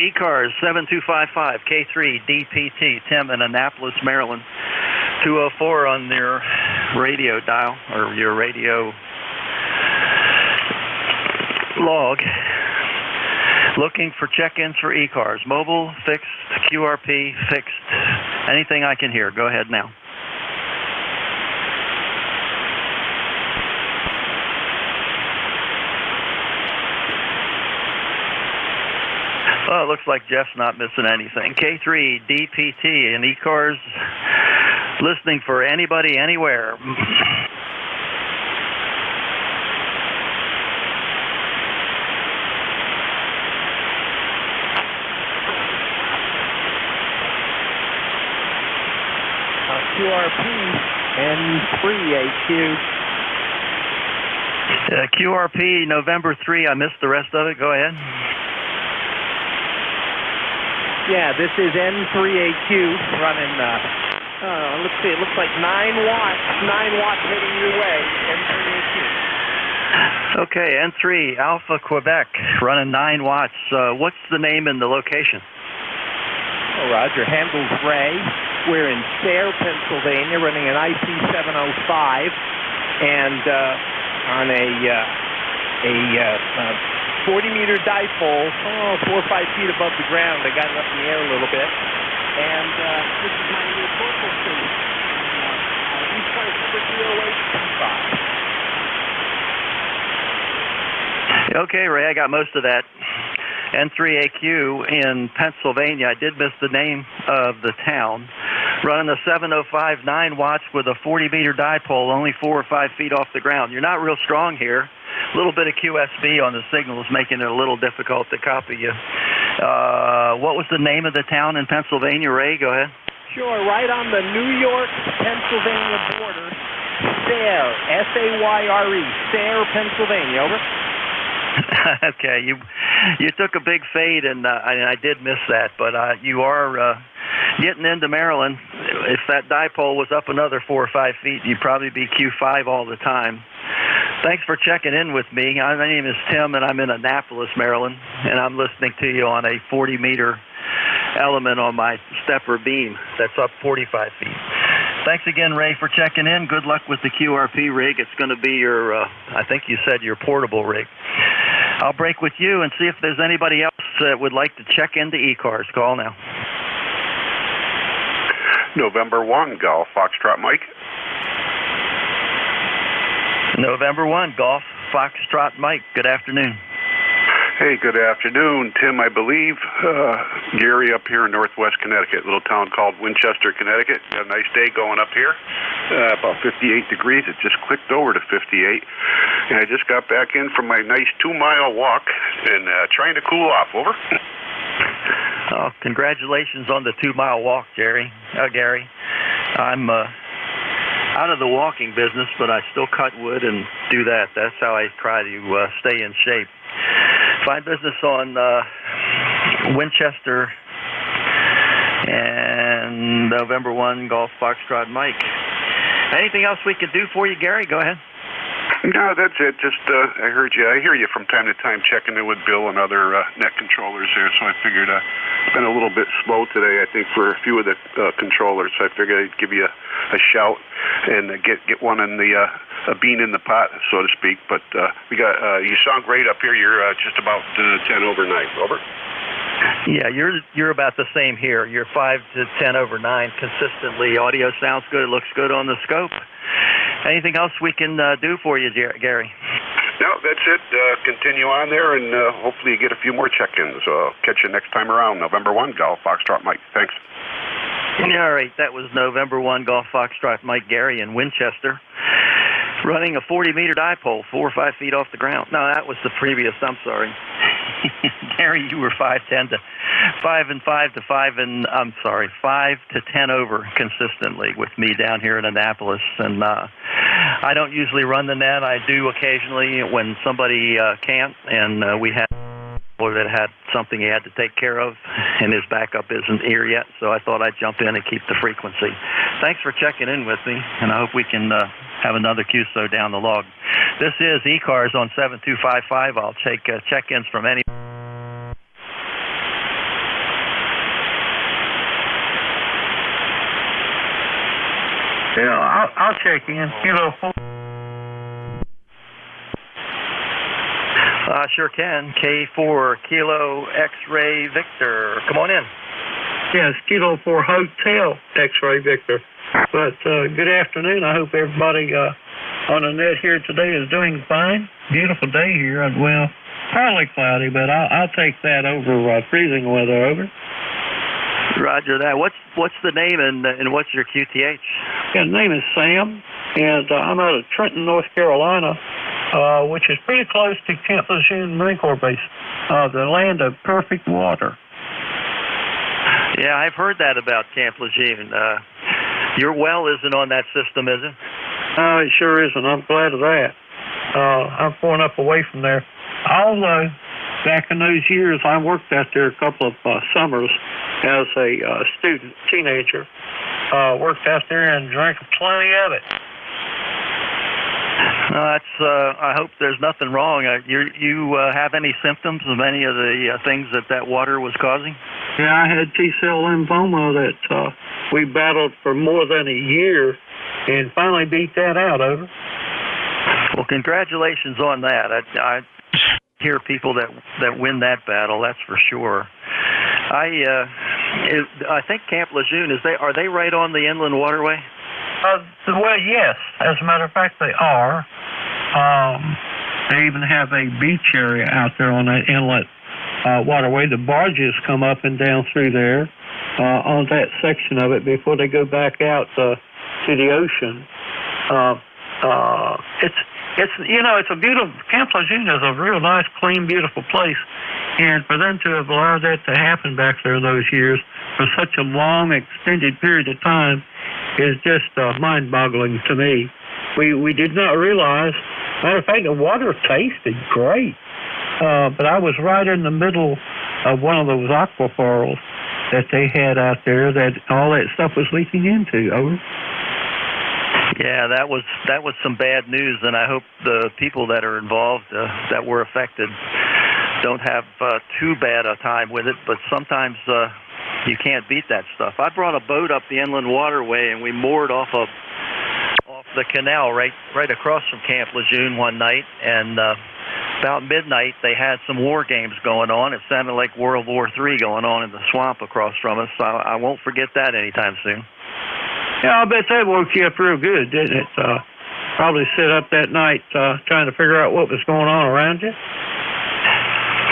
ECARS 7255 K3DPT. Tim in Annapolis, Maryland, 204 on their radio dial or your radio log. Looking for check-ins for ECARS. Mobile, fixed, QRP, fixed. Anything I can hear. Go ahead now. Well, it looks like Jeff's not missing anything. K3DPT and ECARS, listening for anybody, anywhere. QRP N3AQ. QRP November 3. I missed the rest of it. Go ahead. Yeah, this is N3AQ running, let's see, it looks like 9 watts heading your way, N3AQ. Okay, N3, Alpha Quebec, running 9 watts. What's the name and the location? Oh, Roger, handles Ray. We're in Sayre, Pennsylvania, running an IC705, and on a 40-meter dipole, 4 or 5 feet above the ground. I got it up in the air a little bit. And this is my new focal station. East Coast number 20825. Okay, Ray, I got most of that. N3AQ in Pennsylvania. I did miss the name of the town. Running a 705, 9 watts with a 40-meter dipole, only 4 or 5 feet off the ground. You're not real strong here. A little bit of QSB on the signal is making it a little difficult to copy you. What was the name of the town in Pennsylvania, Ray? Go ahead. Sure, right on the New York-Pennsylvania border. Sayre, S-A-Y-R-E, Sayre, Pennsylvania. Over. Okay, you took a big fade, and I did miss that, but you are getting into Maryland. If that dipole was up another 4 or 5 feet, you'd probably be Q5 all the time. Thanks for checking in with me. My name is Tim, and I'm in Annapolis, Maryland, and I'm listening to you on a 40-meter element on my stepper beam that's up 45 feet. Thanks again, Ray, for checking in. Good luck with the QRP rig. It's going to be your, I think you said your portable rig. I'll break with you and see if there's anybody else that would like to check into ECARS. Call now. November 1, Golf Foxtrot Mike. November 1, Golf Foxtrot Mike. Good afternoon. Hey, good afternoon, Tim. I believe Gary up here in northwest Connecticut, a little town called Winchester, Connecticut. Got a nice day going up here. About 58 degrees. It just clicked over to 58. And I just got back in from my nice 2-mile walk and trying to cool off. Over. Oh, congratulations on the 2-mile walk, Gary. I'm out of the walking business, but I still cut wood and do that. That's how I try to stay in shape. Fine business on Winchester and November 1 Golf Foxtrot Mike. Anything else we can do for you, Gary? Go ahead. No, that's it. Just I hear you from time to time checking in with Bill and other net controllers here, so I figured it's been a little bit slow today, I think, for a few of the controllers, so I figured I'd give you a shout and get one in the a bean in the pot, so to speak. But we got you sound great up here. You're just about 10 over 9. Over. Yeah, you're about the same here. You're 5 to 10 over 9 consistently. Audio sounds good. It looks good on the scope. Anything else we can do for you, Gary? No, that's it. Continue on there, and hopefully you get a few more check-ins. Catch you next time around, November 1, Golf Foxtrot Mike. Thanks. All right, that was November 1 Golf Foxtrot Mike Gary in Winchester, running a 40-meter dipole, 4 or 5 feet off the ground. No, that was the previous. I'm sorry. Gary, you were 5'10" to 5 and 5 to 5 and 5 to 10 over consistently with me down here in Annapolis. And I don't usually run the net. I do occasionally when somebody can't, and we had that had something he had to take care of, and his backup isn't here yet, so I thought I'd jump in and keep the frequency. Thanks for checking in with me, and I hope we can have another QSO down the log. This is ECARS on 7255. I'll take check-ins from any. Yeah, I'll check in. Sure can. K4 Kilo X-Ray Victor. Come on in. Yes, Kilo 4 Hotel X-Ray Victor. But good afternoon. I hope everybody on the net here today is doing fine. Beautiful day here. Well, partly cloudy, but I'll take that over freezing weather. Over. Roger that. What's the name and what's your QTH? Yeah, the name is Sam, and I'm out of Trenton, North Carolina, which is pretty close to Camp Lejeune Marine Corps Base, the land of perfect water. Yeah, I've heard that about Camp Lejeune. Your well isn't on that system, is it? It sure isn't. I'm glad of that. I'm pulling up away from there. Although, back in those years, I worked out there a couple of summers as a student, teenager. Worked out there and drank plenty of it. I hope there's nothing wrong. You have any symptoms of any of the things that water was causing? Yeah, I had T-cell lymphoma that we battled for more than a year and finally beat that out. Over. Well, congratulations on that. I hear people that win that battle, that's for sure. I think Camp Lejeune, are they right on the inland waterway? Well, yes. As a matter of fact, they are. They even have a beach area out there on that inlet waterway. The barges come up and down through there on that section of it before they go back out to the ocean. It's a beautiful. Camp Lejeune is a real nice, clean, beautiful place. And for them to have allowed that to happen back there in those years for such a long, extended period of time is just mind-boggling to me. We did not realize. Matter of fact, the water tasted great, but I was right in the middle of one of those aquifers that they had out there that all that stuff was leaking into. Over. Yeah, that was some bad news, and I hope the people that are involved that were affected don't have too bad a time with it. But sometimes you can't beat that stuff. I brought a boat up the inland waterway, and we moored off the canal right across from Camp Lejeune one night, and about midnight they had some war games going on. It sounded like World War III going on in the swamp across from us. So I won't forget that anytime soon. Yeah, I bet that woke you up real good, didn't it? Probably sit up that night trying to figure out what was going on around you.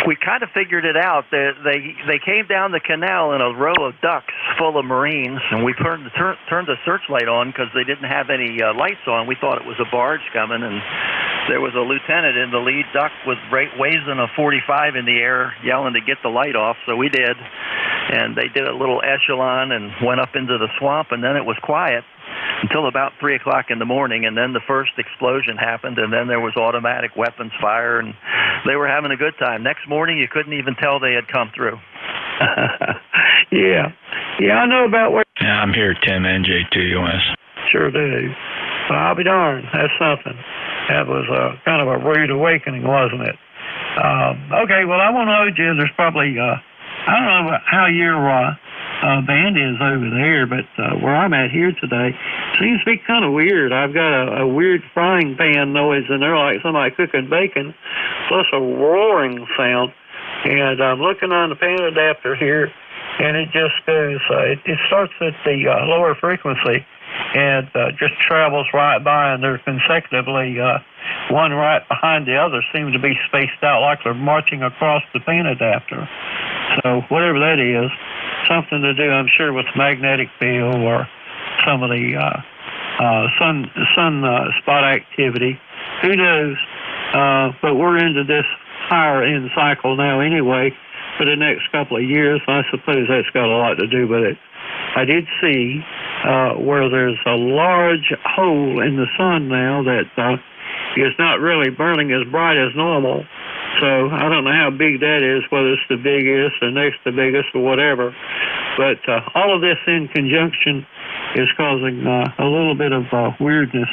We kind of figured it out. They came down the canal in a row of ducks full of Marines, and we turned the searchlight on because they didn't have any lights on. We thought it was a barge coming, and there was a lieutenant in the lead duck with raising a .45 in the air, yelling to get the light off. So we did, and they did a little echelon and went up into the swamp, and then it was quiet until about 3 o'clock in the morning, and then the first explosion happened, and then there was automatic weapons fire, and they were having a good time. Next morning, you couldn't even tell they had come through. Yeah, I know about where. Yeah, I'm here, Tim, NJ2US. Sure do. Well, I'll be darned. That's something. That was kind of a rude awakening, wasn't it? Okay, well, I won't hold you. There's probably, I don't know how your band is over there, but where I'm at here today seems to be kind of weird. I've got a weird frying pan noise in there, like somebody cooking bacon, plus a roaring sound. And I'm looking on the pan adapter here, and it just goes, it starts at the lower frequency and just travels right by, and they're consecutively one right behind the other, seem to be spaced out like they're marching across the pan adapter. So whatever that is, something to do, I'm sure, with magnetic field or some of the sun spot activity. Who knows? But we're into this higher end cycle now anyway for the next couple of years. I suppose that's got a lot to do with it. I did see where there's a large hole in the sun now that is not really burning as bright as normal. So I don't know how big that is, whether it's the biggest or next to biggest or whatever. But all of this in conjunction is causing a little bit of weirdness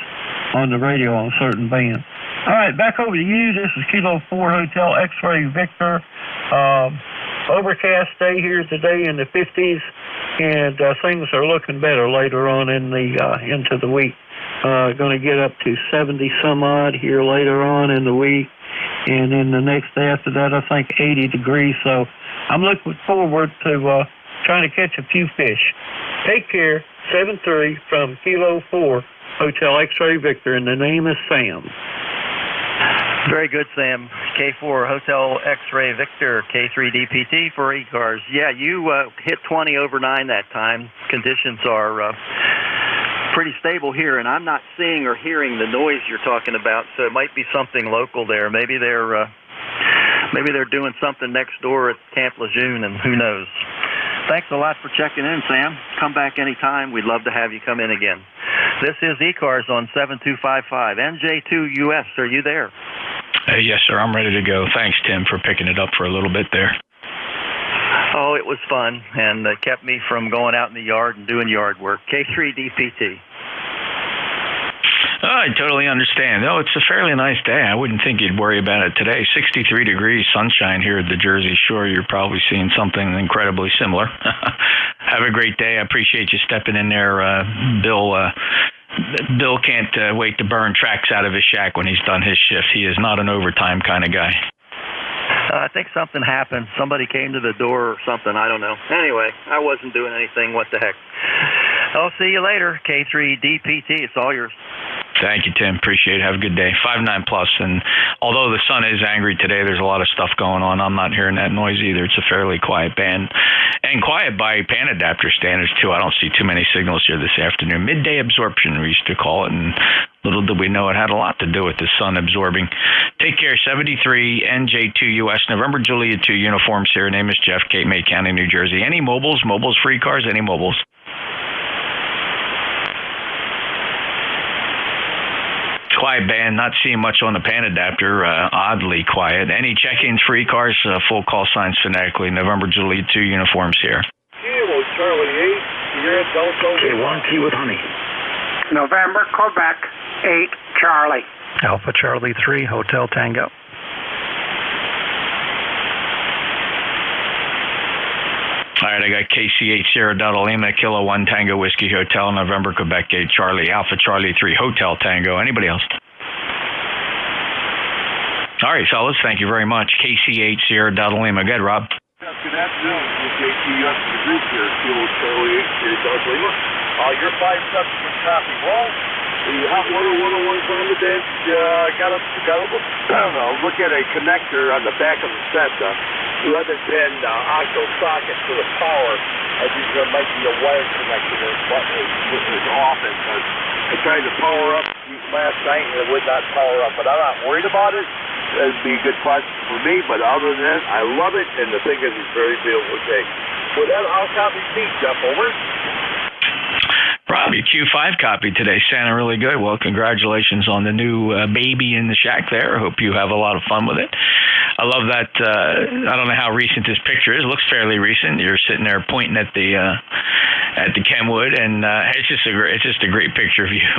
on the radio on certain bands. All right, back over to you. This is Kilo 4 Hotel X-Ray Victor. Overcast day here today in the 50s, and things are looking better later on in the into the week. Going to get up to 70 some odd here later on in the week, and then the next day after that, I think 80 degrees. So I'm looking forward to trying to catch a few fish. Take care. 7-3 from Kilo 4 Hotel X-Ray Victor, and the name is Sam. Very good, Sam. K4 Hotel X-Ray Victor, K3DPT for ECARS. Yeah, you hit 20 over 9 that time. Conditions are pretty stable here, and I'm not seeing or hearing the noise you're talking about, so it might be something local there. Maybe they're doing something next door at Camp Lejeune, and who knows. Thanks a lot for checking in, Sam. Come back anytime. We'd love to have you come in again. This is ECARS on 7255. NJ2US, are you there? Yes, sir. I'm ready to go. Thanks, Tim, for picking it up for a little bit there. Oh, it was fun, and it kept me from going out in the yard and doing yard work. K3DPT. Oh, I totally understand. Oh, it's a fairly nice day. I wouldn't think you'd worry about it today. 63 degrees, sunshine here at the Jersey Shore. You're probably seeing something incredibly similar. Have a great day. I appreciate you stepping in there, Bill. Bill can't wait to burn tracks out of his shack when he's done his shift. He is not an overtime kind of guy. I think something happened. Somebody came to the door or something. I don't know. Anyway, I wasn't doing anything. What the heck? I'll see you later, K3DPT. It's all yours. Thank you, Tim. Appreciate it. Have a good day. 5-9 plus. And although the sun is angry today, there's a lot of stuff going on. I'm not hearing that noise either. It's a fairly quiet band. And quiet by pan adapter standards, too. I don't see too many signals here this afternoon. Midday absorption, we used to call it. And little did we know it had a lot to do with the sun absorbing. Take care. 73 NJ2US, November Juliet 2 uniforms here. Name is Jeff, Cape May County, New Jersey. Any mobiles? Mobiles for ECARS? Any mobiles? Quiet band, not seeing much on the pan adapter, oddly quiet. Any check-ins for ECARS? Full call signs phonetically. November Juliet 2 uniforms here. Kilo Charlie 8, you're at Delta. K1 Key with honey. November Quebec 8 Charlie. Alpha Charlie 3 Hotel Tango. All right, I got KC8 Sierra Delta Lima, Kilo 1 Tango Whiskey Hotel, November Quebec 8 Charlie, Alpha Charlie 3 Hotel Tango. Anybody else? All right, fellas, thank you very much. KC8 Sierra Delta Lima. Good, Rob. Good afternoon. NJ2US the group here, Kilo Charlie 8 Sierra Delta Lima. Your 5 subsequent copy. Well, the Hot Water 101 from the bench got a look at a connector on the back of the set. 11-pin octo socket for the power. I think there might be a wire connector that is off. And I tried to power up last night and it would not power up. But I'm not worried about it. It'd be a good project for me. But other than that, I love it. And the thing is, it's very beautiful to take. With that, I'll copy Pete, Jeff, over. Rob, your Q5 copy today sounded really good. Well, congratulations on the new baby in the shack there. I hope you have a lot of fun with it. I love that. I don't know how recent this picture is. It looks fairly recent. You're sitting there pointing at the Kenwood, and it's just a great picture of you,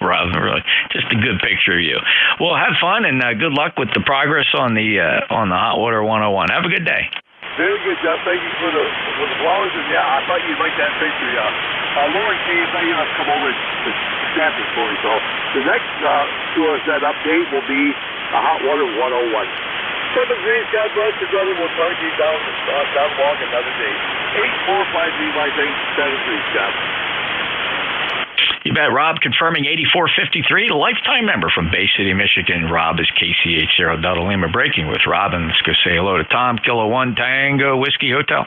Rob. Really, just a good picture of you. Well, have fun and good luck with the progress on the Hot Water 101. Have a good day. Very good, Jeff. Thank you for the flowers, and yeah, I thought you'd like that picture, yeah. Lauren Keyes, I have come over to stamp this for me, so the next set update will be a Hot Water 101. 7 degrees, God bless you, brother. We'll talk to you down along another day. 8453, my thing, 7 degrees, Jeff. You bet. Rob confirming 8453, the lifetime member from Bay City, Michigan. Rob is KCH0 Delta Lima breaking with Rob, and let's go say hello to Tom, Kilo 1 Tango Whiskey Hotel.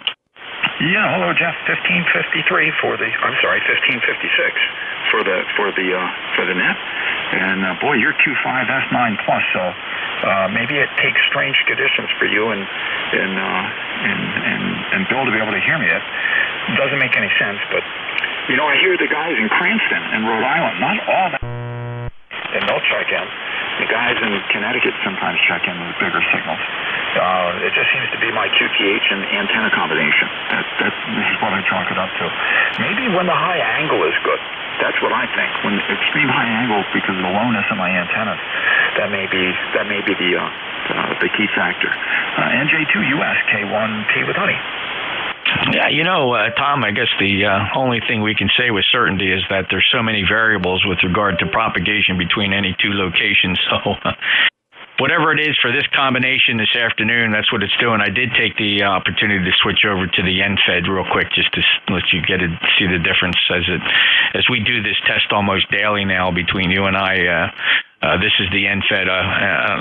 Yeah, hello, Jeff. 1553 for the. I'm sorry, 1556 for the net. And boy, you're Q5 S9 plus, so maybe it takes strange conditions for you and Bill to be able to hear me. It doesn't make any sense, but you know, I hear the guys in Cranston and Rhode Island, not all that, and they'll check in. The guys in Connecticut sometimes check in with bigger signals. It just seems to be my QTH and antenna combination. This is what I chalk it up to. Maybe when the high angle is good. That's what I think. When extreme high angle, because of the lowness of my antennas, that may be the key factor. NJ2US K1T with honey. Yeah, you know, Tom, I guess the only thing we can say with certainty is that there's so many variables with regard to propagation between any two locations. So whatever it is for this combination this afternoon, that's what it's doing. I did take the opportunity to switch over to the NFED real quick just to let you see the difference as we do this test almost daily now between you and I. This is the NFED.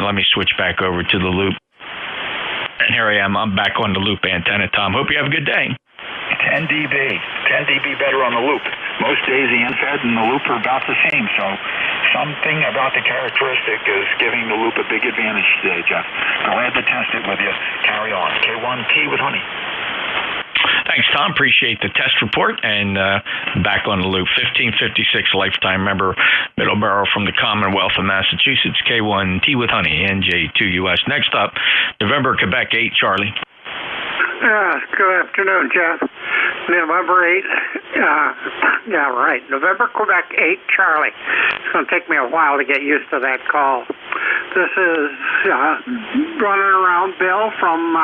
Let me switch back over to the loop. And here I am. I'm back on the loop antenna, Tom. Hope you have a good day. 10 dB better on the loop. Most days the NFED and the loop are about the same, so something about the characteristic is giving the loop a big advantage today, Jeff. Glad to test it with you. Carry on. K1T with honey. Thanks, Tom. Appreciate the test report. And back on the loop, 1556 lifetime member, Middleborough from the Commonwealth of Massachusetts, K1T with honey, NJ2US. Next up, November, Quebec 8, Charlie. Good afternoon, Jeff. November 8, November, Quebec 8, Charlie. It's going to take me a while to get used to that call. This is running around Bill from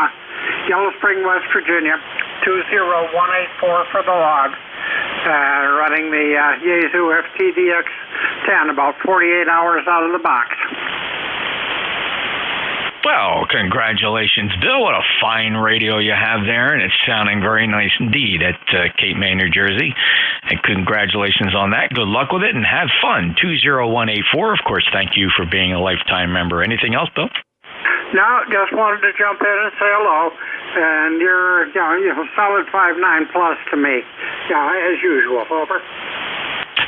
Yellow Spring, West Virginia, 20184 for the log. Running the Yaesu FTDX10, about 48 hours out of the box. Well, congratulations, Bill. What a fine radio you have there, and it's sounding very nice indeed at Cape May, New Jersey. And congratulations on that. Good luck with it, and have fun. 20184, of course, thank you for being a lifetime member. Anything else, Bill? No, just wanted to jump in and say hello. And you're solid 5.9 plus to me, as usual. Over.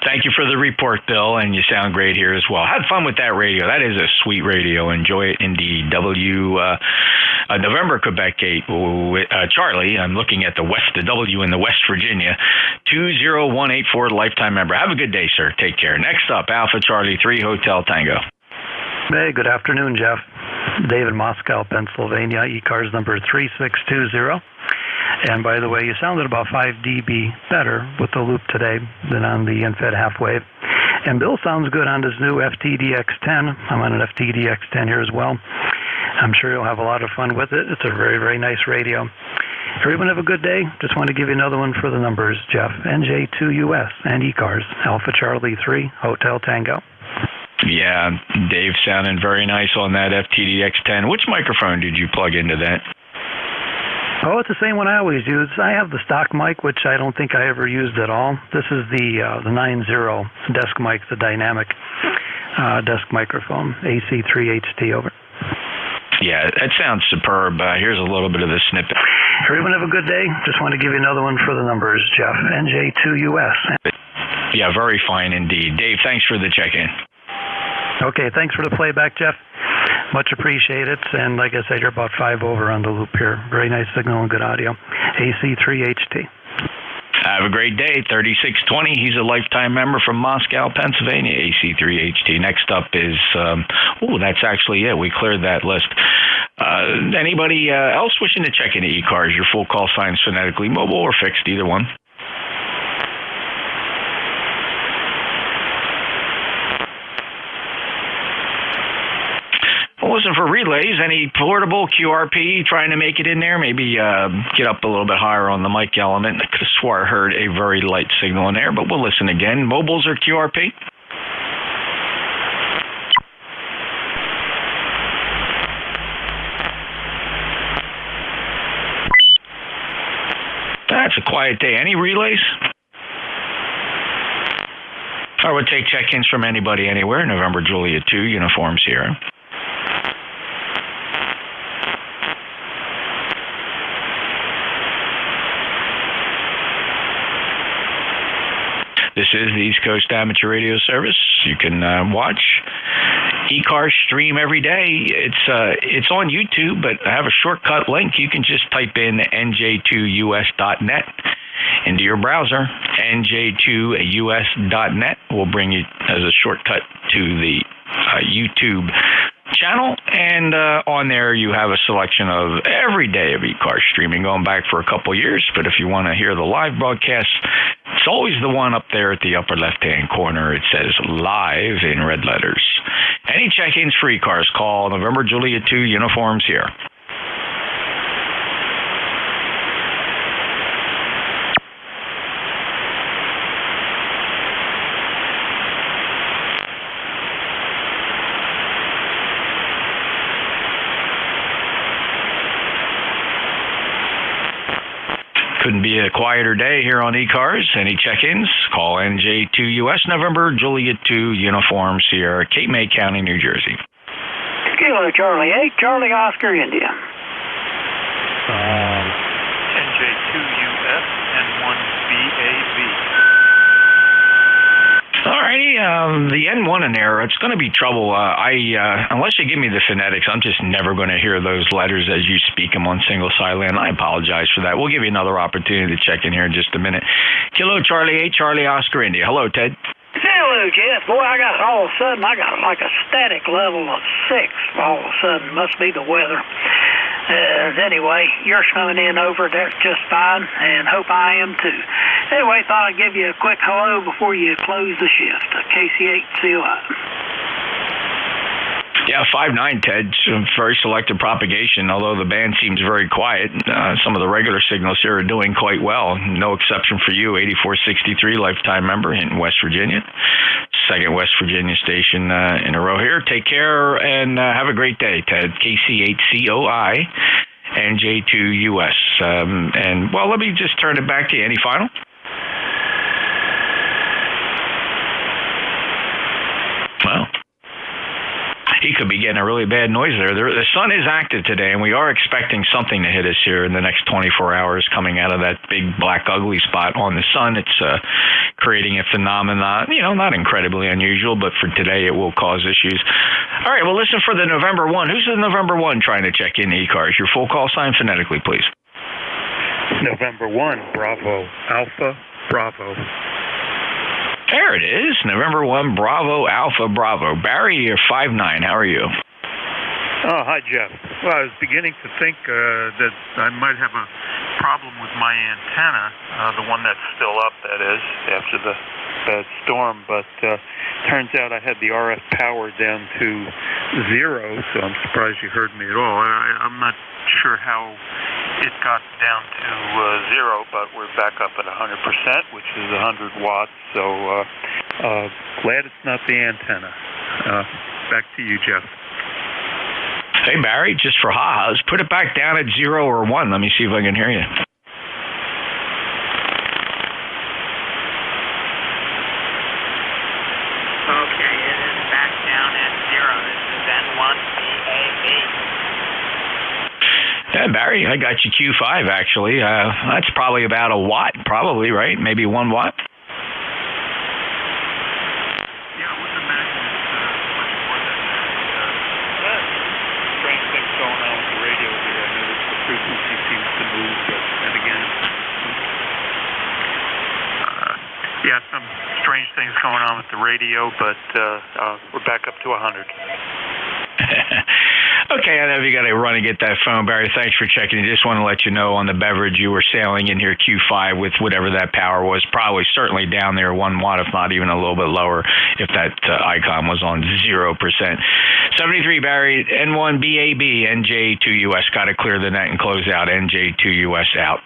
Thank you for the report, Bill, and you sound great here as well. Have fun with that radio. That is a sweet radio. Enjoy it indeed. November, Quebec 8, Charlie, I'm looking at the W in the West Virginia, 20184 lifetime member. Have a good day, sir. Take care. Next up, Alpha Charlie 3 Hotel Tango. Hey, good afternoon, Jeff. David, Moscow, Pennsylvania, ECARS number 3620. And by the way, you sounded about 5 dB better with the loop today than on the NFED half wave. And Bill sounds good on his new FTDX10. I'm on an FTDX10 here as well. I'm sure you'll have a lot of fun with it. It's a very, very nice radio. Everyone have a good day. Just want to give you another one for the numbers, Jeff. NJ2US and ECARS, Alpha Charlie 3, Hotel Tango. Yeah, Dave sounding very nice on that FTDX10. Which microphone did you plug into that? Oh, it's the same one I always use. I have the stock mic, which I don't think I ever used at all. This is the 9.0 desk mic, the dynamic desk microphone, AC3HT, over. Yeah, that sounds superb. Here's a little bit of the snippet. Everyone have a good day. Just want to give you another one for the numbers, Jeff. NJ2US. Yeah, very fine indeed. Dave, thanks for the check-in. Okay, thanks for the playback, Jeff. Much appreciated. And like I said, you're about 5 over on the loop here. Very nice signal and good audio. AC3HT. Have a great day. 3620. He's a lifetime member from Moscow, Pennsylvania. AC3HT. Next up is, that's actually it. We cleared that list. Anybody else wishing to check into ECARS? Your full call signs phonetically, mobile or fixed, either one. Listen for relays. Any portable QRP trying to make it in there? Maybe get up a little bit higher on the mic element. I could have swore I heard a very light signal in there, but we'll listen again. Mobiles or QRP? That's a quiet day. Any relays? I would take check-ins from anybody anywhere. November Juliet 2, uniforms here. This is the East Coast Amateur Radio Service. You can watch ECARS stream every day. It's on YouTube, but I have a shortcut link. You can just type in NJ2US.net into your browser. NJ2US.net will bring you as a shortcut to the YouTube channel, and on there you have a selection of every day of ECARS streaming going back for a couple years. But if you want to hear the live broadcast, it's always the one up there at the upper left-hand corner. It says live in red letters. Any check-ins for ECARS, call November Juliet 2 uniforms here. Couldn't be a quieter day here on ECARS. Any check-ins? Call NJ2US, November Juliet 2 uniforms here, Cape May County, New Jersey. Kilo Charlie 8, Charlie Oscar, India. NJ2US N1BAV. Alrighty, the N1 in there, it's going to be trouble. Unless you give me the phonetics, I'm just never going to hear those letters as you speak them on single silent. I apologize for that. We'll give you another opportunity to check in here in just a minute. Kilo Charlie 8, Charlie Oscar, India. Hello, Ted. Hello, Jeff. Boy, I got like a static level of 6 all of a sudden. Must be the weather. Anyway, yours coming in over there just fine, and hope I am too. Anyway, thought I'd give you a quick hello before you close the shift. KC8COI. Yeah, 5.9, Ted. Very selective propagation, although the band seems very quiet. Some of the regular signals here are doing quite well. No exception for you, 8463, lifetime member in West Virginia. Second West Virginia station in a row here. Take care and have a great day, Ted. KC8COI, NJ2US. And, well, let me just turn it back to you. Any final? Well, he could be getting a really bad noise there. The sun is active today, and we are expecting something to hit us here in the next 24 hours coming out of that big black ugly spot on the sun. It's creating a phenomenon, not incredibly unusual, but for today it will cause issues. All right, well, listen for the November 1. Who's the November 1 trying to check in ECARS? Your full call sign phonetically, please. November 1, Bravo, Alpha, Bravo. There it is. November 1, Bravo, Alpha, Bravo. Barry, you're 5'9". How are you? Oh, hi, Jeff. Well, I was beginning to think that I might have a problem with my antenna, the one that's still up, that is, after the bad storm. But turns out I had the RF power down to 0, so I'm surprised you heard me at all. I'm not sure how it got down to 0, but we're back up at 100%, which is 100 watts. So glad it's not the antenna. Back to you, Jeff. Hey, Barry, just for ha-has, put it back down at 0 or 1. Let me see if I can hear you. Okay, it is back down at 0. This is N1BAV. Yeah, Barry, I got you Q5, actually. That's probably about a watt, probably, right? Maybe 1 watt? strange things going on with the radio, but we're back up to 100. Okay, I know you got to run and get that phone, Barry. Thanks for checking. I just want to let you know on the beverage you were sailing in here Q5 with whatever that power was, probably certainly down there 1 watt, if not even a little bit lower, if that icon was on 0%. 73 Barry, N1BAB, NJ2US. Got to clear the net and close out. NJ2US out.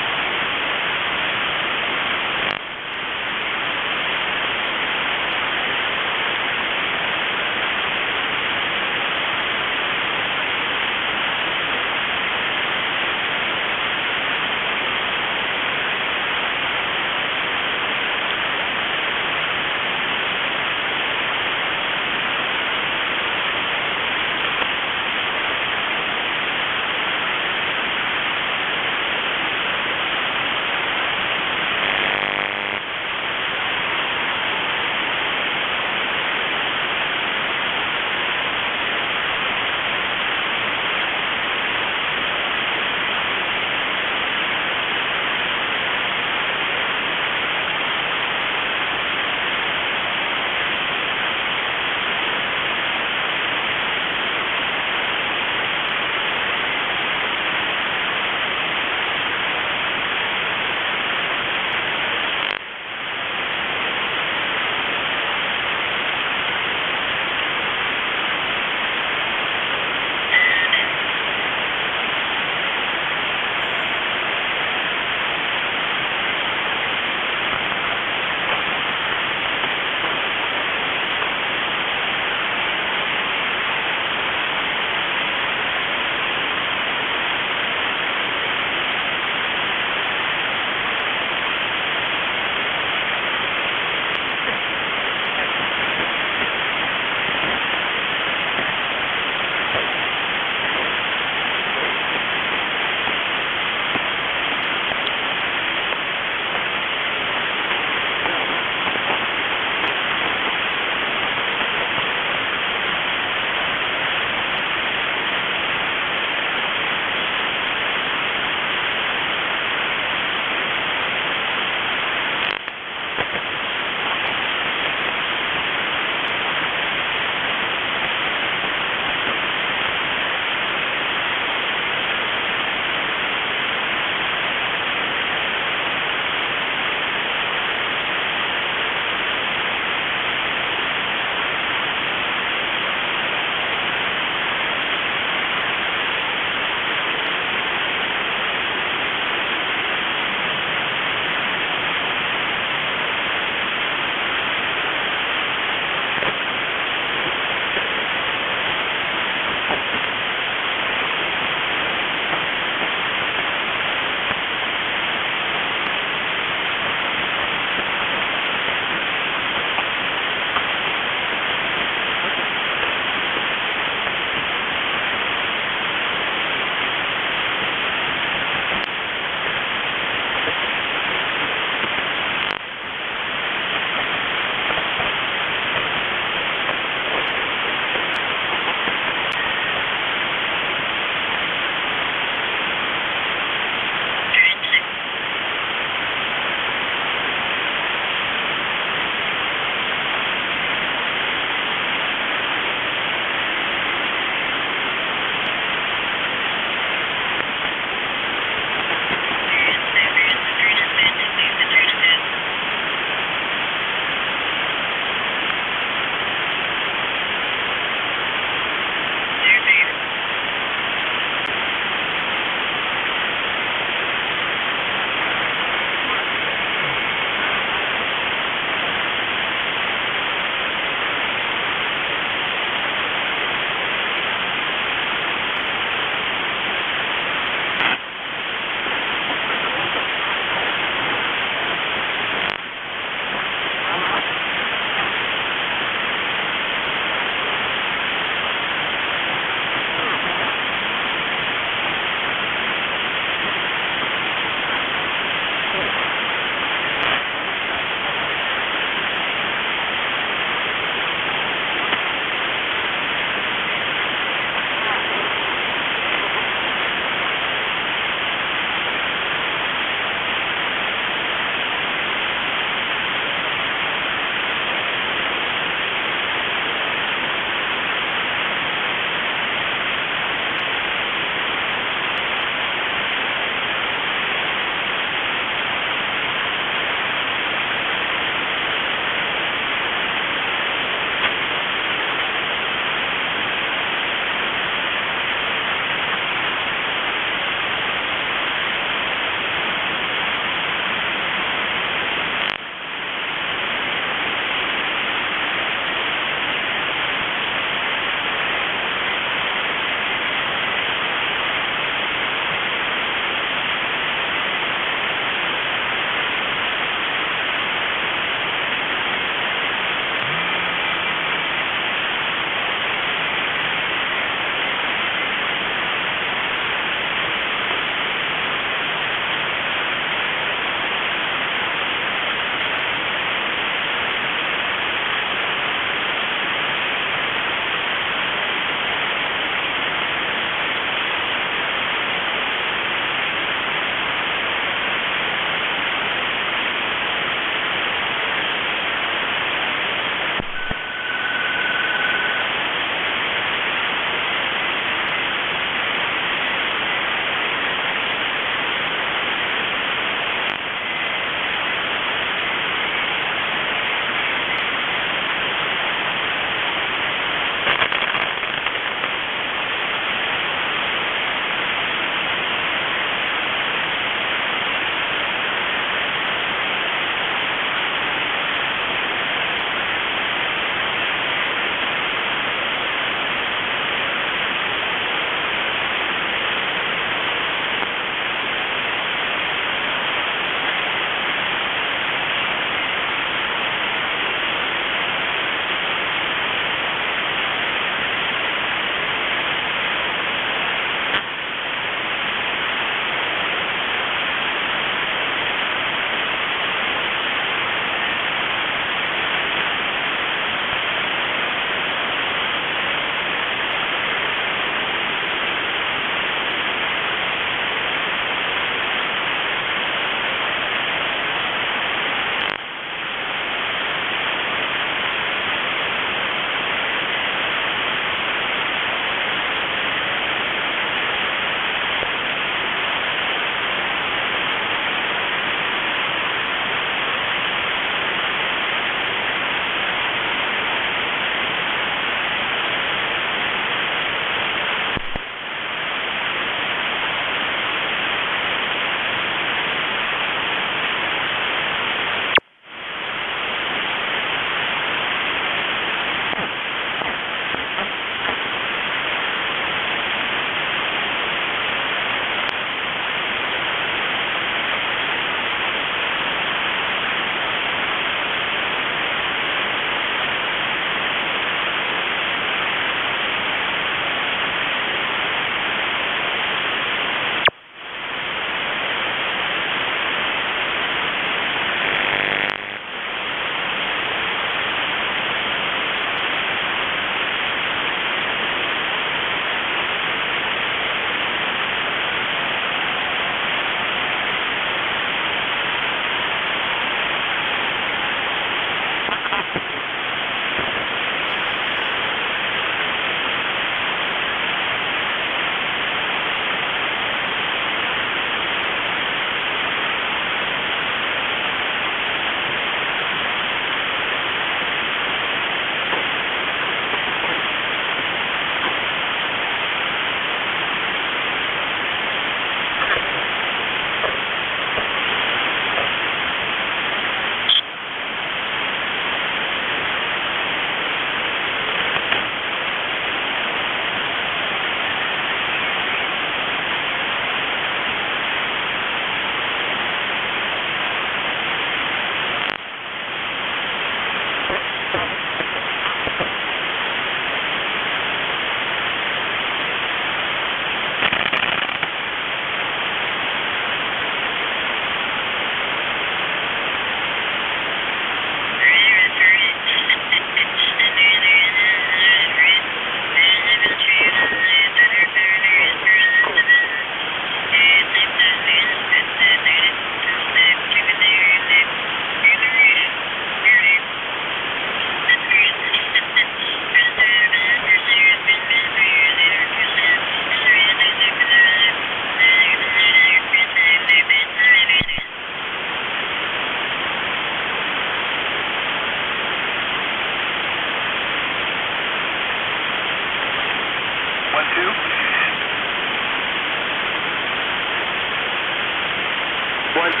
1,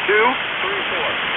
2, 3, 4.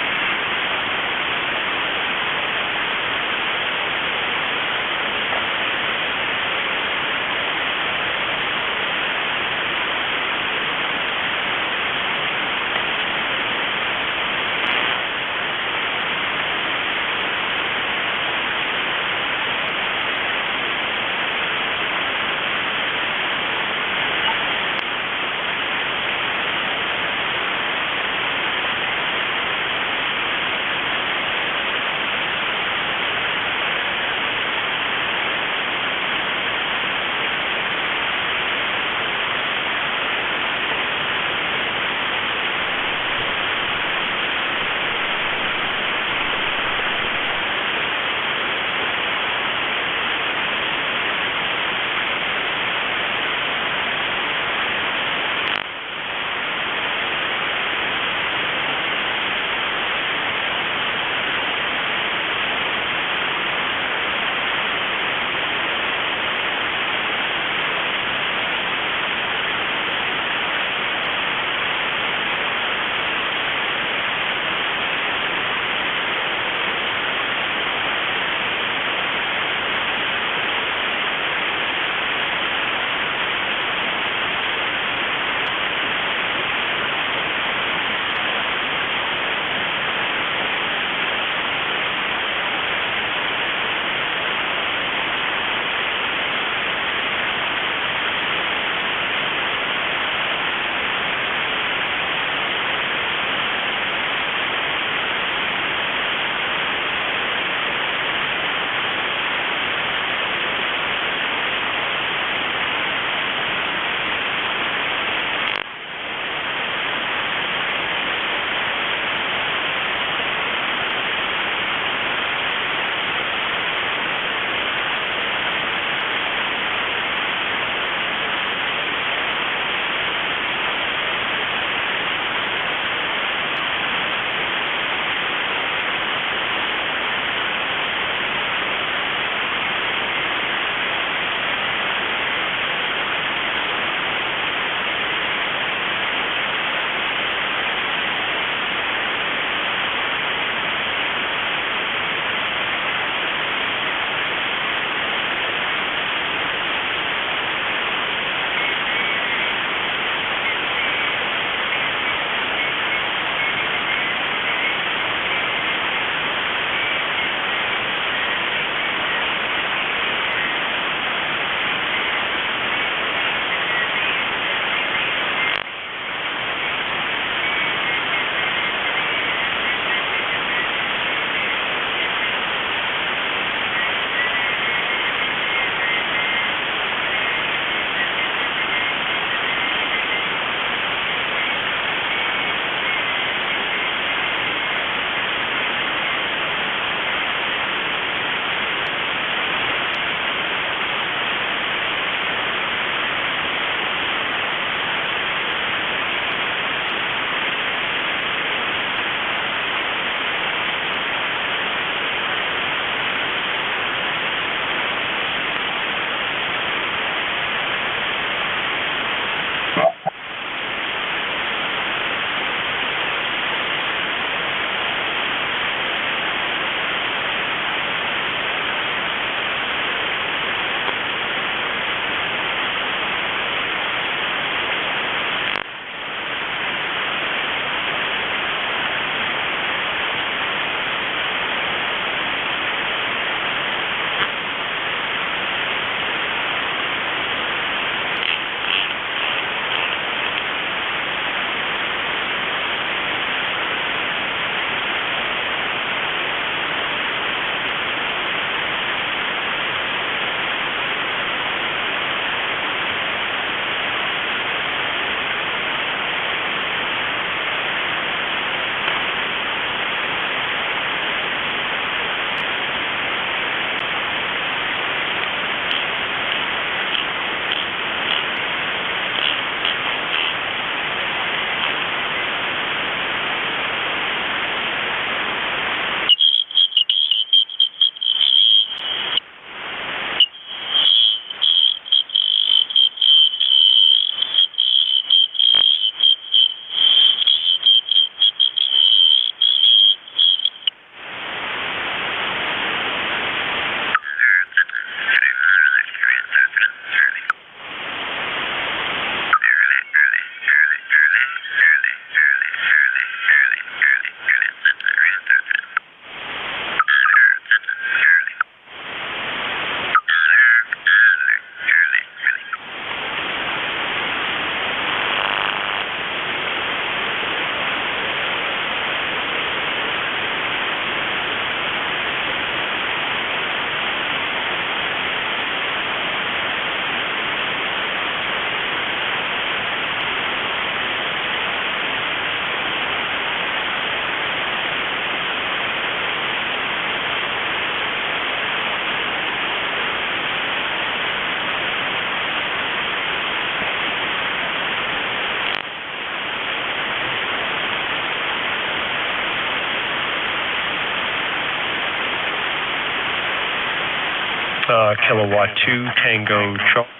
Kilowatt 2 Tango Charlie.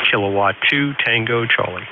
Kilowatt 2 Tango Charlie.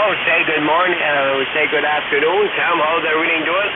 Oh, say good morning. Say good afternoon, Tim. How's everything doing?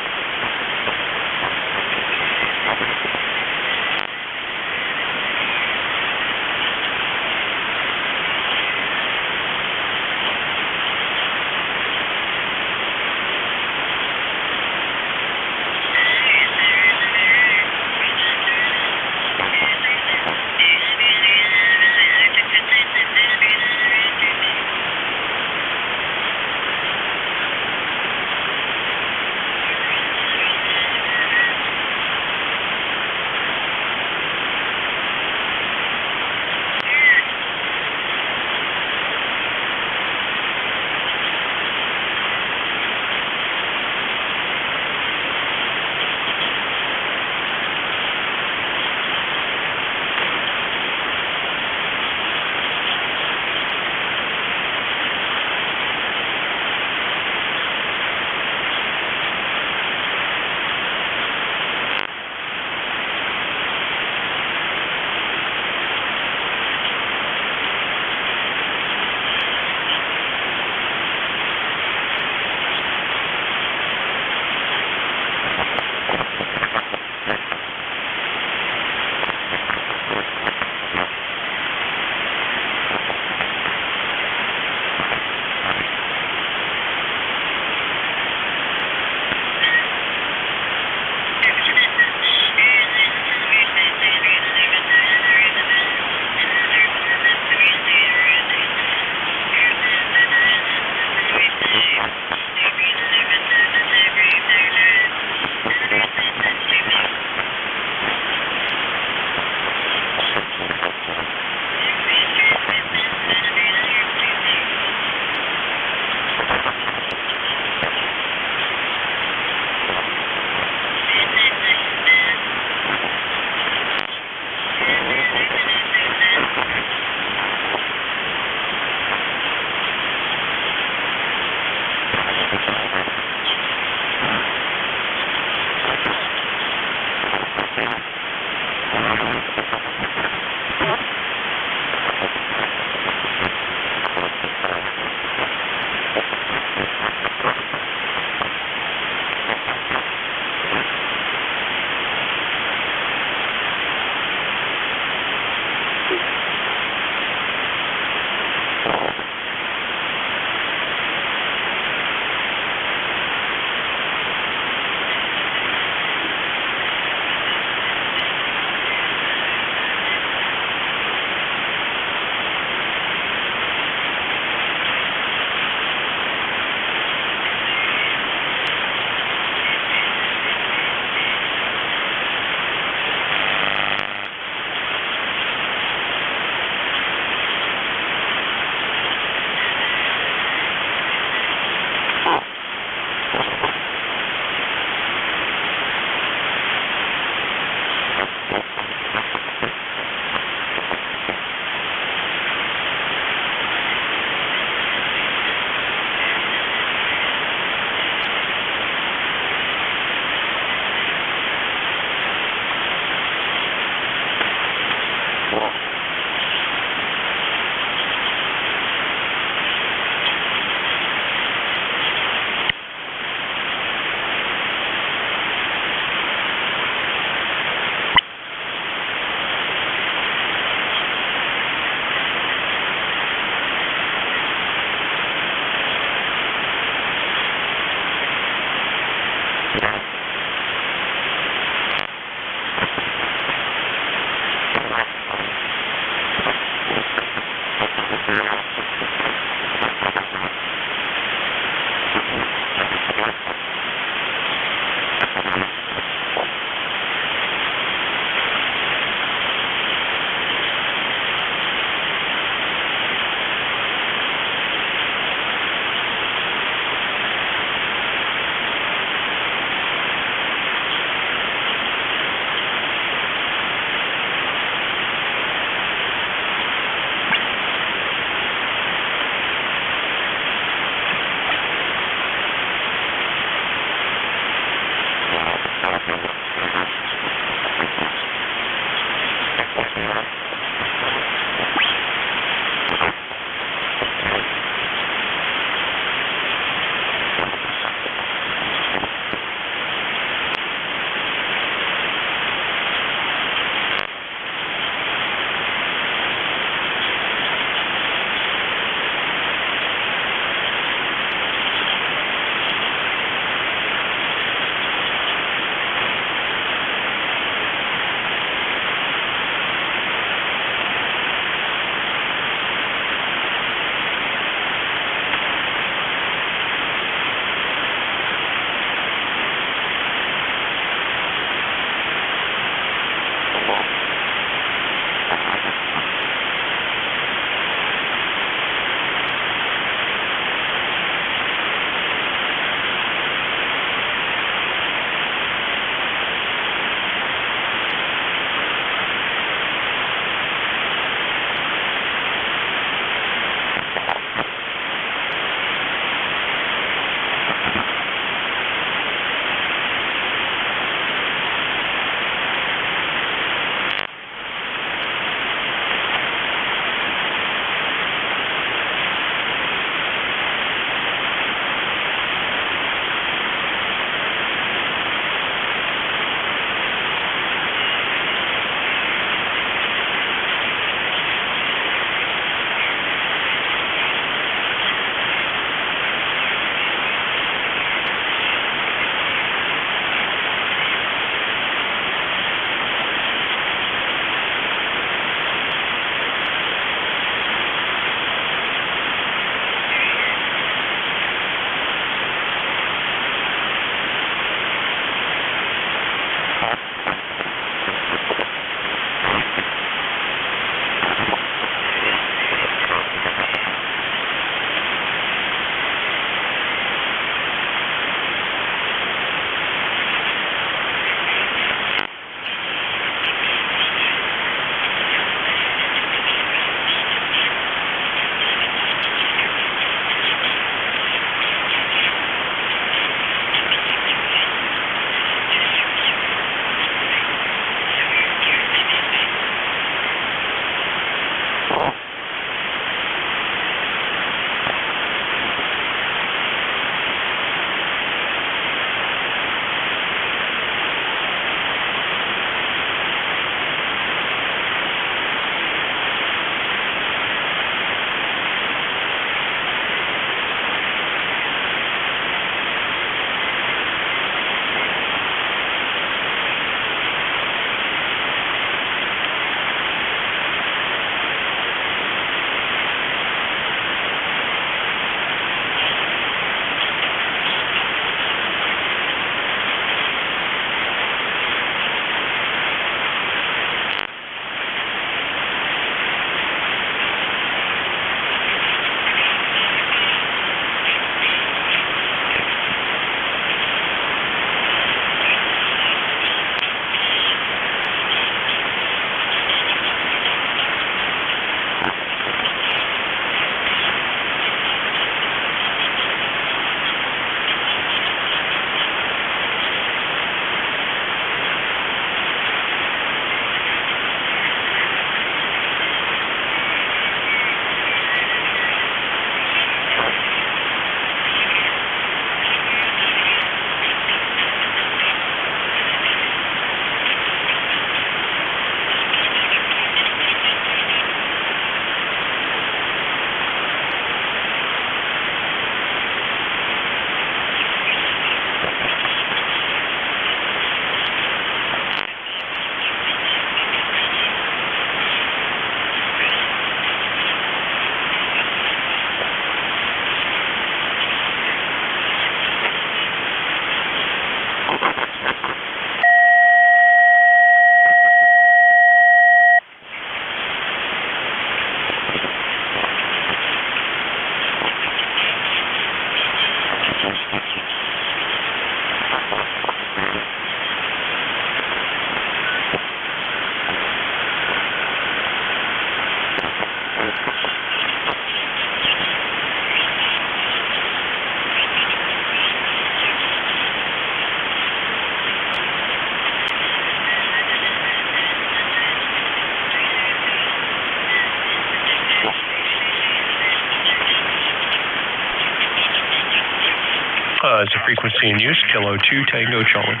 Is the frequency in use? Kilo 2 Tango Charlie.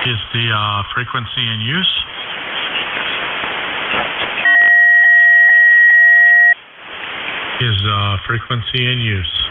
Is the frequency in use? Is frequency in use?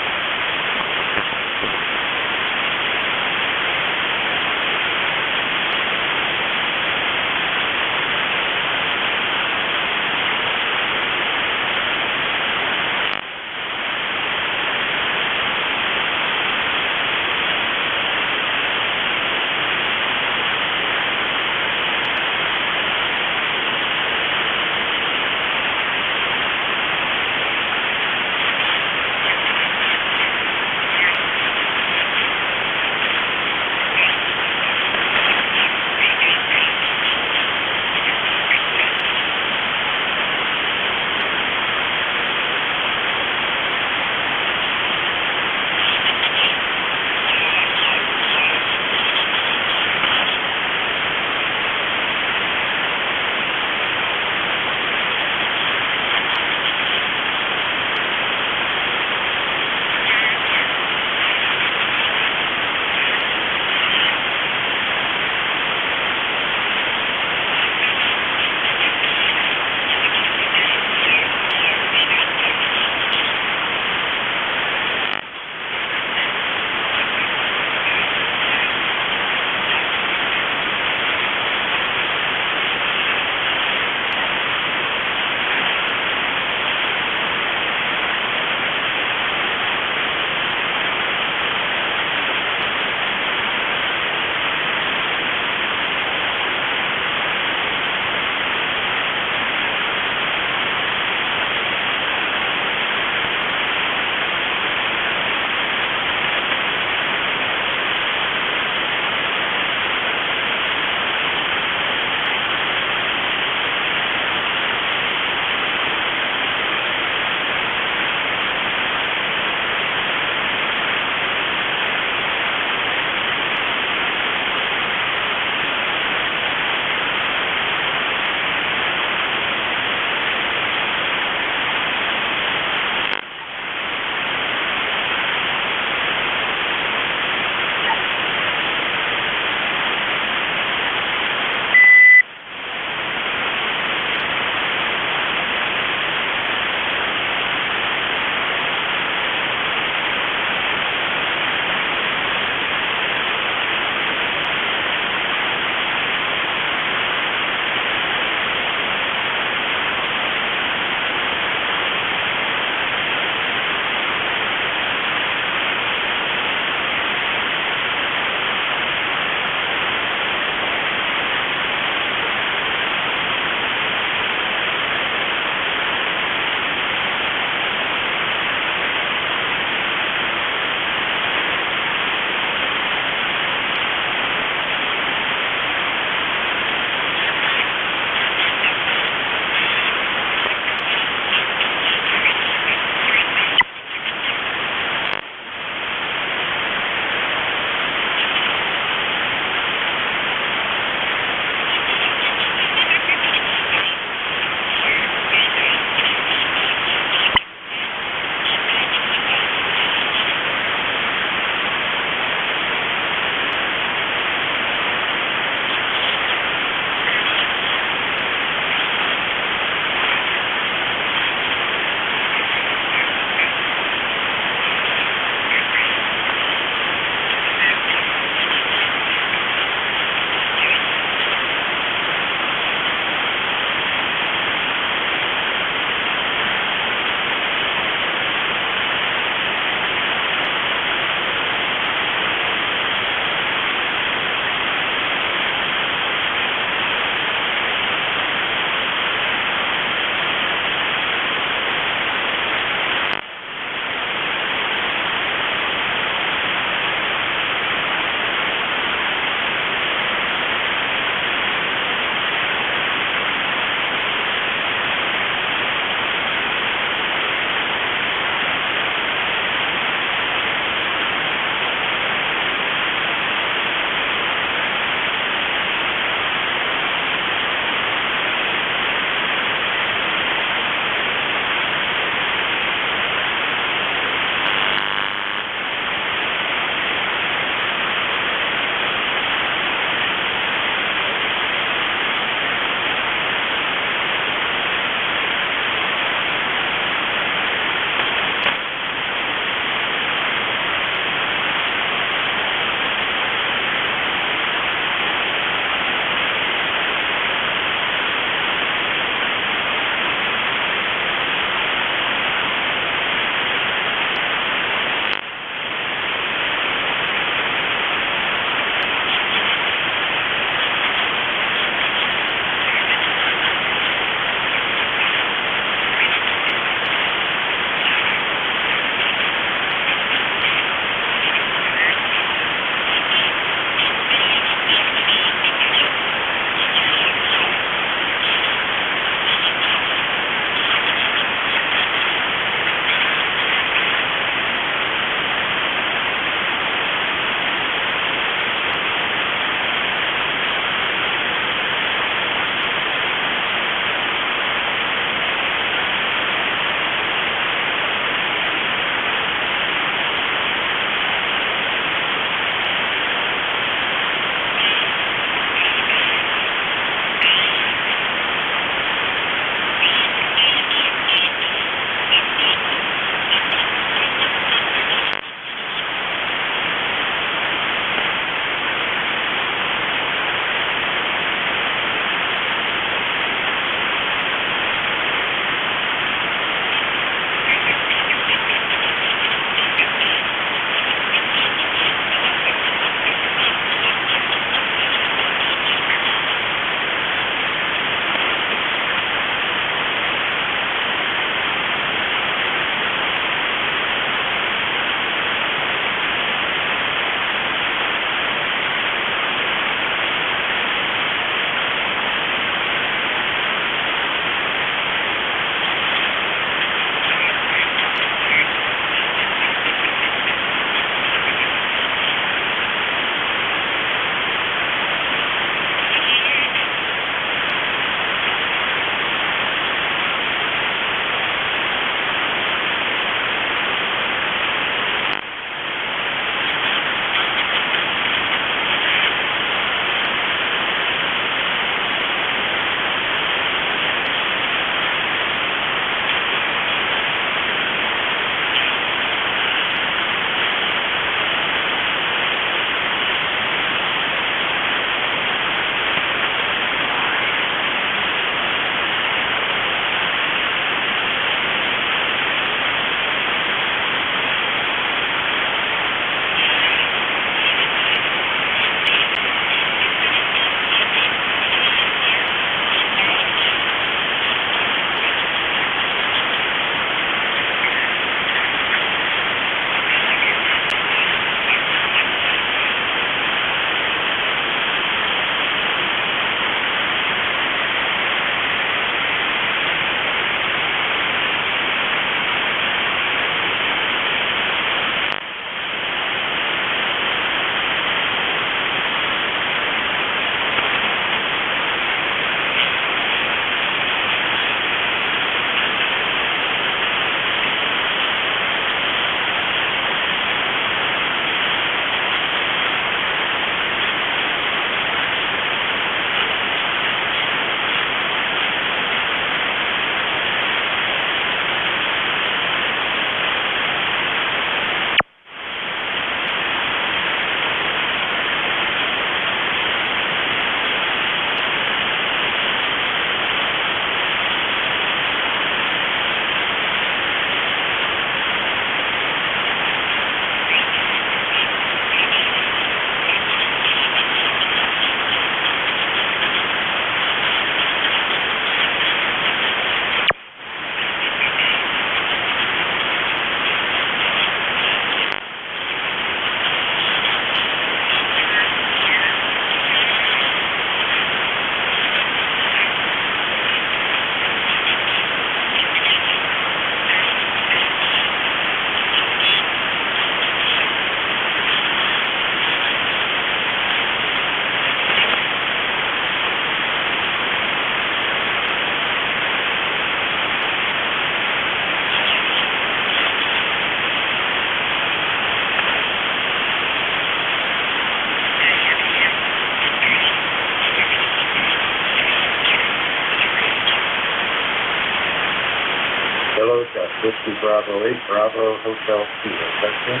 Whiskey Bravo 8, Bravo Hotel Kilo, testing.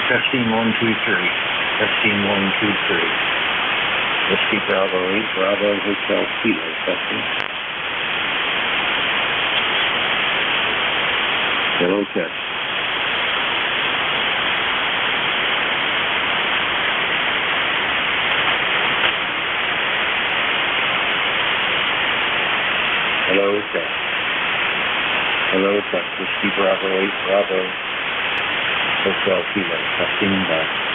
Testing 1, 2, 3. Testing 1, 2, 3. Whiskey Bravo 8, Bravo Hotel Kilo, testing. Hello, test. Hello, test. Hello, test. Whiskey Bravo 8, Bravo Hotel Kilo, testing back.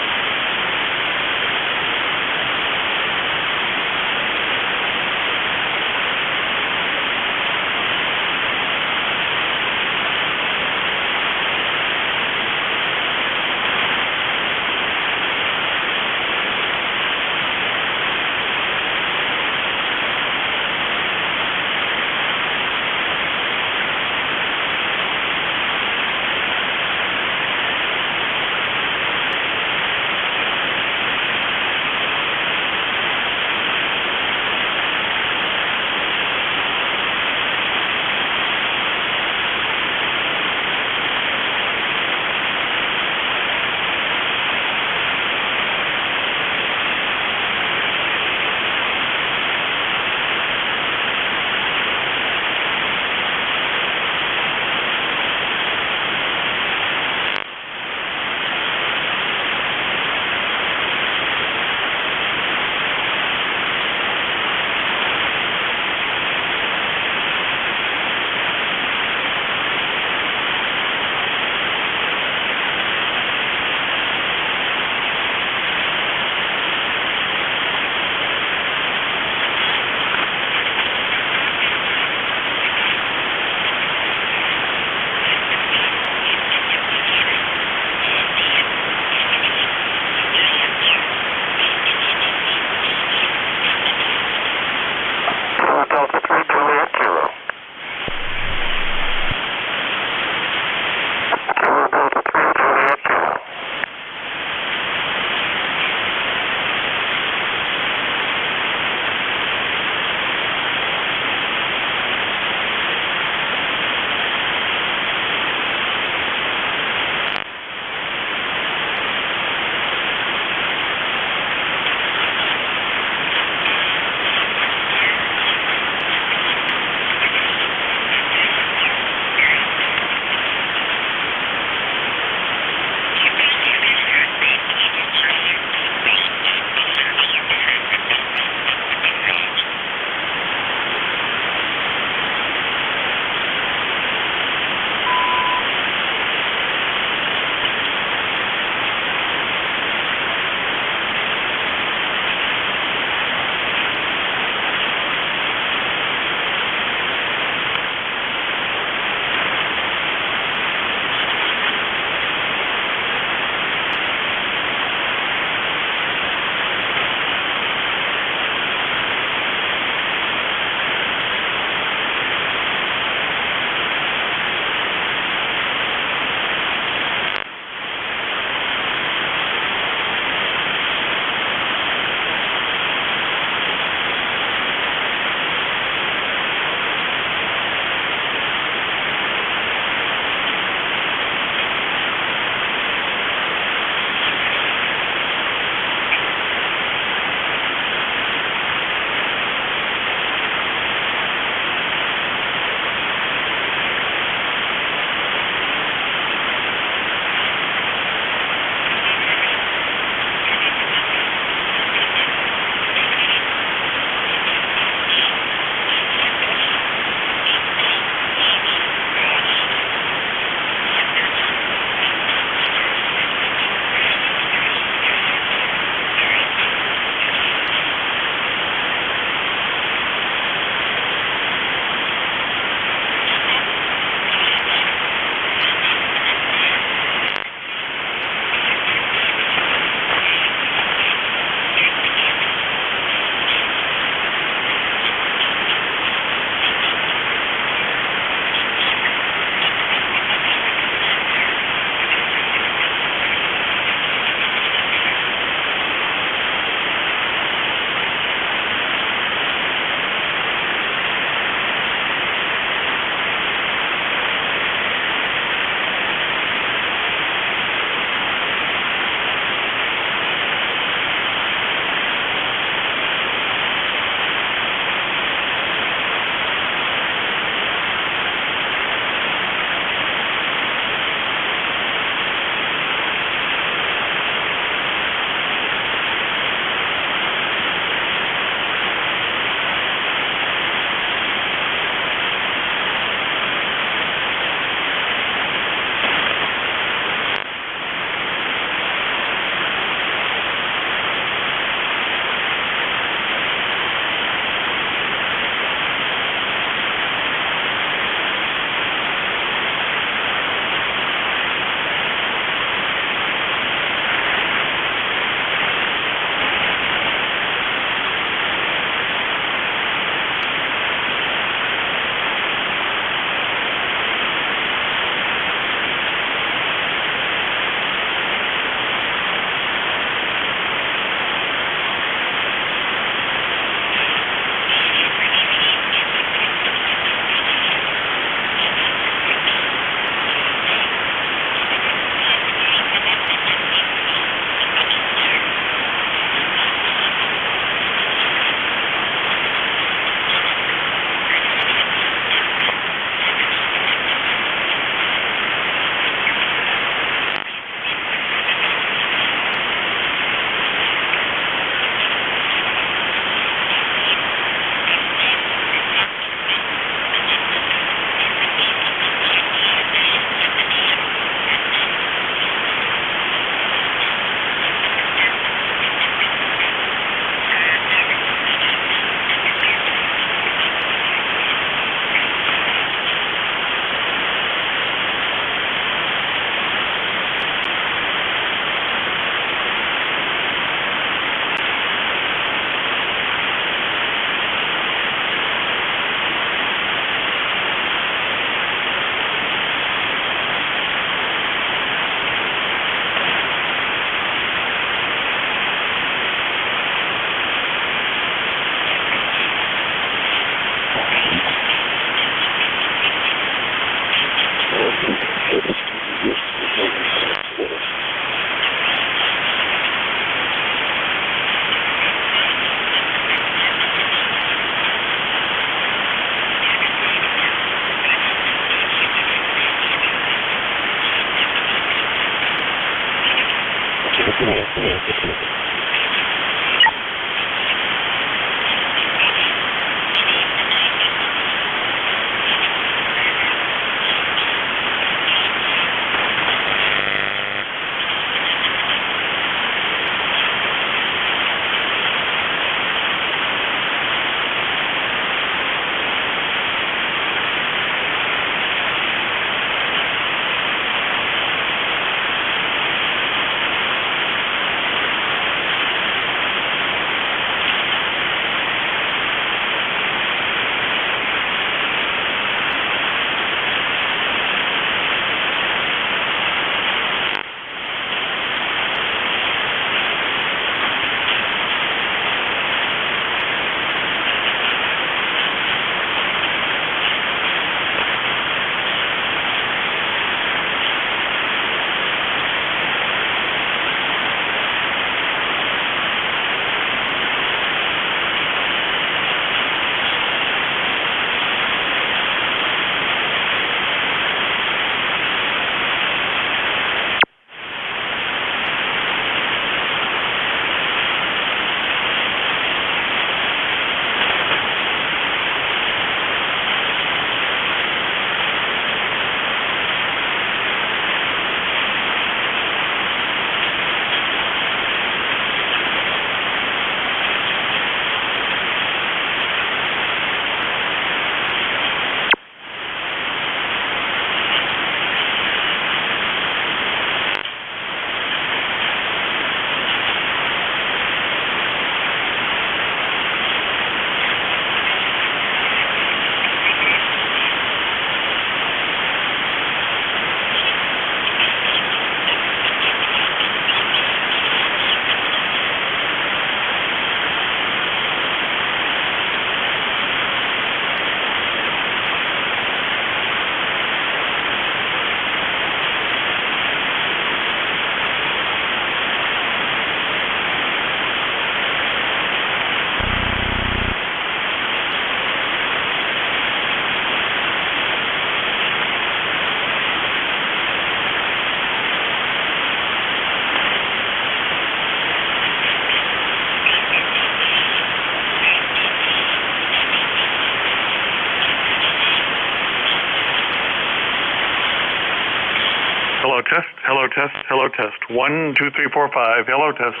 test. Hello, test. 1, 2, 3, 4, 5. Hello, test.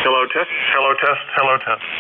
Hello, test. Hello, test. Hello, test.